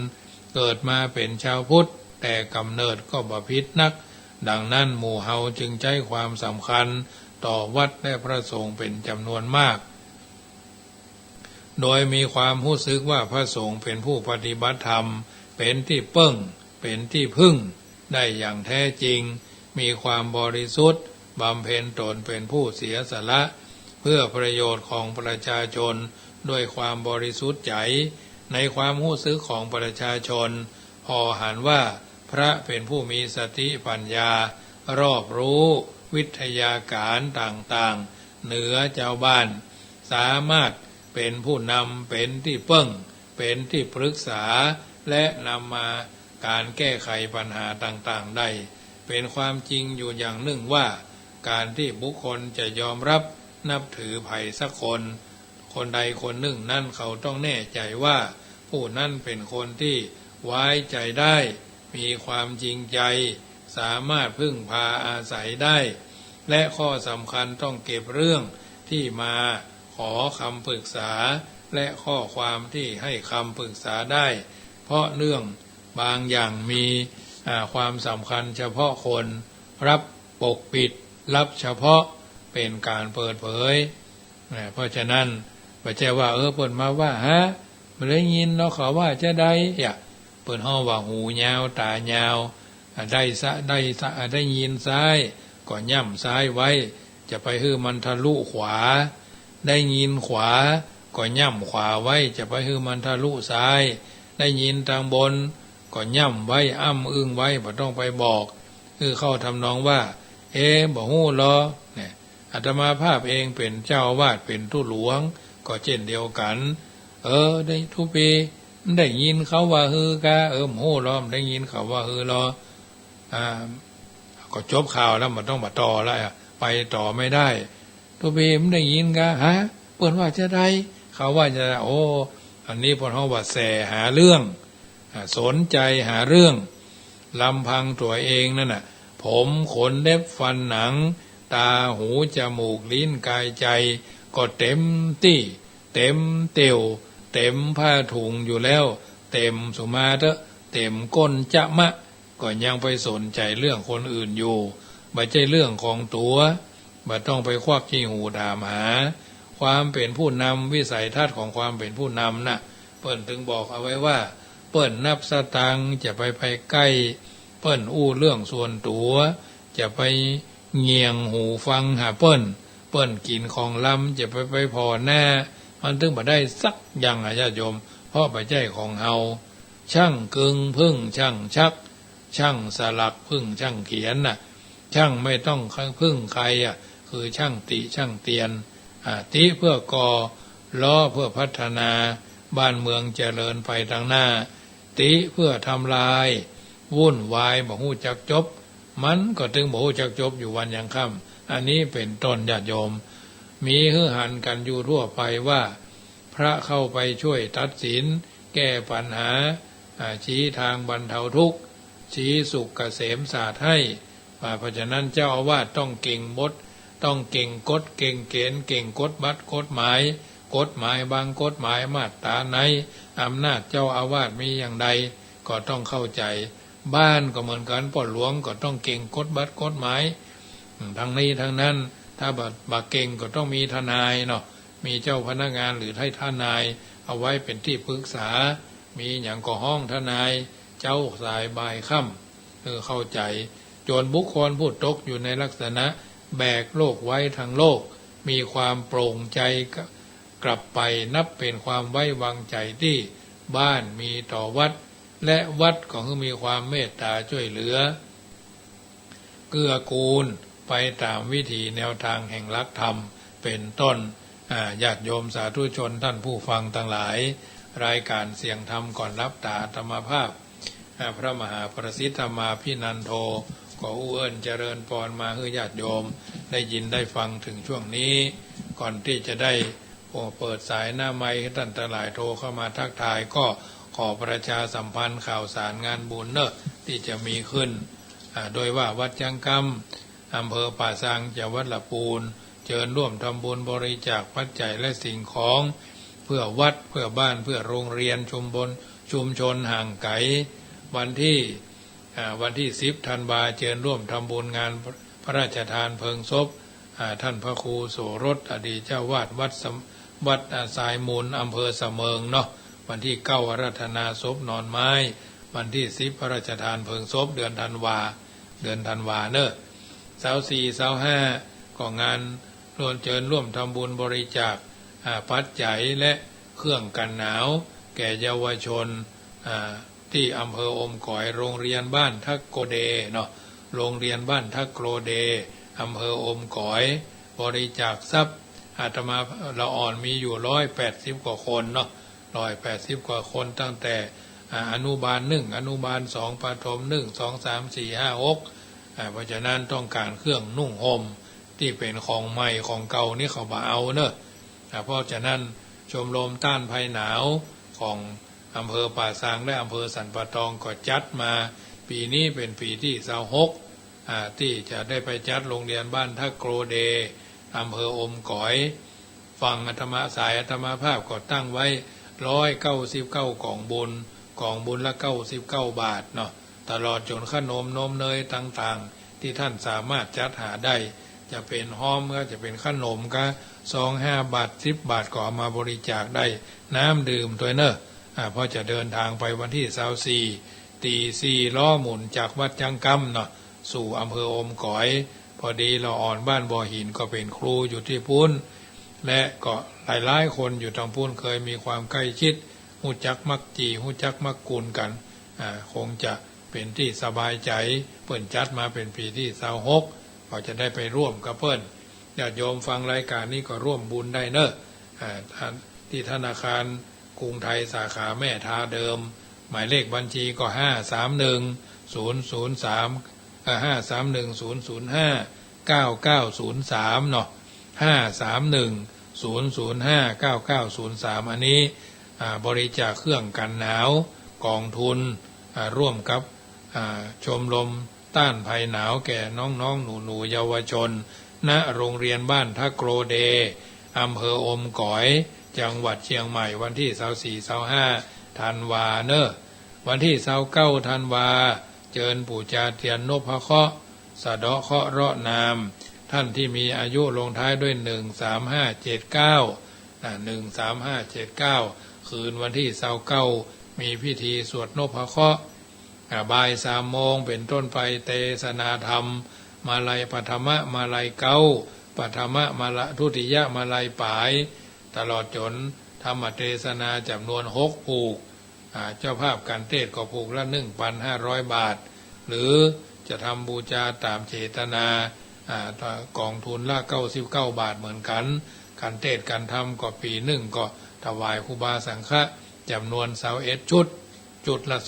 เกิดมาเป็นชาวพุทธแต่กำเนิดก็บ่ผิดนักดังนั้นหมู่เฮาจึงใจความสำคัญต่อวัดและพระสงฆ์เป็นจำนวนมากโดยมีความรู้สึกว่าพระสงฆ์เป็นผู้ปฏิบัติธรรมเป็นที่เปิ้งเป็นที่พึ่งได้อย่างแท้จริงมีความบริสุทธิ์บำเพ็ญตนเป็นผู้เสียสละเพื่อประโยชน์ของประชาชนด้วยความบริสุทธิ์ใจในความรู้สึกของประชาชนพอหันว่าพระเป็นผู้มีสติปัญญารอบรู้วิทยาการต่างๆเหนือชาวบ้านสามารถเป็นผู้นำเป็นที่เปิ้งเป็นที่ปรึกษาและนำมาการแก้ไขปัญหาต่างๆได้เป็นความจริงอยู่อย่างหนึ่งว่าการที่บุคคลจะยอมรับนับถือใครสักคนคนใดคนหนึ่งนั่นเขาต้องแน่ใจว่าผู้นั้นเป็นคนที่ไว้ใจได้มีความจริงใจสามารถพึ่งพาอาศัยได้และข้อสำคัญต้องเก็บเรื่องที่มาขอคำปรึกษาและข้อความที่ให้คำปรึกษาได้เพราะเรื่องบางอย่างมีความสำคัญเฉพาะคนรับปกปิดรับเฉพาะเป็นการเปิดเผยเพราะฉะนั้นไม่ใช่ว่าเปิดมาว่าฮะไม่ได้ยินเนาะเขาว่าจะได้เปิดห้องว่าหูยาวตายาวได้ยินซ้ายก็ย่ำซ้ายไว้จะไปให้มันทะลุขวาได้ยินขวาก็ย่ำขวาไว้จะไปให้มันทะลุซ้ายได้ยินทางบนก็ย่ำไว้อ้ำอึ้งไว้บ่ต้องไปบอกคือเข้าทำนองว่าบ่ฮู้หรอเนี่ยอาตมาภาพเองเป็นเจ้าวาดเป็นผู้หลวงก็เช่นเดียวกันได้ทุกปีได้ยินเขาว่าฮือกะโหรอได้ยินเขาว่าฮือรอ ก็จบข่าวแล้วมันต้องมาต่อแล้วไปต่อไม่ได้ตัวเบมได้ยินกะฮะเปิดว่าจะได้เขาว่าจะโอ้อันนี้พอเขาว่าแสหาเรื่องสนใจหาเรื่องลำพังตัวเองนั่นน่ะผมขนเล็บฟันหนังตาหูจมูกลิ้นกายใจก็เต็มที่เต็มเตียวเต็มผ้าถุงอยู่แล้วเต็มสุมาเตอะเต็มก้นจะมะก็ยังไปสนใจเรื่องคนอื่นอยู่ไม่ใช่เรื่องของตัวบ่ต้องไปควักขี้หูถามหาความเป็นผู้นำวิสัยทัศน์ของความเป็นผู้นำน่ะเปิ้นถึงบอกเอาไว้ว่าเปิ้นนับสตังจะไปใกล้เปิ้นอู้เรื่องส่วนตัวจะไปเงียงหูฟังหาเปิ้นกินของล้ำจะไปพอหน้ามันถึงบ่ได้สักอย่างญาติโยมเพราะปัจจัยของเฮาช่างกึงพึ่งช่างชักช่างสลักพึ่งช่างเขียนน่ะช่างไม่ต้องพึ่งใครคือช่างติช่างเตียนติเพื่อก่อล้อเพื่อพัฒนาบ้านเมืองเจริญไปทางหน้าติเพื่อทำลายวุ่นวายบ่ฮู้จักจบมันก็ถึงบ่ฮู้จักจบอยู่วันยังค่ำอันนี้เป็นต้นญาติโยมมีฮือหันกันอยู่ทั่วไปว่าพระเข้าไปช่วยตัดสินแก้ปัญหาชี้ทางบรรเทาทุกข์ชี้สุขเกษมศาสตร์ให้เพราะฉะนั้นเจ้าอาวาสต้องเก่งบทต้องเก่งกฎเก่งเกณฑ์เก่งกฎบัตรกฎหมายบางกฎหมายมาตราไหนอำนาจเจ้าอาวาสมีอย่างใดก็ต้องเข้าใจบ้านก็เหมือนกันพ่อหลวงก็ต้องเก่งกฎบัตรกฎหมายทั้งนี้ทั้งนั้นถ้าบาเก่งก็ต้องมีทนายเนาะมีเจ้าพนักงานหรือให้ทนายเอาไว้เป็นที่ปรึกษามีอย่างก็ห้องทนายเจ้าสายบายค่ำเข้าใจจนบุคคลผู้ตกอยู่ในลักษณะแบกโลกไว้ทางโลกมีความโปร่งใจกลับไปนับเป็นความไว้วางใจที่บ้านมีต่อวัดและวัดก็คือมีความเมตตาช่วยเหลือเกื้อกูลไปตามวิถีแนวทางแห่งหลักธรรมเป็นต้นญาติโยมสาธุชนท่านผู้ฟังทั้งหลายรายการเสียงธรรมก่อนรับตาธรรมภาพพระมหาประสิทธธรรมาภินันโทก็อู้เอิ้นเจริญพรมาให้ญาติโยมได้ยินได้ฟังถึงช่วงนี้ก่อนที่จะได้เปิดสายหน้าไมค์ให้ท่านทั้งหลายโทรเข้ามาทักทายก็ขอประชาสัมพันธ์ข่าวสารงานบุญที่จะมีขึ้นโดยว่าวัดจังกำอำเภอป่าซางจังหวัดลำพูนเชิญร่วมทำบุญบริจาคปัจจัยและสิ่งของเพื่อวัดเพื่อบ้านเพื่อโรงเรียนชุมชนห่างไกลวันที่10 ธันวาคมเชิญร่วมทำบุญงานพระราชทานเพลิงศพท่านพระครูโสรสอดีตเจ้าวาดวัดสายมูลอำเภอสะเมิงเนาะวันที่9อาราธนาศพนอนไม้วันที่10พระราชทานเพลิงศพเดือนธันวาเนอะ24 25ก็งานเชิญร่วมทำบุญบริจาคปัจจัยและเครื่องกันหนาวแก่เยาวชนที่อำเภออมก๋อยโรงเรียนบ้านทักโกเดเนาะโรงเรียนบ้านทักโกเดอำเภออมก๋อยบริจาคทรัพย์อาตมาละอ่อนมีอยู่180 กว่าคนเนาะ180 กว่าคนตั้งแต่อนุบาล1อนุบาล2ประถม1 2 3 4 5 6เพราะฉะนั้นต้องการเครื่องนุ่งห่มที่เป็นของใหม่ของเก่านี่เขาบ่เอาเนอะเพราะฉะนั้นชมรมต้านภัยหนาวของอำเภอป่าซางและอำเภอสันป่าตองก็จัดมาปีนี้เป็นปีที่26ที่จะได้ไปจัดโรงเรียนบ้านทักโกเดอำเภออมก๋อยฝั่งอาตมาสายอาตมาภาพก็ตั้งไว้199 กล่องบุญละ99 บาทเนาะตลอดจนขนมนมเนยต่างๆที่ท่านสามารถจัดหาได้จะเป็นห้อมก็จะเป็นขนมก็5 บาท10 บาทก็เอามาบริจาคได้น้ำดื่มตัวเนอะเพราะจะเดินทางไปวันที่24 ตี 4ล้อหมุนจากวัดจังกำเนาะสู่อำเภออมก๋อยพอดีเราอ่อนบ้านบ่อหินก็เป็นครูอยู่ที่พุ้นและก็หลายๆคนอยู่ทางพุ้นเคยมีความใกล้ชิดหู้จักมักจีหู้จักมักกุลกันคงจะเป็นที่สบายใจเปิ้นจัดมาเป็นปีที่26ก็จะได้ไปร่วมกับเปิ้นญาติโยมฟังรายการนี้ก็ร่วมบุญได้เนอะที่ธนาคารกรุงไทยสาขาแม่ทาเดิมหมายเลขบัญชีก็531 003 531-005-9903เนาะ531-005-9903อันนี้บริจาคเครื่องกันหนาวกองทุนร่วมกับชมรมต้านภัยหนาวแก่น้องๆหนูๆเยาวชนณโรงเรียนบ้านทักโกรเดอำเภออมก๋อยจังหวัดเชียงใหม่วันที่24-25ธันวาเนอะวันที่29ธันวาเจิญปู่จาเทียนนพเคราะห์สะเดาะเคราะห์เราะนามท่านที่มีอายุลงท้ายด้วย13579คืนวันที่29มีพิธีสวดนพเคราะห์บ่าย3 โมงเป็นต้นไปเทศนาธรรมมาลัยปฐมมาลัยเก้าปฐมมาละทุติยมาลัยปายตลอดจนธรรมเทศนาจำนวน6ผูกเจ้าภาพการเทศก็ผูกละ 1,500 บาทหรือจะทำบูชาตามเจตนากองทุนละ99 บาทเหมือนกันการเทศการทำก็ปีหนึ่งก็ถวายครูบาสังฆะจำนวน21จุดละ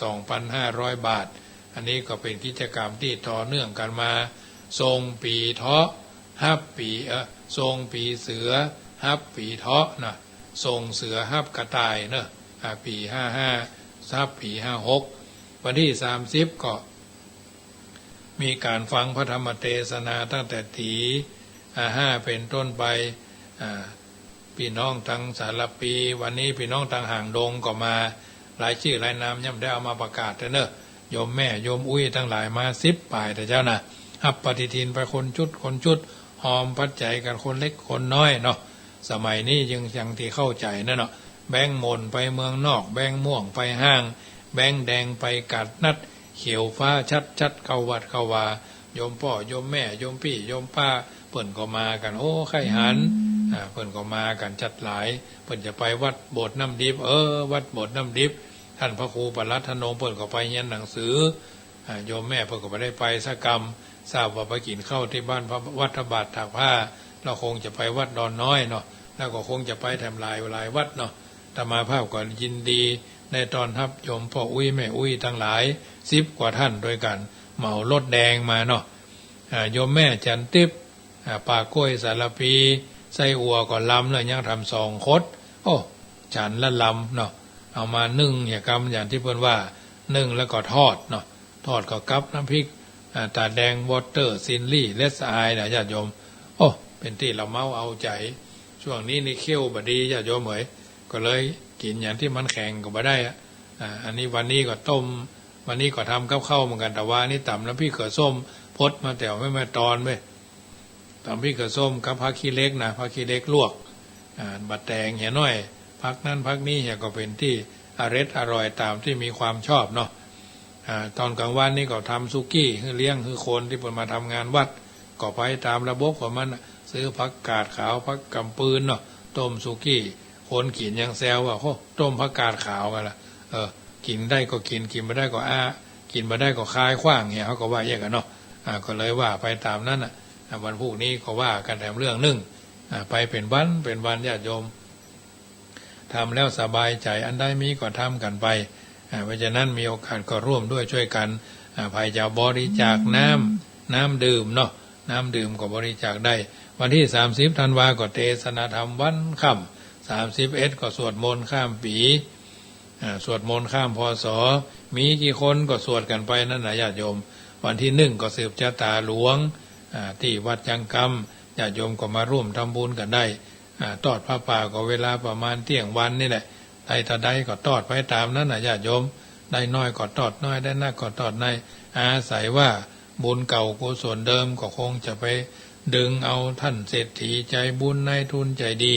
2,500 บาทอันนี้ก็เป็นกิจกรรมที่ต่อเนื่องกันมาทรงปีเถาะฮับปีทรงปีเสือฮับปีเถาะนะทรงเสือฮับกระต่ายเนอะปี55ฮับปี56วันที่30ก็มีการฟังพระธรรมเทศนาตั้งแต่ตี5เป็นต้นไปพี่น้องทางสารปีวันนี้พี่น้องทางห่างดงก็มารายชื่อรายนามย่ำได้เอามาประกาศเนอะโยมแม่โยมอุ้ยทั้งหลายมา10ป่ายแต่เจ้านะฮับปฏิทินไปคนชุดหอมปัจจัยกันคนเล็กคนน้อยเนาะสมัยนี้ยังที่เข้าใจนั่นเนาะแบงค์มนไปเมืองนอกแบงค์ม่วงไปห้างแบงค์แดงไปกัดนัดเขียวฟ้าชัดเข้าวัดเข้าวาโยมพ่อโยมแม่โยมพี่โยมป้าเปิ่นก็มากันโอ้ไข่หันเปิ่นก็มากันจัดหลายเปิ่นจะไปวัดโบสถ์น้ำดิบวัดโบสถ์น้ำดิบท่านพระครูปรัตนงเปิ่นก็ไปเรียนหนังสือโยมแม่เปิ่นก็ไม่ได้ไปสักกรรมทราบว่าไปกินข้าวที่บ้านพระวัดบาทถากผ้าเราคงจะไปวัดดอนน้อยเนาะแล้วก็คงจะไปแถมหลายวัดเนาะแต่มาภาพก่อนยินดีในตอนทับโยมพ่ออุ้ยแม่อุ้ยทั้งหลาย10 กว่าท่านด้วยกันเหมารถแดงมาเนาะโยมแม่จันติ๊บปากกล้วยสารปีไส้อัวก่อนลำเลยยังทำ2 คดโอ้ฉันละลำเนาะเอามานึ่งอย่างกำอย่างที่เพิ่นว่านึ่งแล้วก็ทอดเนาะทอดก็กับน้ำพริกตาแดงวอเตอร์ซินลี่เลสไอนะญาติโยมโอ้เป็นที่เราเมาเอาใจช่วงนี้นี่เขี้ยวบดีญาติโยมเหมยก็เลยกินอย่างที่มันแข็งก็บ่ได้อันนี้วันนี้ก็ต้มวันนี้ก็ทำกับข้าวเหมือนกันแต่ว่านี่ต่ำแล้วพี่เขือส้มพดมาแต่ไม่มาตอนไปต่ำพี่เขือส้มกับผักขี้เล็กนะผักขี้เล็กลวกบัดแตงเหี่ยน้อยผักนั้นผักนี้เหี่ยก็เป็นที่อร่อยตามที่มีความชอบเนาะตอนกลางวันนี่ก็ทำซุกี้คือเลี้ยงคือคนที่เปิดมาทำงานวัดก็ไปตามระบบของมันซื้อผักกาดขาวผักกำปืนเนาะต้มซุกี้คนกินยังแซวว่าโอ้ต้มผักกาดขาวกันละกินได้ก็กินไม่ได้ก็กินไม่ได้ก็คายขว้างเงี้ยเขาก็ว่าแยกกันเนาะก็เลยว่าไปตามนั้นวันพรุ่งนี้ก็ว่ากันแถมเรื่องนึ่งไปเป็นวันญาติโยมทำแล้วสบายใจอันใดมีก็ทำกันไปเพราะฉะนั้นมีโอกาสก็ร่วมด้วยช่วยกันภายจะบริจาคน้ำดื่มเนาะน้ำดื่มก็บริจาคได้วันที่30ธันวาก็เทศนาธรรมวันค่ำ31ก็สวดมนต์ข้ามปีสวดมนต์ข้ามพศมีกี่คนก็สวดกันไปนั่นนะญาติโยมวันที่1ก็สืบชะตาหลวงที่วัดจังกำญาติโยมก็มาร่วมทำบุญกันได้ทอดผ้าป่าก็เวลาประมาณเที่ยงวันนี่แหละได้ถ้าได้ก็ทอดไปตามนั้นนะญาติโยมได้น้อยก็ทอดน้อยได้นักก็ทอดในอาศัยว่าบุญเก่ากุศลเดิมก็คงจะไปดึงเอาท่านเศรษฐีใจบุญนายทุนใจดี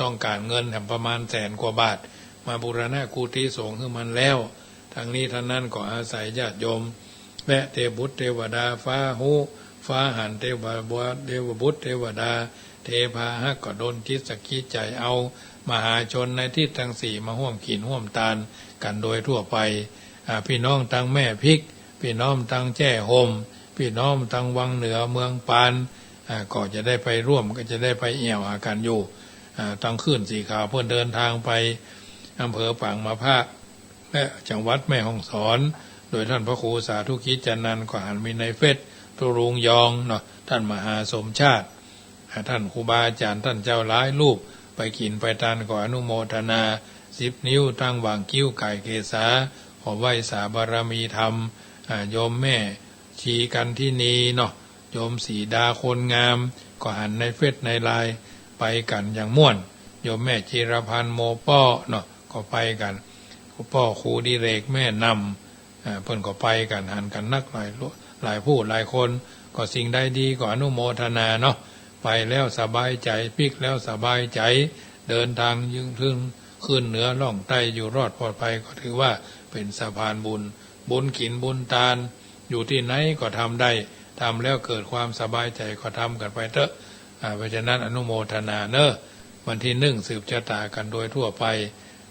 ต้องการเงินแถมประมาณ100,000 กว่าบาทมาบูรณะกุฏิสงฆ์ขึ้นมันแล้วทางนี้ท่านนั้นก็อาศัยญาติโยมและเทพบุตรเทวดาฟ้าหูฟ้าหันเทวบุตรเทวดาเทพาหักก็โดนจิตสกิจใจเอามหาชนในที่ทั้ง4มาร่วมกินร่วมทานกันโดยทั่วไปพี่น้องทางแม่พริกพี่น้องทางแจ้ห่มพี่น้องทางวังเหนือเมืองปานก็จะได้ไปร่วมก็จะได้ไปเอี่ยวหากันอยู่ตั้งขึ้นสีขาวเพื่อเดินทางไปอำเภอปางมะพร้าวและจังหวัดแม่ฮ่องสอน โดยท่านพระครูสาธุกิจจันนันท์ก็หันมีในเฟซตุรุงยองเนาะท่านมหาสมชาติท่านครูบาอาจารย์ท่านเจ้าหลายรูปไปกินไปทานก็อนุโมทนา10 นิ้วตั้งวางคิ้วไก่เกษาขอไหว้สาบารมีธรรมโยมแม่ชีกันที่นีเนาะโยมสีดาคนงามก็หันในเฟซในไลน์ไปกันอย่างม่วนโยมแม่จิรพันธ์โมป้อเนาะก็ไปกันพ่อครูดิเรกแม่นำเพิ่นก็ไปกันหันกันนักหลายผู้หลายคนก็สิ่งใดดีก็อนุโมทนาเนาะไปแล้วสบายใจพลิกแล้วสบายใจเดินทางยึงถึงขึ้นเหนือล่องใต้อยู่รอดปลอดภัยก็ถือว่าเป็นสะพานบุญบุญกินบุญทานอยู่ที่ไหนก็ทำได้ทำแล้วเกิดความสบายใจก็ทำกันไปเถอะเพราะฉะนั้นอนุโมทนาเนอะวันที่1สืบชะตากันโดยทั่วไป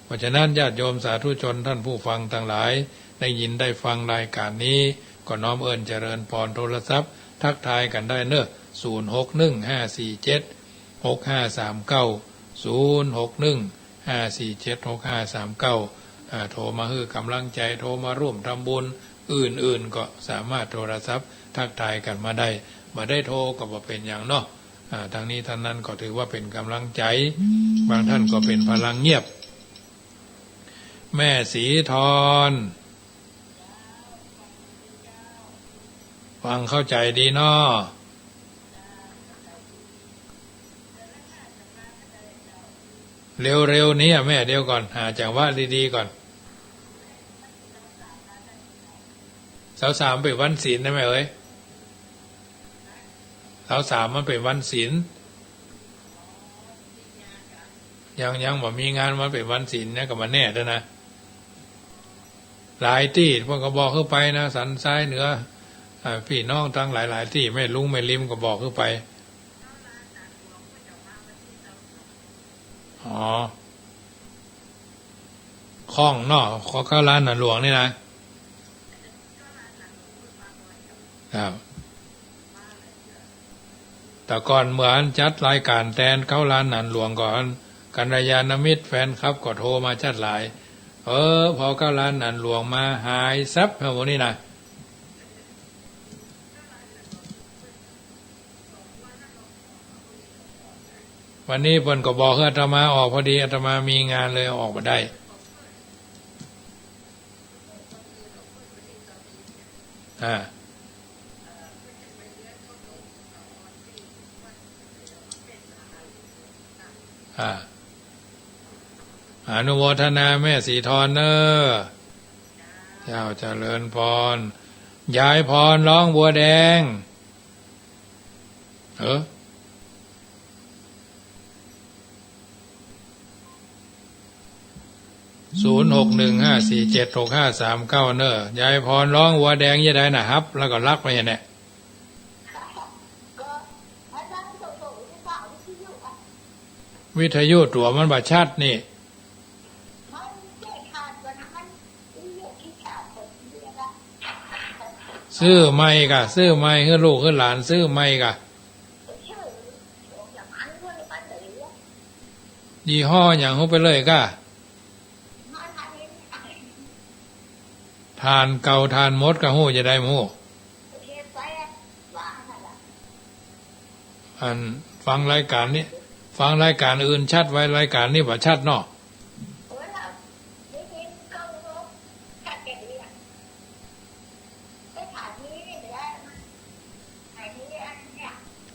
เพราะฉะนั้นญาติโยมสาธุชนท่านผู้ฟังทั้งหลายได้ยินได้ฟังรายการนี้ก็น้อมเอิญเจริญพรโทรศัพท์ทักทายกันได้เนอะ06154765390615476539โทรมาฮื้อกำลังใจโทรมาร่วมทำบุญอื่นๆก็สามารถโทรศัพท์ทักทายกันมาได้มาได้โทรก็บ่เป็นอย่างเนาะทางนี้ท่านนั้นก็ถือว่าเป็นกำลังใจบางท่านก็เป็นพลังเงียบแม่สีทรฟังเข้าใจดีเนาะเร็วๆนี้แม่เดี๋ยวก่อนหาจังหวะดีๆก่อน23เป็นวันศีลได้ไหมเอ่ย23มันเป็นวันศีลยังบ่มีงานมันเป็นวันศีลเนี่ยก็มาแน่ด้วยนะหลายที่พวกก็บอกเข้าไปนะสันซ้ายเหนือพี่น้องทั้งหลายๆที่ไม่ลุงไม่ลิมก็บอกเข้าไปอ๋อคล้องเนาะขอเข้าร้านหลวงนี่นะครับแต่ก่อนเหมือนจัดรายการแทนเข้าร้านหลวงก่อนกัลยาณมิตรแฟนครับก็โทรมาจัดหลายพอเข้าร้านหลวงมาหายซับครับวันนี้นะวันนี้เพิ่นก็บอกให้อาตมาออกพอดีอาตมามีงานเลยออกมาได้อนุโมทนาแม่สีทรเนอเจ้าเจริญพรยายพรร้องบัวแดง0615476539เนอะยายพรร้องวัวแดงยี่ได้นะครับแล้วก็รักไปเนี่ยวิทยุตัวมันบัดชัดนี่ซื้อไม่กะซื้อไม่ให้ลูกให้หลานซื้อไม่กะยี่ห้ออย่างเขาไปเลยกะทานเก่าทานมดกะหู้จะได้หู้ฟังรายการนี้ฟังรายการอื่นชัดไว้รายการนี้ว่าชัดเนาะ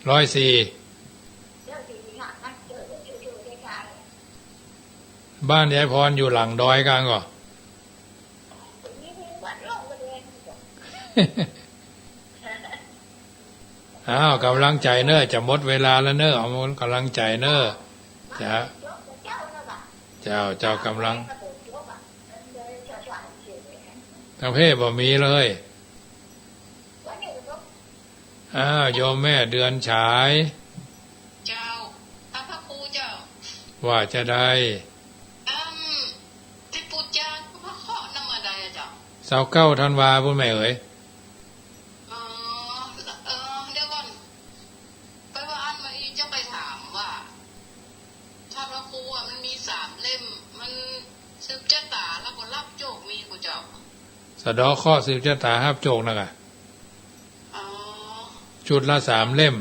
104บ้านยายพรอยู่หลังดอยกลางก่อนกำลังใจเนอะจะหมดเวลาแล้วเนอะเอากำลังใจเนอะเจ้ากำลังทางเพศบ่มีเลยโยมแม่เดือนฉายเจ้าพระครูเจ้าว่าจะได้ที่ปูจานพระข้อนำมาได้เจ้า29 ธันวาพุ่นแม่เอ๋ยเดี๋ยวก่อนไปว่าอันมาอีจะไปถามว่าถ้าพระครูมันมี3 เล่มมันสืบชะตาแล้วก็รับโจกมีกูเจ้า สะเดาะเคราะห์สืบชะตาฮับโจกนะกะ อ๋อ ชุดละ3 เล่ม